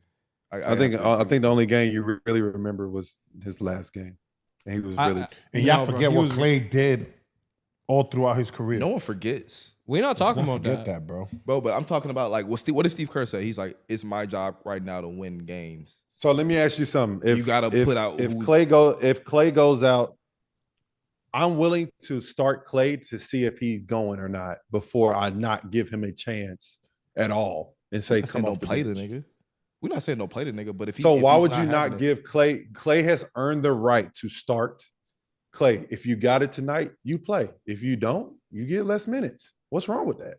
B: I think the only game you really remember was his last game, and he was really.
E: And y'all
D: No, bro,
E: forget
D: he
E: what
D: was-
E: Clay did all throughout his career.
C: no one forgets,
D: We're not
E: Let's
D: talking
E: not
D: about
E: forget
D: that.
E: bro.
C: bro. But I'm talking about like what did Steve Kerr say? He's like, it's my job right now to win games.
B: So let me ask you something. If
C: You gotta put out
B: if
C: who's-
B: Clay goes out, I'm willing to start Clay to see if he's going or not before I not give him a chance at all and say
C: I said
B: come
C: no
B: off the
C: play the
B: bench.
C: nigga. We're not saying no play the nigga, but if he
B: So
C: if
B: why
C: he's
B: would you
C: having
B: not
C: it-
B: give Clay? Clay has earned the right to start. Clay, if you got it tonight, you play. If you don't, you get less minutes. What's wrong with that?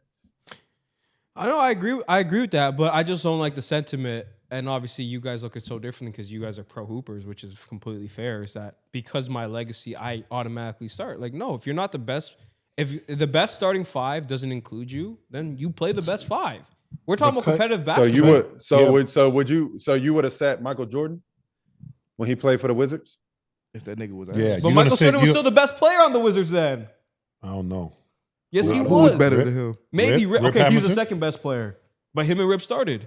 D: I know I agree with that, but I just don't like the sentiment. And obviously you guys look at it so differently because you guys are pro hoopers, which is completely fair, is that because my legacy, I automatically start. Like, no, if you're not the best, if the best starting five doesn't include you, then you play the best five. We're talking about competitive
B: So
D: basketball.
B: you would have sat Michael Jordan when he played for the Wizards?
C: if that nigga was
E: Yeah,
C: ass.
E: you're
D: But
E: gonna
D: Michael
E: say
D: Jordan was
E: you-
D: still the best player on the Wizards then.
E: I don't know.
D: Yes, he
C: Who
D: was.
C: was better
E: Rip?
C: than him?
D: Maybe
E: Rip
D: okay, he was
E: Hamilton?
D: the second best player, but him and Rip started.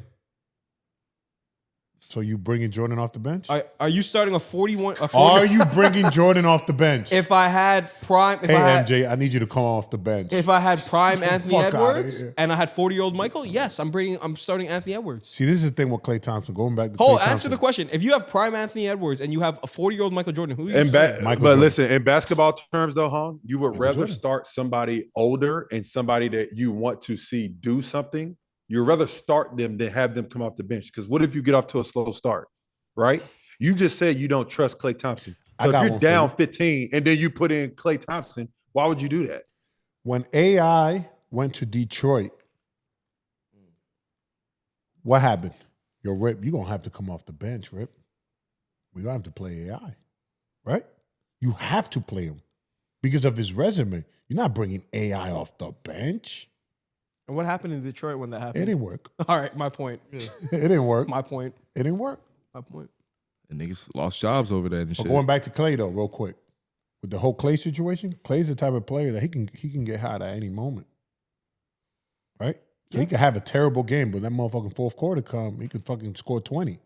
E: So you bringing Jordan off the bench?
D: Are you starting a 41?
E: Are you bringing Jordan off the bench?
D: If I had prime,
E: hey, MJ, I need you to come off the bench.
D: if I had prime Anthony
E: fuck outta
D: Edwards
E: here.
D: and I had 40-year-old Michael, yes, I'm starting Anthony Edwards.
E: See, this is the thing with Klay Thompson. Going back to
D: Hold,
E: Klay
D: answer
E: Thompson.
D: the question. If you have prime Anthony Edwards and you have a 40-year-old Michael Jordan, who are you
B: And
D: starting?
E: Michael
B: but
E: Jordan.
B: listen, in basketball terms, though, Hong, you would rather
E: Jordan.
B: start somebody older and somebody that you want to see do something. You'd rather start them than have them come off the bench. Because what if you get off to a slow start, right? You just said you don't trust Klay Thompson.
E: I
B: So
E: got
B: if you're
E: one for
B: down
E: you.
B: 15 and then you put in Klay Thompson, why would you do that?
E: When AI went to Detroit, what happened? Yo, Rip, you're going to have to come off the bench, Rip. We're going to have to play AI, right? You have to play him because of his resume. You're not bringing AI off the bench.
D: And what happened in Detroit when that
E: It
D: happened?
E: didn't work.
D: All right, my point.
E: It didn't work.
D: My point.
E: It didn't work.
D: My point.
C: And niggas lost jobs over that and
E: But
C: shit.
E: going back to Klay, though, real quick. With the whole Klay situation, Klay's the type of player that he can get hot at any moment. Right? So he could have a terrible game, but that motherfucking fourth quarter come, he could fucking score 20.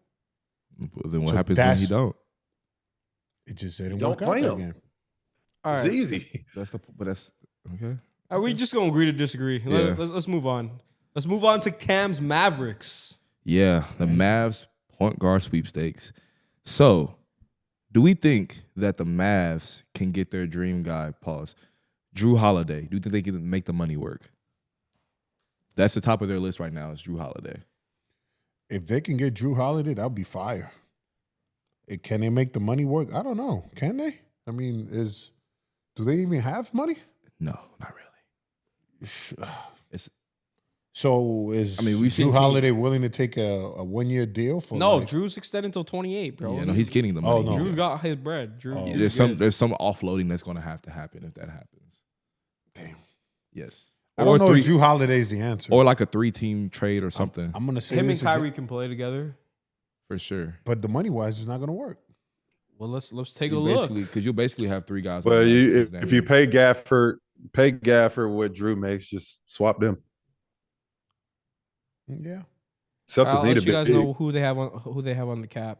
C: But then what
E: So
C: happens when he
E: that's-
C: don't?
E: It just didn't
B: Don't
E: work out
B: play
E: that
B: him.
E: game.
D: All
B: It's
D: right.
B: easy.
C: That's okay.
D: Are we just going to agree to disagree?
C: Yeah.
D: Let's move on. Let's move on to Cam's Mavericks.
C: Yeah, the Mavs point guard sweepstakes. So, do we think that the Mavs can get their dream guy, Drew Holiday? Do you think they can make the money work? That's the top of their list right now is Drew Holiday.
E: If they can get Drew Holiday, that would be fire. Can they make the money work? I don't know. Can they? I mean, do they even have money?
C: No, not really. It's
E: So
C: we've seen
E: Drew Holiday willing to take a 1-year deal for?
D: No,
E: like-
D: Drew's extended until 28, bro.
C: yeah, no, he's getting the money.
E: Oh, no.
D: Drew got his bread. Drew.
E: Oh.
C: There's some offloading that's going to happen if that happens.
E: Damn.
C: Yes,
E: I don't know if Drew Holiday's the answer.
C: or like a 3-team trade or something
E: I'm gonna say
D: Him and
E: this again,
D: Kyrie can play together.
C: for sure.
E: but the money wise, it's not gonna work.
D: Well, let's take a look.
C: Because you'll basically have 3 guys. on
B: Well,
C: the
B: if
C: bench.
B: you pay Gafford what Drew makes, just swap them.
E: Yeah.
B: Celtics
D: I'll
B: need
D: let
B: a
D: you
B: big
D: guys
B: big.
D: know who they have on the cap.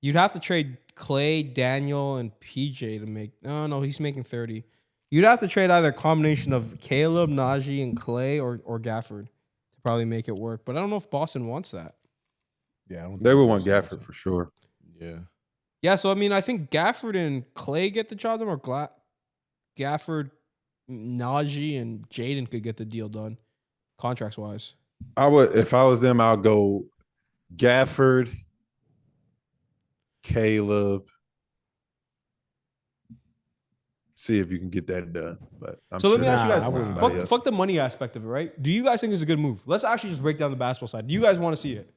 D: You'd have to trade Clay, Daniel, and PJ to make. No, he's making 30. You'd have to trade either a combination of Caleb, Najee, and Klay or Gafford to probably make it work. But I don't know if Boston wants that.
E: Yeah, I don't
B: They
E: think
B: would want
E: Boston wants
B: Gafford
E: it.
B: for sure.
C: Yeah.
D: Yeah, so I mean, I think Gafford and Klay get the job done, or Gafford, Najee, and Jaden could get the deal done, contracts wise.
B: I would, if I was them, I'll go Gafford, Caleb. See if you can get that done. But
D: So let me ask you
E: I
D: guys,
E: wouldn't
B: buy it.
D: fuck the money aspect of it, right? Do you guys think it's a good move? Let's actually just break down the basketball side. Do you guys want to see it?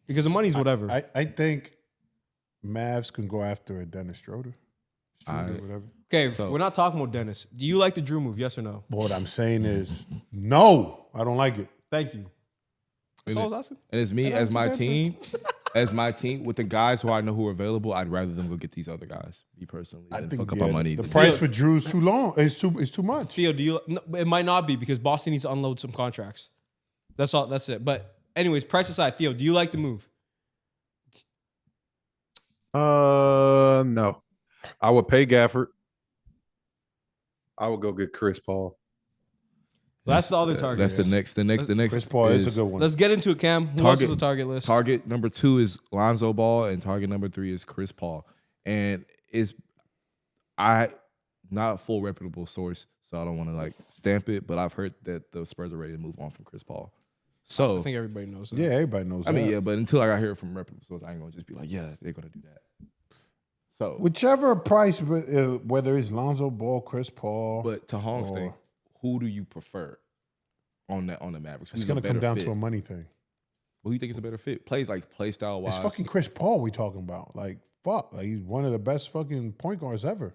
D: Because the money's whatever.
E: I think Mavs can go after a Dennis Schroeder.
C: Alright.
E: Whatever.
D: Okay,
C: So-
D: we're not talking about Dennis. Do you like the Drew move? Yes or no?
E: But what I'm saying is, no, I don't like it.
D: Thank you. That's all I was asking.
C: And it's me
E: And I
C: as
E: was
C: my
E: just
C: team. As my team, with the guys who I know who are available, I'd rather them go get these other guys. Me personally,
E: I
C: than
E: think
C: fuck up our money.
E: the price for Drew's too long. It's too much.
D: Theo, do you? No, it might not be because Boston needs to unload some contracts. That's all. That's it. But anyways, price aside, Theo, do you like the move?
B: No. I would pay Gafford. I would go get Chris Paul.
D: That's the other target.
C: That's the next. The next.
E: Chris Paul is a good one.
D: Let's get into it, Cam. Who else is the target list?
C: Target number 2 is Lonzo Ball, and target number 3 is Chris Paul. And not a full reputable source, so I don't want to like stamp it, but I've heard that the Spurs are ready to move on from Chris Paul. So
D: I think everybody knows that.
E: Yeah, everybody knows that.
C: I mean, yeah, but until I hear it from reputable source, I ain't gonna just be like, yeah, they're gonna do that. So,
E: Whichever price, whether it's Lonzo Ball, Chris Paul,
C: but to Hong's
E: or-
C: thing, who do you prefer on the Mavericks?
E: it's
C: Who's
E: going
C: a
E: to come
C: better
E: down
C: fit?
E: to a money thing.
C: Who do you think is a better fit? Play style wise.
E: It's fucking Chris Paul we talking about. Like, fuck. Like, he's one of the best fucking point guards ever.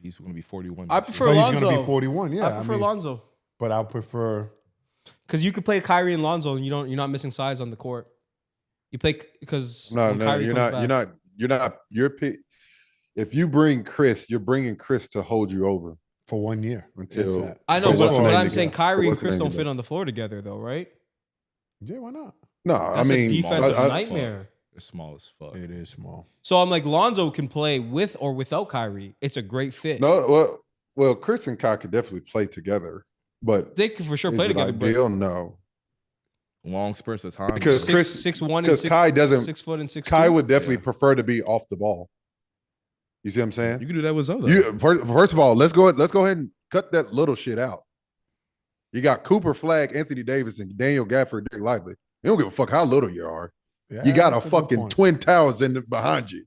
C: He's gonna be 41.
D: I
C: next
D: prefer
C: year.
E: But
D: Lonzo.
E: he's going to be 41, yeah.
D: I prefer Lonzo
E: But I prefer...
D: because you could play Kyrie and Lonzo, and you're not missing size on the court. You play because
B: No, you're pick. If you bring Chris, you're bringing Chris to hold you over
E: For 1 year.
B: until.
E: If that.
D: I know,
B: Chris
D: but
B: Paul
D: I'm
B: together.
D: saying Kyrie and
B: What's the
D: Chris
B: name
D: don't
B: of
D: fit
B: it?
D: on the floor together, though, right?
E: Yeah, why not?
B: No,
D: That's
B: I
D: a
B: mean,
D: defensive
B: I-
D: nightmare.
C: They're small as fuck.
E: It is small.
D: So I'm like, Lonzo can play with or without Kyrie. It's a great fit.
B: no, well, Chris and Kai could definitely play together, but
D: They can for sure
B: is
D: play
B: it
D: together. But
B: ideal? No,
C: Long spurts of time.
B: Because
C: though.
B: Chris-
D: 6'1" and
B: because Kai doesn't-
D: 6 foot and 6'2".
B: Kai would definitely
C: Yeah.
B: prefer to be off the ball. You see what I'm saying?
C: You can do that with Zoe.
B: You first of all, let's go ahead and cut that little shit out. You got Cooper Flag, Anthony Davis, and Daniel Gafford, Dick Lively. You don't give a fuck how little you are.
E: Yeah,
B: You got a
E: that's good
B: fucking
E: point.
B: twin towers behind you.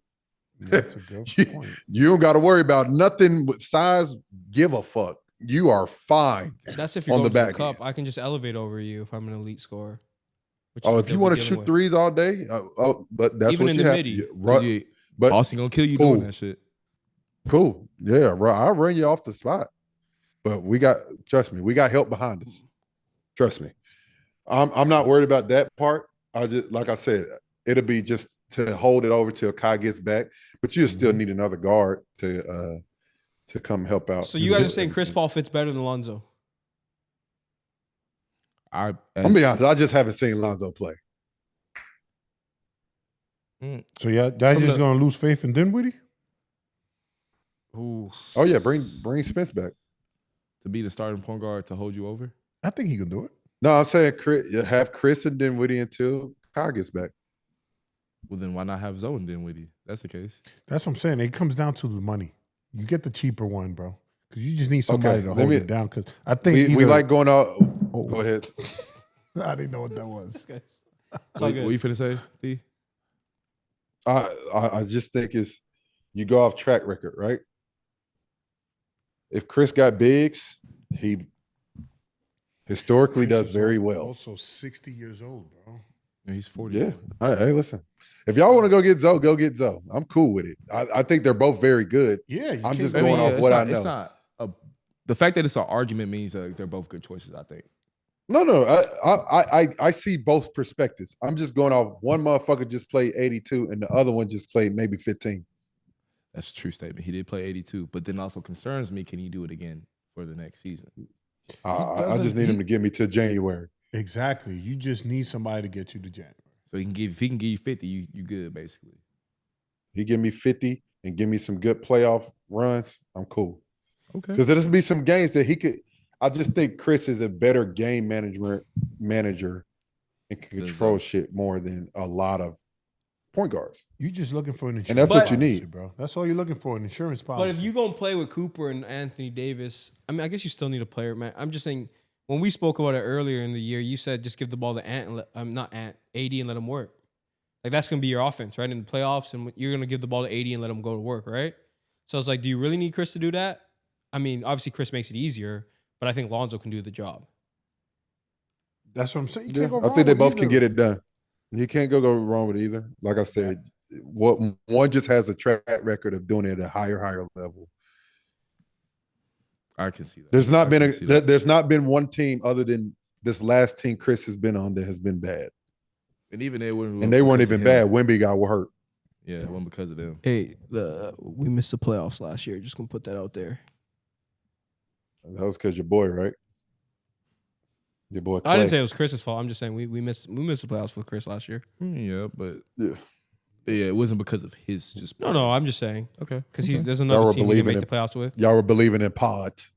E: That's a good
B: You-
E: point.
B: You don't got to worry about nothing with size. Give a fuck. You are fine.
D: That's if you're
B: on
D: going
B: the
D: to the
B: back
D: cup.
B: end.
D: I can just elevate over you if I'm an elite scorer. which is
B: Oh,
D: what
B: if you
D: they'll
B: want
D: be
B: to
D: dealing
B: shoot
D: with.
B: threes all day, but that's
D: Even
B: what
D: in
B: you
D: the
B: have.
D: midi.
B: You- right, but
C: Boston gonna kill you
B: cool.
C: doing that shit.
B: cool. Yeah, bro. I'll run you off the spot. But trust me, we got help behind us. Trust me. I'm not worried about that part. I just, like I said, it'll be just to hold it over till Kai gets back. But you still need another guard to come help out.
D: So you guys are saying Chris Paul fits better than Lonzo?
B: I'm gonna be honest. I just haven't seen Lonzo play.
E: So y'all just going to lose faith in Dinwiddie?
D: Ooh.
B: Oh yeah, bring Spence back.
C: to be the starting point guard to hold you over.
E: I think he can do it.
B: No, I'm saying have Chris and Dinwiddie until Kai gets back.
C: Well, then why not have Zoe and Dinwiddie? That's the case.
E: That's what I'm saying. It comes down to the money. You get the cheaper one, bro, because you just need somebody
B: Okay,
E: to
B: let
E: hold
B: me-
E: it down. Because I think
B: We like going out.
E: Oh.
B: Go ahead.
E: I didn't know what that was.
D: It's all
C: What
D: good.
C: you finna say, D?
B: I just think you go off track record, right? If Chris got bigs, he historically
E: Chris
B: does
E: is
B: very well.
E: Also 60 years old, bro.
C: Yeah, he's 40.
B: Yeah. Hey, listen. If y'all want to go get Zoe, go get Zoe. I'm cool with it. I think they're both very good.
E: Yeah,
B: I'm just
C: I mean,
B: going off
C: it's
B: what
C: not,
B: I know.
C: It's not the fact that it's an argument means that they're both good choices. I think.
B: No. I see both perspectives. I'm just going off one motherfucker just played 82 and the other one just played maybe 15.
C: That's a true statement. He did play 82, but then also concerns me. Can he do it again for the next season?
B: I just need him to get me to January.
E: Exactly. You just need somebody to get you to January.
C: So if he can give you 50, you good basically.
B: He give me 50 and give me some good playoff runs. I'm cool.
C: Okay.
B: Because there's be some games that he could. I just think Chris is a better game manager and can control shit more than a lot of point guards.
E: You're just looking for an insurance
B: And that's what you
E: policy,
B: need.
E: bro. That's all you're looking for, an insurance policy.
D: But if you're going to play with Cooper and Anthony Davis, I mean, I guess you still need a player, man. I'm just saying, when we spoke about it earlier in the year, you said just give the ball to AD and let him work. Like, that's going to be your offense, right? In the playoffs, and you're going to give the ball to AD and let him go to work, right? So it's like, do you really need Chris to do that? I mean, obviously Chris makes it easier, but I think Lonzo can do the job.
E: That's what I'm saying. You
B: Yeah,
E: can't go
B: I
E: wrong
B: think they
E: with
B: both
E: either.
B: can get it done. You can't go wrong with either. Like I said, one just has a track record of doing it at a higher level.
C: I can see that.
B: There's not been one team other than this last team Chris has been on that has been bad.
C: And even they weren't.
B: And they weren't even bad. Wemby got hurt.
C: Yeah, it wasn't because of them.
D: Hey, we missed the playoffs last year. Just going to put that out there.
B: That was because your boy, right? Your boy Klay.
D: I didn't say it was Chris's fault. I'm just saying we missed the playoffs with Chris last year.
C: Yeah, but
B: Yeah.
C: it wasn't because of his just.
D: No, I'm just saying.
C: Okay.
D: Because there's
B: Y'all
D: another
B: were
D: team he can
B: believing
D: make the playoffs with.
B: Y'all were believing in pods.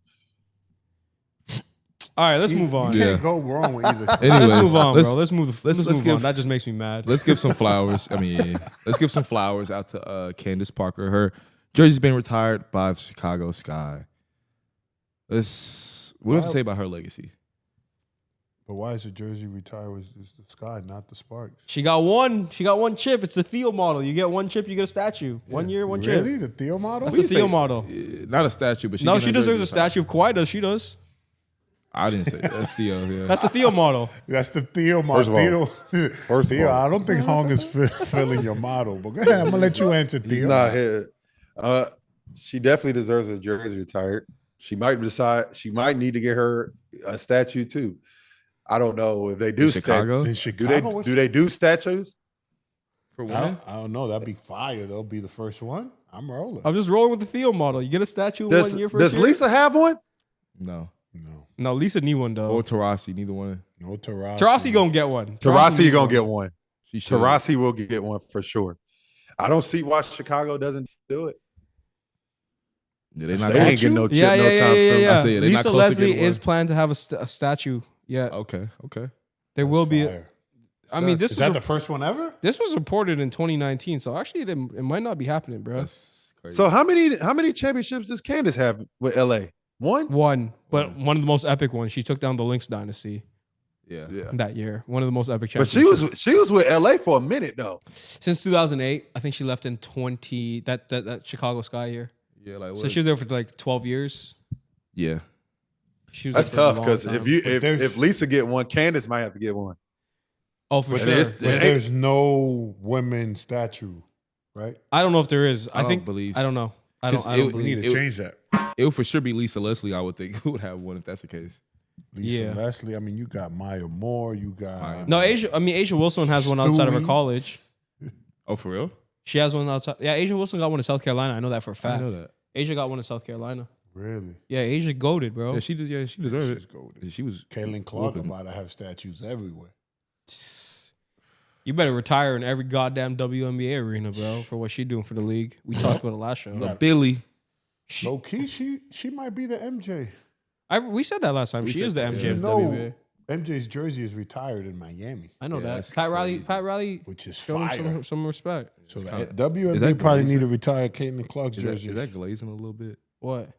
D: All right, let's move on.
E: You can't go wrong with either.
C: Anyways,
D: Let's move on,
C: let's-
D: bro. Let's move on. That just makes me mad.
C: Let's give some flowers. Let's give some flowers out to Candace Parker. Her jersey's been retired by the Chicago Sky. What do you have to say about her legacy?
E: But why is the jersey retired with the Sky, not the Sparks?
D: She got one chip. It's the Theo model. You get one chip, you get a statue. 1 year, one chip.
E: Really? The Theo model?
D: That's the Theo model.
C: Not a statue, but
D: No, she deserves a statue. If Kawhi does, she does.
C: I didn't say that's Theo. Yeah.
D: That's the Theo model.
E: That's the Theo model.
B: First of
E: Theo,
B: all,
E: I don't think Hong is filling your model. But go ahead, I'm gonna let you answer, Theo.
B: he's not here. She definitely deserves a jersey retired. She might need to get her a statue too. I don't know if they do.
C: In Chicago?
E: In Chicago?
B: Do they do statues?
C: For
E: I don't know. That'd be fire. They'll be the first one. I'm rolling.
D: I'm just rolling with the Theo model. You get a statue in 1 year for
B: Does Lisa have one?
C: No.
D: No, Lisa need one though.
C: Or Taurasi, neither one.
E: No Tyrese.
D: Tarasi gonna get one.
B: Taurasi
D: needs
B: gonna get one.
C: She should.
B: Taurasi will get one for sure. I don't see why Chicago doesn't do it.
C: Yeah, they
B: They
C: not
B: ain't getting no chip no time soon.
C: I say, they not
D: Lisa
C: close to
D: Leslie
C: getting
D: is
C: one.
D: planned to have a statue. Yeah,
C: Okay.
D: there will be.
E: Fire.
D: I mean,
E: Is that the first one ever?
D: this was reported in 2019, so actually it might not be happening, bro.
C: That's crazy.
B: So how many championships does Candace have with LA? One?
D: But one of the most epic ones. She took down the Lynx dynasty
C: yeah.
D: that year. One of the most epic
B: But
D: championships.
B: she was with LA for a minute though.
D: Since 2008. I think she left in that Chicago Sky year.
C: Yeah, like
D: So she was there for like 12 years.
C: yeah.
D: She was
B: That's
D: there for a
B: tough
D: long
B: because
D: time.
B: if Lisa get one, Candace might have to get one.
D: Oh, for
B: But
D: sure.
B: it's-
E: But there's no women statue, right?
D: I don't know if there is. I
C: don't
D: think
C: believe-
D: I don't know. I
C: 'Cause
D: don't
E: We
D: believe.
E: need to change that.
C: It would for sure be Lisa Leslie, I would think, who would have one if that's the case.
E: Lisa
D: Yeah.
E: Leslie. I mean, you got Maya Moore. You got
D: No, Asia Wilson has one outside of her
E: Stewie.
D: college.
C: Oh, for real?
D: She has one outside. Yeah, Asia Wilson got one in South Carolina. I know that for a
C: I
D: fact.
C: know that.
D: Asia got one in South Carolina.
E: Really.
D: Yeah, Asia goated, bro.
C: Yeah, she did. Yeah, she deserved
E: She's
C: it.
E: golden.
C: She was.
E: Kaylin Clark
C: whooping.
E: about to have statues everywhere.
D: You better retire in every goddamn WNBA arena, bro, for what she doing for the league. We talked about it last show.
E: Yeah.
C: Billy.
E: Low key, she might be the MJ.
D: We said that last time.
C: We
D: She
C: said
D: is the
C: that,
D: MJ
C: yeah.
D: of
E: You
D: the
E: know,
D: WNBA.
E: MJ's jersey is retired in Miami,
D: I know
C: Yeah,
D: that.
C: that's
D: Pat Riley
C: crazy.
E: which is
C: Oh,
D: showed
E: fire.
D: him some respect.
E: So
C: It's
E: the
C: kinda- is
E: WNBA
C: that
E: probably
C: glazing?
E: need to retire Caitlin Clark's jersey.
C: Is that glazing a little bit?
D: What?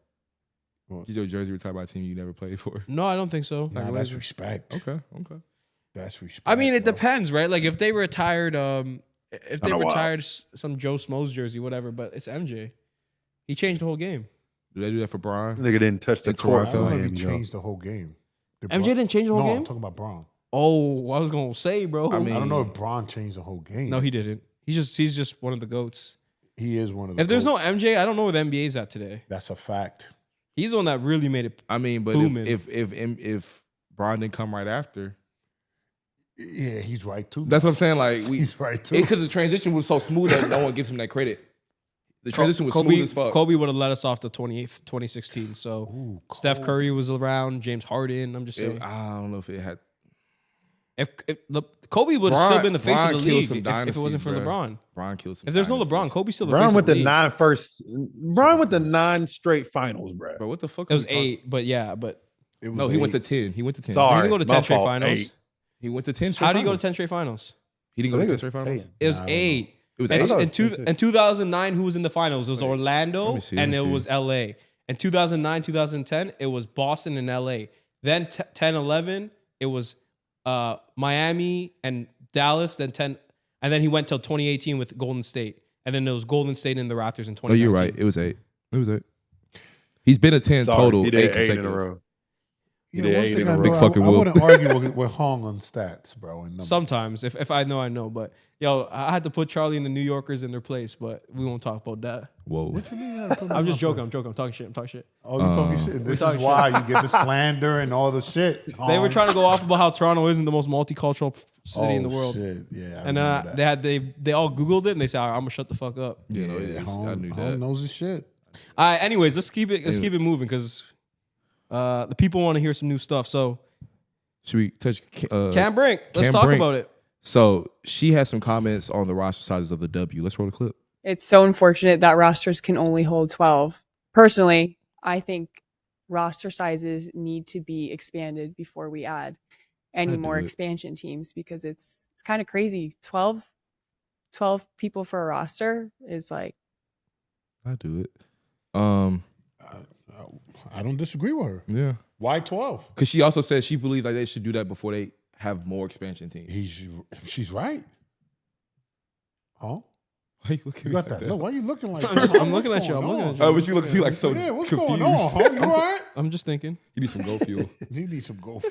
C: Did your jersey retired by a team you never played for?
D: No, I don't think so.
E: Nah, that's respect.
C: Okay.
E: That's respect.
D: I mean, it
E: bro.
D: depends, right? Like if they retired, if they
F: Kinda wild.
D: retired some Joe Smos jersey, whatever. But it's MJ. He changed the whole game.
C: Did they do that for Brian?
B: Nigga didn't touch the
C: It's
B: court.
E: I
B: for
E: don't know if he
B: Miami, yo.
E: changed the whole game. Did
D: MJ
E: Bron-
D: didn't change the whole
E: no,
D: game.
E: I'm talking about Braun.
D: Oh, I was gonna say, bro.
C: I mean-
E: I don't know if Braun changed the whole game.
D: no, he didn't. He's just one of the goats.
E: He is one of the.
D: If there's no
E: GOATs.
D: MJ, I don't know where the NBA's at today.
E: That's a fact.
D: He's the one that really made it.
C: I mean, but
D: Booming.
C: if Brian didn't come right after,
E: Yeah, he's right too.
C: that's what I'm saying. Like
E: He's right too.
C: because the transition was so smooth that no one gives him that credit. The transition was smooth as fuck.
D: Kobe would have let us off the 2016. So
E: Ooh,
D: Steph Curry was around, James Harden. I'm just saying.
C: I don't know if it had.
D: If Kobe would have still been the face
C: Bron
D: of the
C: killed
D: league
C: some
D: if it
C: dynasties,
D: wasn't for
C: bruh.
D: LeBron.
C: Bron killed some
D: If there's no LeBron,
C: dynasties.
D: Kobe's still the
B: Bron
D: face of
B: with
D: the
B: the
D: league.
B: Bron with the 9 straight finals, bro.
C: Bro, what the fuck?
D: It was
C: are we talking-
D: 8, but yeah, but
E: It was
C: No, he went to
E: 8.
C: 10. He went to 10.
B: Sorry.
D: he didn't go to
B: my
D: 10 straight
B: fault.
D: finals.
B: 8.
C: He went to 10 straight
D: How do you go to
C: finals.
D: 10 straight finals?
C: He didn't
B: I
C: go to
B: think
C: 10
B: it
C: straight
B: was
C: finals?
B: 10.
D: It was
E: Nah, I don't
D: 8.
C: It was
D: And
C: 8?
B: thought it
D: in,
B: was
D: two,
B: 10.
D: in 2009, who was in the finals? It was
C: Let
D: Orlando,
C: me see,
D: and
C: let
D: it
C: me
D: was
C: see.
D: LA. In 2009, 2010, it was Boston and LA. Then 10, 11, it was Miami and Dallas. Then 10, and then he went till 2018 with Golden State, and then it was Golden State and the Raptors in 2019.
C: Oh, you're right. It was 8. It was 8. He's been a 10
B: Sorry,
C: total.
B: he
C: 8
B: did 8 in a
C: consecutive.
B: row.
E: Yeah,
B: did
E: one
B: 8
E: thing
B: in a
E: I
B: row.
E: know,
C: Big fucking
E: I
C: Will.
E: wouldn't argue with Hong on stats, bro. And numbers.
D: Sometimes, if I know, I know. But yo, I had to put Charlie and the New Yorkers in their place, but we won't talk about that.
C: Whoa.
E: What you mean? You gotta put me
D: I'm just
E: on
D: joking. I'm joking. I'm talking shit.
E: Oh, you talking shit. This is
D: talking
E: why you get the slander and all the shit.
D: They were trying to go off about how Toronto isn't the most multicultural city in the world.
E: Shit. Yeah, I
D: And
E: remember that.
D: they all Googled it and they said, "All right, I'm gonna shut the fuck up."
C: Yeah, no,
E: Yeah,
C: I
E: Hong,
C: knew
E: Hong
C: that.
E: knows his shit.
D: All right. Anyways, let's keep it moving because the people want to hear some new stuff. So
C: Should we touch
D: Cam Brink, let's
C: Cam
D: talk
C: Brink.
D: about it.
C: So she has some comments on the roster sizes of the W. Let's roll the clip.
J: It's so unfortunate that rosters can only hold 12. Personally, I think roster sizes need to be expanded before we add any
C: I'd
J: more
C: do it.
J: expansion teams because it's kind of crazy. 12 people for a roster is like,
C: I do it.
E: I don't disagree with her.
C: Yeah.
E: Why 12?
C: Because she also said she believes like they should do that before they have more expansion teams.
E: She's right. Huh?
C: Why you looking
E: You got
C: like
E: that? Look, why are you looking like
D: I'm
E: that?
D: looking
E: What's
D: at you.
E: going
D: I'm looking
E: on?
D: at you.
C: Oh, but you look like so
E: Yeah, what's
C: confused.
E: going on? Huh? You all right?
D: I'm just thinking.
C: You need some Go Fuel.
E: You need some gold.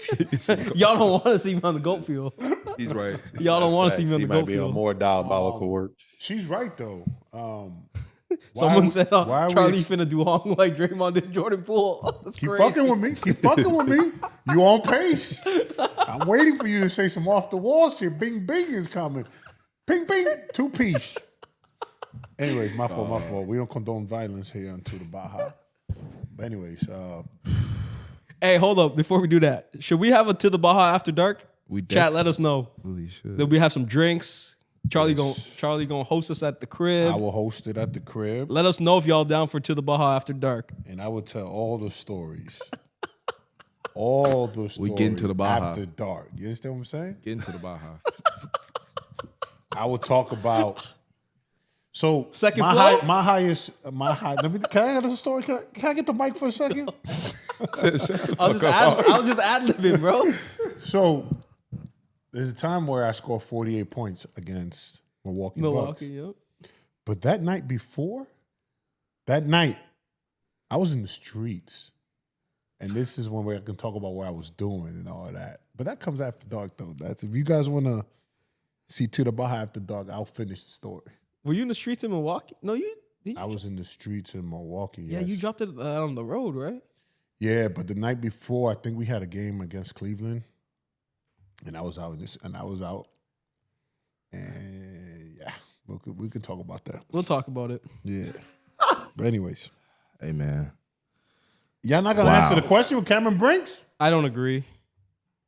D: Y'all don't want to see me on the goat field.
C: He's right.
D: Y'all don't want to see me on
B: He
D: the
B: might
D: goat
B: be on
D: field.
B: more diabolical work.
E: She's right though.
D: Someone said
E: why are we
D: Charlie
E: ex-
D: finna do Hong like Draymond did Jordan Poole. That's
E: Keep
D: crazy.
E: fucking with me. Keep fucking with me. You on pace. I'm waiting for you to say some off the wall shit. Bing bing is coming. Ping ping. 2-piece. Anyways, my fault. We don't condone violence here until the Baja. But anyways,
D: Hey, hold up. Before we do that, should we have a To the Baja After Dark?
C: We
D: Chat, let us know.
C: Holy shit.
D: Then we have some drinks. Charlie gonna host us at the crib.
E: I will host it at the crib,
D: Let us know if y'all down for To the Baja After Dark.
E: and I will tell all the stories. All the stories.
C: We get into the Baja.
E: after dark. You understand what I'm saying?
C: Get into the Baja.
E: I will talk about. So
D: Second
E: my
D: floor?
E: my highest. Let me. Can I get a story? Can I get the mic for a second?
D: I'll just ad libbing, bro.
E: So there's a time where I scored 48 points against Milwaukee Bucks.
D: Yep.
E: But that night before, I was in the streets. And this is when I can talk about what I was doing and all of that. But that comes after dark, though. That's if you guys want to see To the Baja after dark, I'll finish the story.
D: Were you in the streets in Milwaukee? No,
E: I was in the streets in Milwaukee.
D: Yeah,
E: yes.
D: you dropped it on the road, right?
E: Yeah, but the night before, I think we had a game against Cleveland, and I was out and yeah, we could talk about that.
D: We'll talk about it.
E: Yeah, but anyways,
C: Hey, man.
E: y'all not gonna answer the question with Cameron Brinks?
D: I don't agree.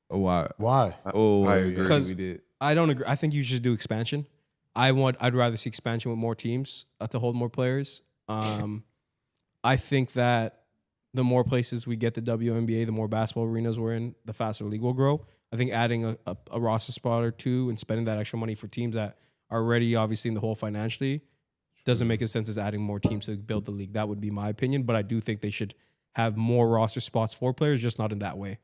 C: Oh, why?
E: Why?
C: Oh,
B: I agree.
D: Because
C: we did.
D: I don't agree. I think you should do expansion. I'd rather see expansion with more teams to hold more players. I think that the more places we get the WNBA, the more basketball arenas we're in, the faster the league will grow. I think adding a roster spot or two and spending that extra money for teams that are already obviously in the hole financially doesn't make as sense as adding more teams to build the league. That would be my opinion, but I do think they should have more roster spots for players, just not in that way.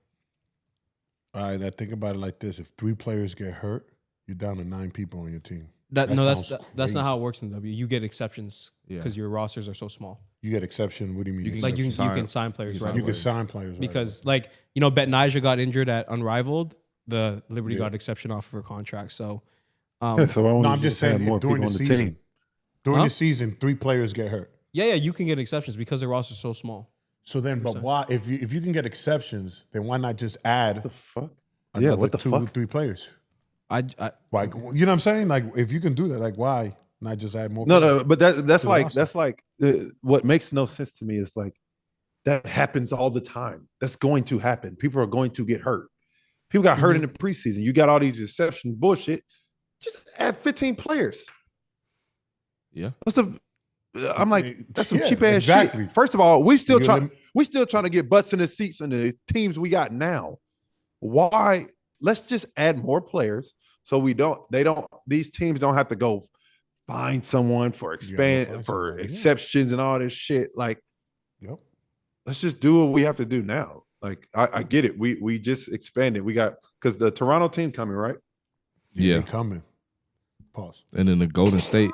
E: All right, now think about it like this: if 3 players get hurt, you're down to 9 people on your team.
D: That's
E: sounds
D: not
E: crazy.
D: how it works in the W. You get exceptions
C: Yeah.
D: because your rosters are so small.
E: You get exception. What do you mean?
C: You can-
D: Like you
E: exception?
D: can sign players right
E: you
D: away.
E: can sign players right
D: Because like Betnaja got injured at Unrivaled, the Liberty
E: Yeah.
D: got exception off of her contract. So
B: Yeah, so why won't
E: No,
B: you
E: I'm just
B: have
E: saying
B: more
E: if during
B: people
E: the
B: on
E: season.
B: team?
E: During
D: Huh?
E: the season, 3 players get hurt.
D: yeah, you can get exceptions because the roster's so small.
E: So then, but why? If you can get exceptions, then why not just add
B: What the fuck?
E: another
B: Yeah, what the
E: 2,
B: fuck?
E: 3 players?
D: I
E: Like, you know what I'm saying? Like, if you can do that, like, why not just add more?
B: No,
E: players?
B: no, but that's
E: the
B: like
E: roster.
B: what makes no sense to me is like that happens all the time. That's going to happen. People are going to get hurt. People got hurt in the preseason. You got all these exception bullshit. Just add 15 players.
C: Yeah.
B: I'm like, that's some cheap ass
E: exactly.
B: shit. First of all, we still trying to get butts in the seats in the teams we got now. Why? Let's just add more players so these teams don't have to go find someone for exceptions and all this shit. Like, let's just do what we have to do now. Like, I get it. We just expanded. We got because the Toronto team coming, right?
E: Yeah, they coming. Pause.
C: And then the Golden State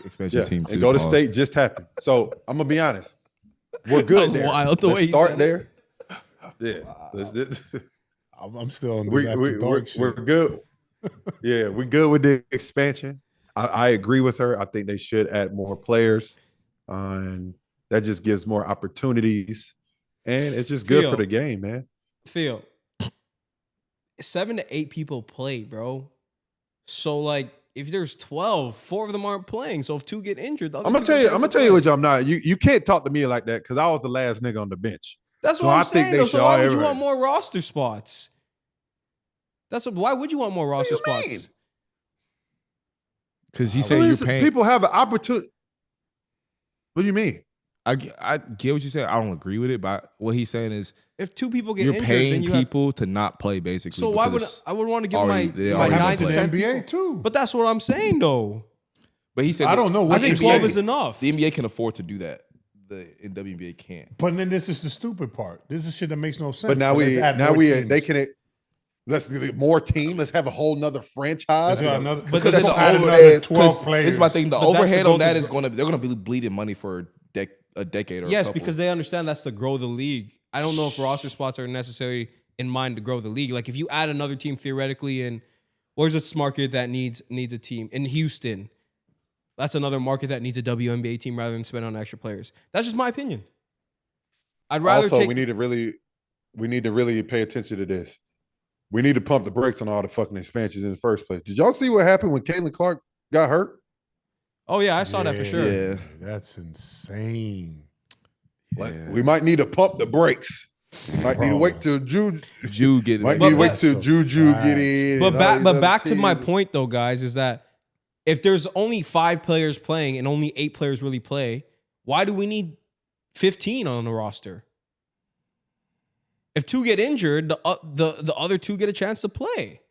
C: expansion team too.
B: And Golden State just happened. So I'm gonna be honest. We're good.
D: That was
B: there.
D: wild the way
B: Let's
D: he
B: start
D: said
B: there. Yeah.
E: I'm still on the after dark shit.
B: We're good. Yeah, we're good with the expansion. I agree with her. I think they should add more players. And that just gives more opportunities. And it's just good for the game, man.
D: Phil, 7 to 8 people play, bro. So, like, if there's 12, 4 of them aren't playing. So if 2 get injured, I'm gonna
B: tell you what I'm not. You can't talk to me like that because I was the last nigga on the bench.
D: That's what I'm saying. Though, so why would you want more roster spots? Why would you want more roster spots?
C: Because you say you're paying.
B: People have an opportunity. What do you mean?
C: I get what you said. I don't agree with it, but what he's saying is
D: if 2 people get
C: injured,
D: you're
C: paying people to not play, basically.
D: So why would I would want to give my 9 to 10
E: NBA too?
D: But that's what I'm saying though.
C: But he said
E: I don't know. What
D: I think 12 is enough.
C: The NBA can afford to do that. The WNBA can't.
E: But then this is the stupid part. This is shit that makes no sense.
B: But now they can. Let's get more team. Let's have a whole nother franchise.
C: Because
E: then another 12 players.
C: It's my thing. The overhead on that is they're gonna be bleeding money for a decade or
D: yes,
C: a couple.
D: because they understand that's to grow the league. I don't know if roster spots are necessarily in mind to grow the league. Like if you add another team theoretically in, where's a market that needs a team in Houston? That's another market that needs a WNBA team rather than spend on extra players. That's just my opinion. I'd rather
B: we need to really pay attention to this. We need to pump the brakes on all the fucking expansions in the first place. Did y'all see what happened when Caitlin Clark got hurt?
D: Oh yeah, I saw that for sure.
C: Yeah,
E: that's insane.
B: Like we might need to pump the brakes. Might need to wait till
C: Juju get it.
B: Might need to wait till Juju get in.
D: But back to my point though, guys, is that if there's only 5 players playing and only 8 players really play, why do we need 15 on the roster? If 2 get injured, the other 2 get a chance to play.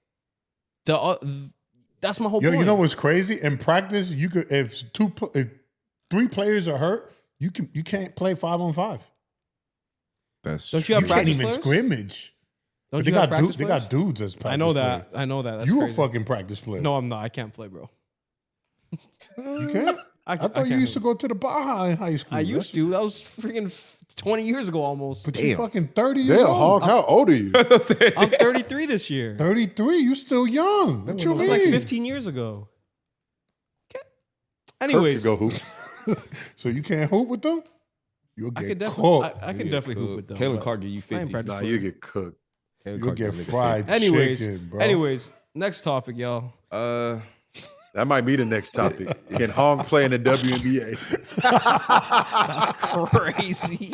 D: That's my whole point.
E: You know what's crazy? In practice, you could if 3 players are hurt, you can't play 5-on-5.
C: Don't
D: you have
E: you
D: practice
E: can't even
D: players?
E: scrimmage.
D: Don't
E: they
D: you have practice
E: they
D: players?
E: got dudes as practice
D: I know that.
E: players.
D: I know that. That's
E: you
D: crazy.
E: a fucking practice player.
D: No, I'm not. I can't play, bro.
E: You can't? I thought you used to go to the Baja in high school.
D: I used to. That was freaking 20 years ago almost.
E: But you fucking 30 years
B: Damn,
E: old.
B: Honk, how old are you?
D: I'm 33 this year.
E: 33? You still young. What you
D: That
E: mean?
D: was like 15 years ago. Okay. Anyways.
B: Go hoop.
E: So you can't hoop with them? You'll
D: I
E: get
D: could
E: cooked.
D: I can definitely hoop with them.
C: Caitlin
D: but
C: Clark give you
D: I ain't
C: 50.
D: practice
B: Nah,
D: player.
B: you get cooked.
E: You'll get fried
D: Anyways,
E: chicken, bro.
D: anyways, next topic, y'all.
B: That might be the next topic. Can Honk play in the WNBA?
D: That's crazy.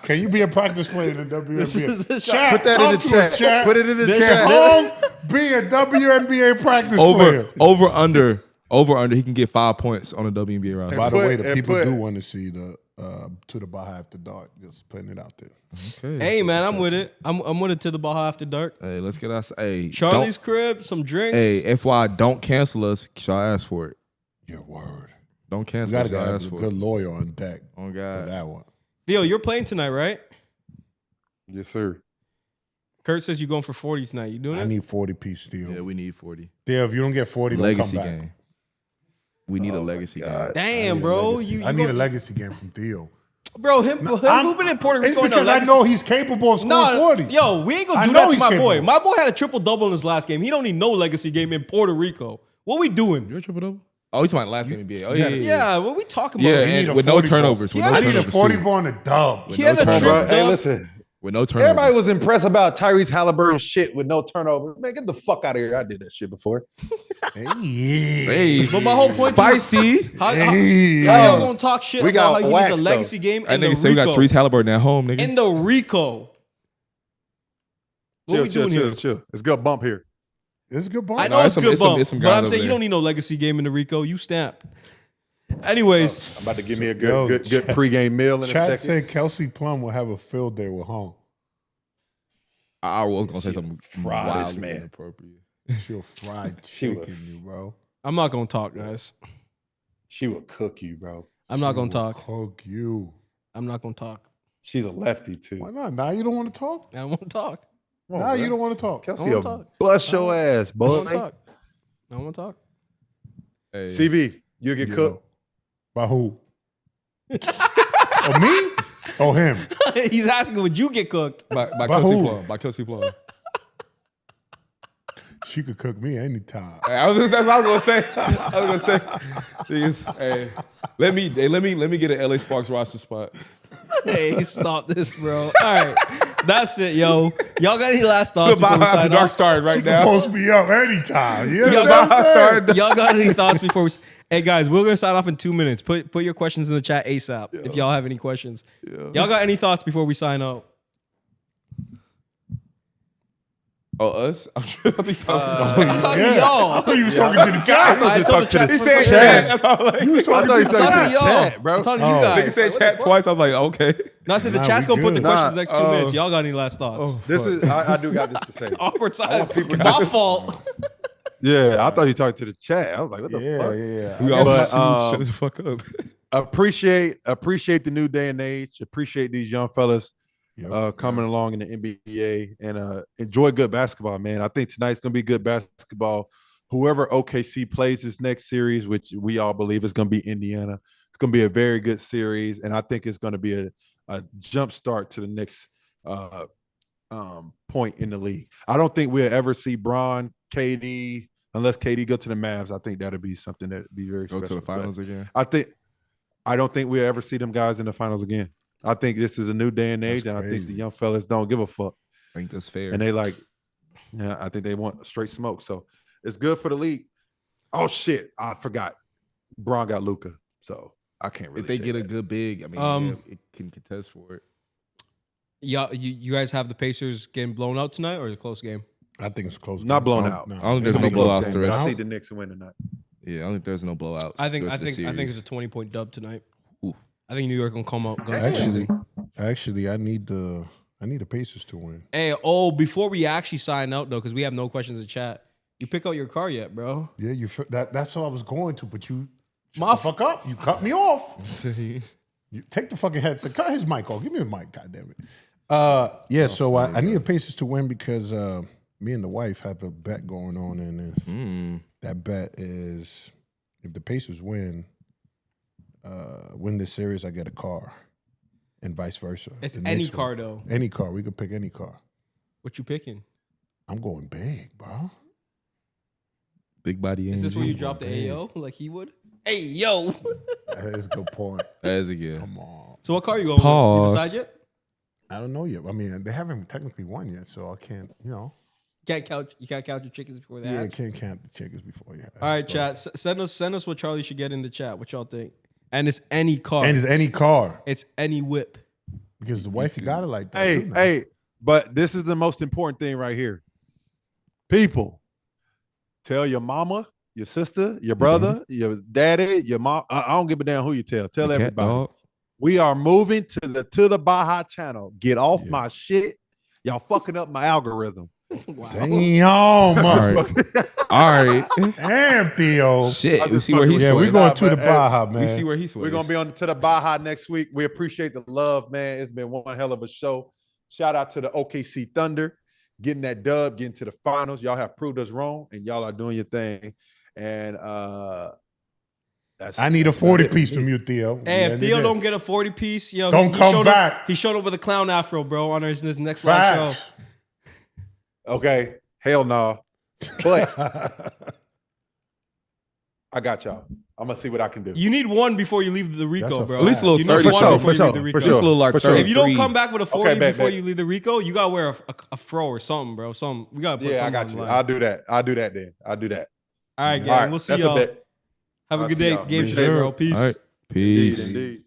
E: Can you be a practice player in the WNBA?
D: Chat,
B: Put that in the chat. Put it in the
E: Can
B: chat.
E: Honk be a WNBA practice player?
C: Over under. He can get 5 points on a WNBA roster.
E: By the way, the people do want to see the to the Baja After Dark. Just putting it out there.
C: Okay.
D: Hey man, I'm with it. I'm with it to the Baja After Dark.
C: Hey, let's get us. Hey,
D: Charlie's crib, some drinks.
C: Hey, FY, don't cancel us. Y'all ask for it.
E: Your word.
C: Don't
E: You
C: cancel
E: got
C: us.
E: to
C: Y'all
E: have
C: ask
E: a
C: for
E: good
C: it.
E: lawyer on deck
C: Oh
E: for
C: God.
E: that one.
D: Theo, you're playing tonight, right?
B: Yes, sir.
D: Kurt says you're going for 40 tonight. You doing
E: I
D: it?
E: need 40 piece steel.
C: Yeah, we need 40.
E: Yeah, if you don't get 40, don't
C: Legacy
E: come back.
C: game. We need a legacy game.
D: Damn, bro.
E: I need a legacy game from Theo.
D: Bro, him hooping in Puerto Rico.
E: It's because I know he's capable of scoring 40.
D: Yo, we ain't gonna do that to my boy. My boy had a triple-double in his last game. He don't need no legacy game in Puerto Rico. What we doing?
C: You're a triple-double? Oh, he's talking last NBA. Oh,
D: Yeah, what we talking about?
C: Yeah, and with no turnovers.
E: I need a 40 ball and a dub.
D: He had a triple.
B: Hey, listen.
C: With no turnovers.
B: Everybody was impressed about Tyrese Haliburton shit with no turnover. Man, get the fuck out of here. I did that shit before.
C: Hey.
D: But my whole point
C: Spicy.
D: how y'all gonna talk shit
B: We got
D: about how he
B: waxed,
D: needs a legacy game
C: I
D: in the
C: nigga say we got
D: Rico?
C: Tyrese Haliburton at home, nigga.
D: In the Rico. What we doing here?
B: Chill. It's a good bump here.
E: It's a good bump.
D: I know it's a good bump,
C: it's some
D: but I'm
C: guys
D: saying
C: over
D: you
C: there.
D: don't need no legacy game in the Rico. You snapped. Anyways,
B: I'm about to give me a good pregame meal in a
E: Chat
B: second.
E: said Kelsey Plum will have a field day with home.
C: I was gonna say something
B: Fry this
C: wildly
B: man.
C: inappropriate.
E: She'll fried chicken you, bro.
D: I'm not gonna talk, guys.
B: She will cook you, bro.
D: I'm not gonna
E: She will
D: talk.
E: Cook you.
D: I'm not gonna talk.
B: She's a lefty too.
E: Why not? Now you don't want to talk?
D: I don't want to talk.
B: Come on,
E: Now
B: bro.
E: you don't want to talk.
B: Kelsey
D: I wanna
B: will
D: talk.
B: bust your ass,
D: I don't
B: boy.
D: want to talk. I don't want to talk.
C: Hey,
B: CB, you get
E: Yo.
B: cooked.
E: By who? Oh, me? Oh, him.
D: He's asking, would you get cooked?
C: by
E: By
C: Kelsey
E: who?
C: Plum. By Kelsey Plum.
E: She could cook me anytime.
C: Hey, I was gonna say. Niggas, hey, let me get an LA Sparks roster spot.
D: Hey, stop this, bro. All right. That's it, yo. Y'all got any last thoughts
C: The
D: before we
C: Baja
D: sign
C: Dark
D: off?
C: started right
E: She could
C: now.
E: post me up anytime. You know
D: Y'all
E: what I'm saying?
D: y'all got any thoughts before we... Hey, guys, we're going to sign off in 2 minutes. Put your questions in the chat ASAP if y'all have any questions. Y'all got any thoughts before we sign out?
C: Oh, us? I'm sure.
D: I'm talking to
E: Yeah.
D: y'all.
E: I thought you was talking to the chat.
D: I told the chat.
C: He said
B: Chat.
C: chat. That's all like.
E: You was talking
B: thought
E: to
B: you
E: the
B: said
D: I'm talking to
E: chat.
D: y'all.
B: Chat, bro.
D: I'm talking to you
E: Oh.
C: Nigga
D: guys.
C: said chat twice. I was like, okay.
D: No, I said the
E: Nah,
D: chat's
E: we
D: going to put the
E: good.
D: questions in the next 2
C: Nah.
D: minutes. Y'all got any last thoughts?
B: This is I do got this to say.
D: Awkward silence.
B: people
D: My
B: to-
D: fault.
B: Yeah, I thought you talked to the chat. I was like, what the fuck?
E: Yeah.
C: We all
B: But,
C: shut the fuck up.
B: Appreciate the new day and age. Appreciate these young fellas
E: Yep.
B: coming along in the NBA and enjoy good basketball, man. I think tonight's gonna be good basketball. Whoever OKC plays this next series, which we all believe is gonna be Indiana, it's gonna be a very good series, and I think it's gonna be a jump start to the next point in the league. I don't think we'll ever see Bron, KD, unless KD go to the Mavs. I think that'd be something that'd be very
C: Go
B: special.
C: to the
B: But
C: finals again.
B: I don't think we'll ever see them guys in the finals again. I think this is a new day and age,
E: That's
B: and I think the
E: crazy.
B: young fellas don't give a fuck.
C: I think that's fair.
B: And they I think they want straight smoke. So it's good for the league. Oh shit, I forgot. Bron got Luka, so I can't really.
C: if they
B: say
C: get a
B: that.
C: good big, I mean, yeah, it can contest for it.
D: Yeah, you guys have the Pacers getting blown out tonight or a close game?
E: I think it's a close.
B: Not
E: game.
B: blown
E: No,
B: out.
C: I don't think
B: It's
C: there's no
B: gonna be a close
C: blowouts
B: game,
C: the
B: but
C: rest.
B: I see the Knicks win tonight.
C: Yeah, I don't think there's no blowouts.
D: I think
C: the rest of the
D: it's
C: series.
D: a 20-point dub tonight.
C: Ooh.
D: I think New York gonna come out guns blazing.
E: Actually, I need the Pacers to win.
D: Hey, before we actually sign out though, because we have no questions in chat. You pick out your car yet, bro?
E: Yeah, that's what I was going to, but you
D: My
E: shut the fuck up. You cut me off. You take the fucking headset. Cut his mic off. Give me the mic, goddammit. Yeah, so I need the Pacers to win because me and the wife have a bet going on, and that bet is if the Pacers win this series, I get a car, and vice versa.
D: It's
E: The
D: any
E: Knicks
D: car
E: win.
D: though.
E: Any car. We could pick any car.
D: What you picking?
E: I'm going big, bro.
C: Big body.
D: Is this
C: energy.
D: where you drop the AO like he would? Hey, yo.
E: That is a good point.
C: That is a good.
E: Come on.
D: So what car you going
C: Pause.
D: with? You decide yet?
E: I don't know yet. I mean, they haven't technically won yet, so I can't,
D: You can't count your chickens before they
E: Yeah, I
D: hatch?
E: can't count the chickens before you.
D: All right, chat. Send us what Charlie should get in the chat. What y'all think? And it's any car.
E: And it's any car.
D: It's any whip.
E: Because the wife, you got it like that.
B: Hey,
E: too, now.
B: hey, but this is the most important thing right here. People, tell your mama, your sister, your brother, your daddy, your mom. I don't give a damn who you tell. Tell
C: The cat
B: everybody.
C: dog.
B: We are moving to the Baja channel. Get off my shit. Y'all fucking up my algorithm.
E: Damn.
C: All right. All right.
E: Damn, Theo.
C: Shit.
B: I
C: We
B: just
C: see where he's
E: Yeah, we're
C: swaying.
E: going
B: Nah,
E: to the
B: but, hey,
E: Baja, man.
C: We see where he's swaying.
B: We're gonna be on to the Baja next week. We appreciate the love, man. It's been one hell of a show. Shout out to the OKC Thunder, getting that dub, getting to the finals. Y'all have proved us wrong, and y'all are doing your thing. And
E: I need a 40 piece from you, Theo.
D: Hey,
E: Yeah,
D: if Theo
E: yeah.
D: don't get a 40 piece, yo,
E: Don't
D: he
E: come
D: showed
E: back.
D: Up, he showed up with a clown afro, bro, on his next live
E: Facts.
D: show.
B: Okay, hell no. But I got y'all. I'm gonna see what I can do.
D: You need one before you leave the
E: That's
D: Rico,
E: a
D: bro.
E: At least
C: a little
D: You need
C: 30
D: one
C: show,
D: before
B: for
D: you leave the
B: sure,
D: Rico.
B: for
C: Just a little like
B: For sure.
C: 33.
D: If you don't come back with a 40
B: bet,
D: before
B: bet.
D: you leave the Rico, you gotta wear a fro or something, bro. Something. We gotta put
B: Yeah, I
D: something
B: got
D: on
B: you.
D: the line.
B: I'll do that. I'll do that then. I'll do that.
D: All right, gang.
B: All right,
D: We'll see
B: that's a
D: y'all.
B: bet.
D: Have a
B: I'll
D: good
B: see
D: day.
B: y'all.
D: Game
B: Appreciate
D: today,
E: it.
D: bro. Peace.
C: All right. Peace.
B: Indeed.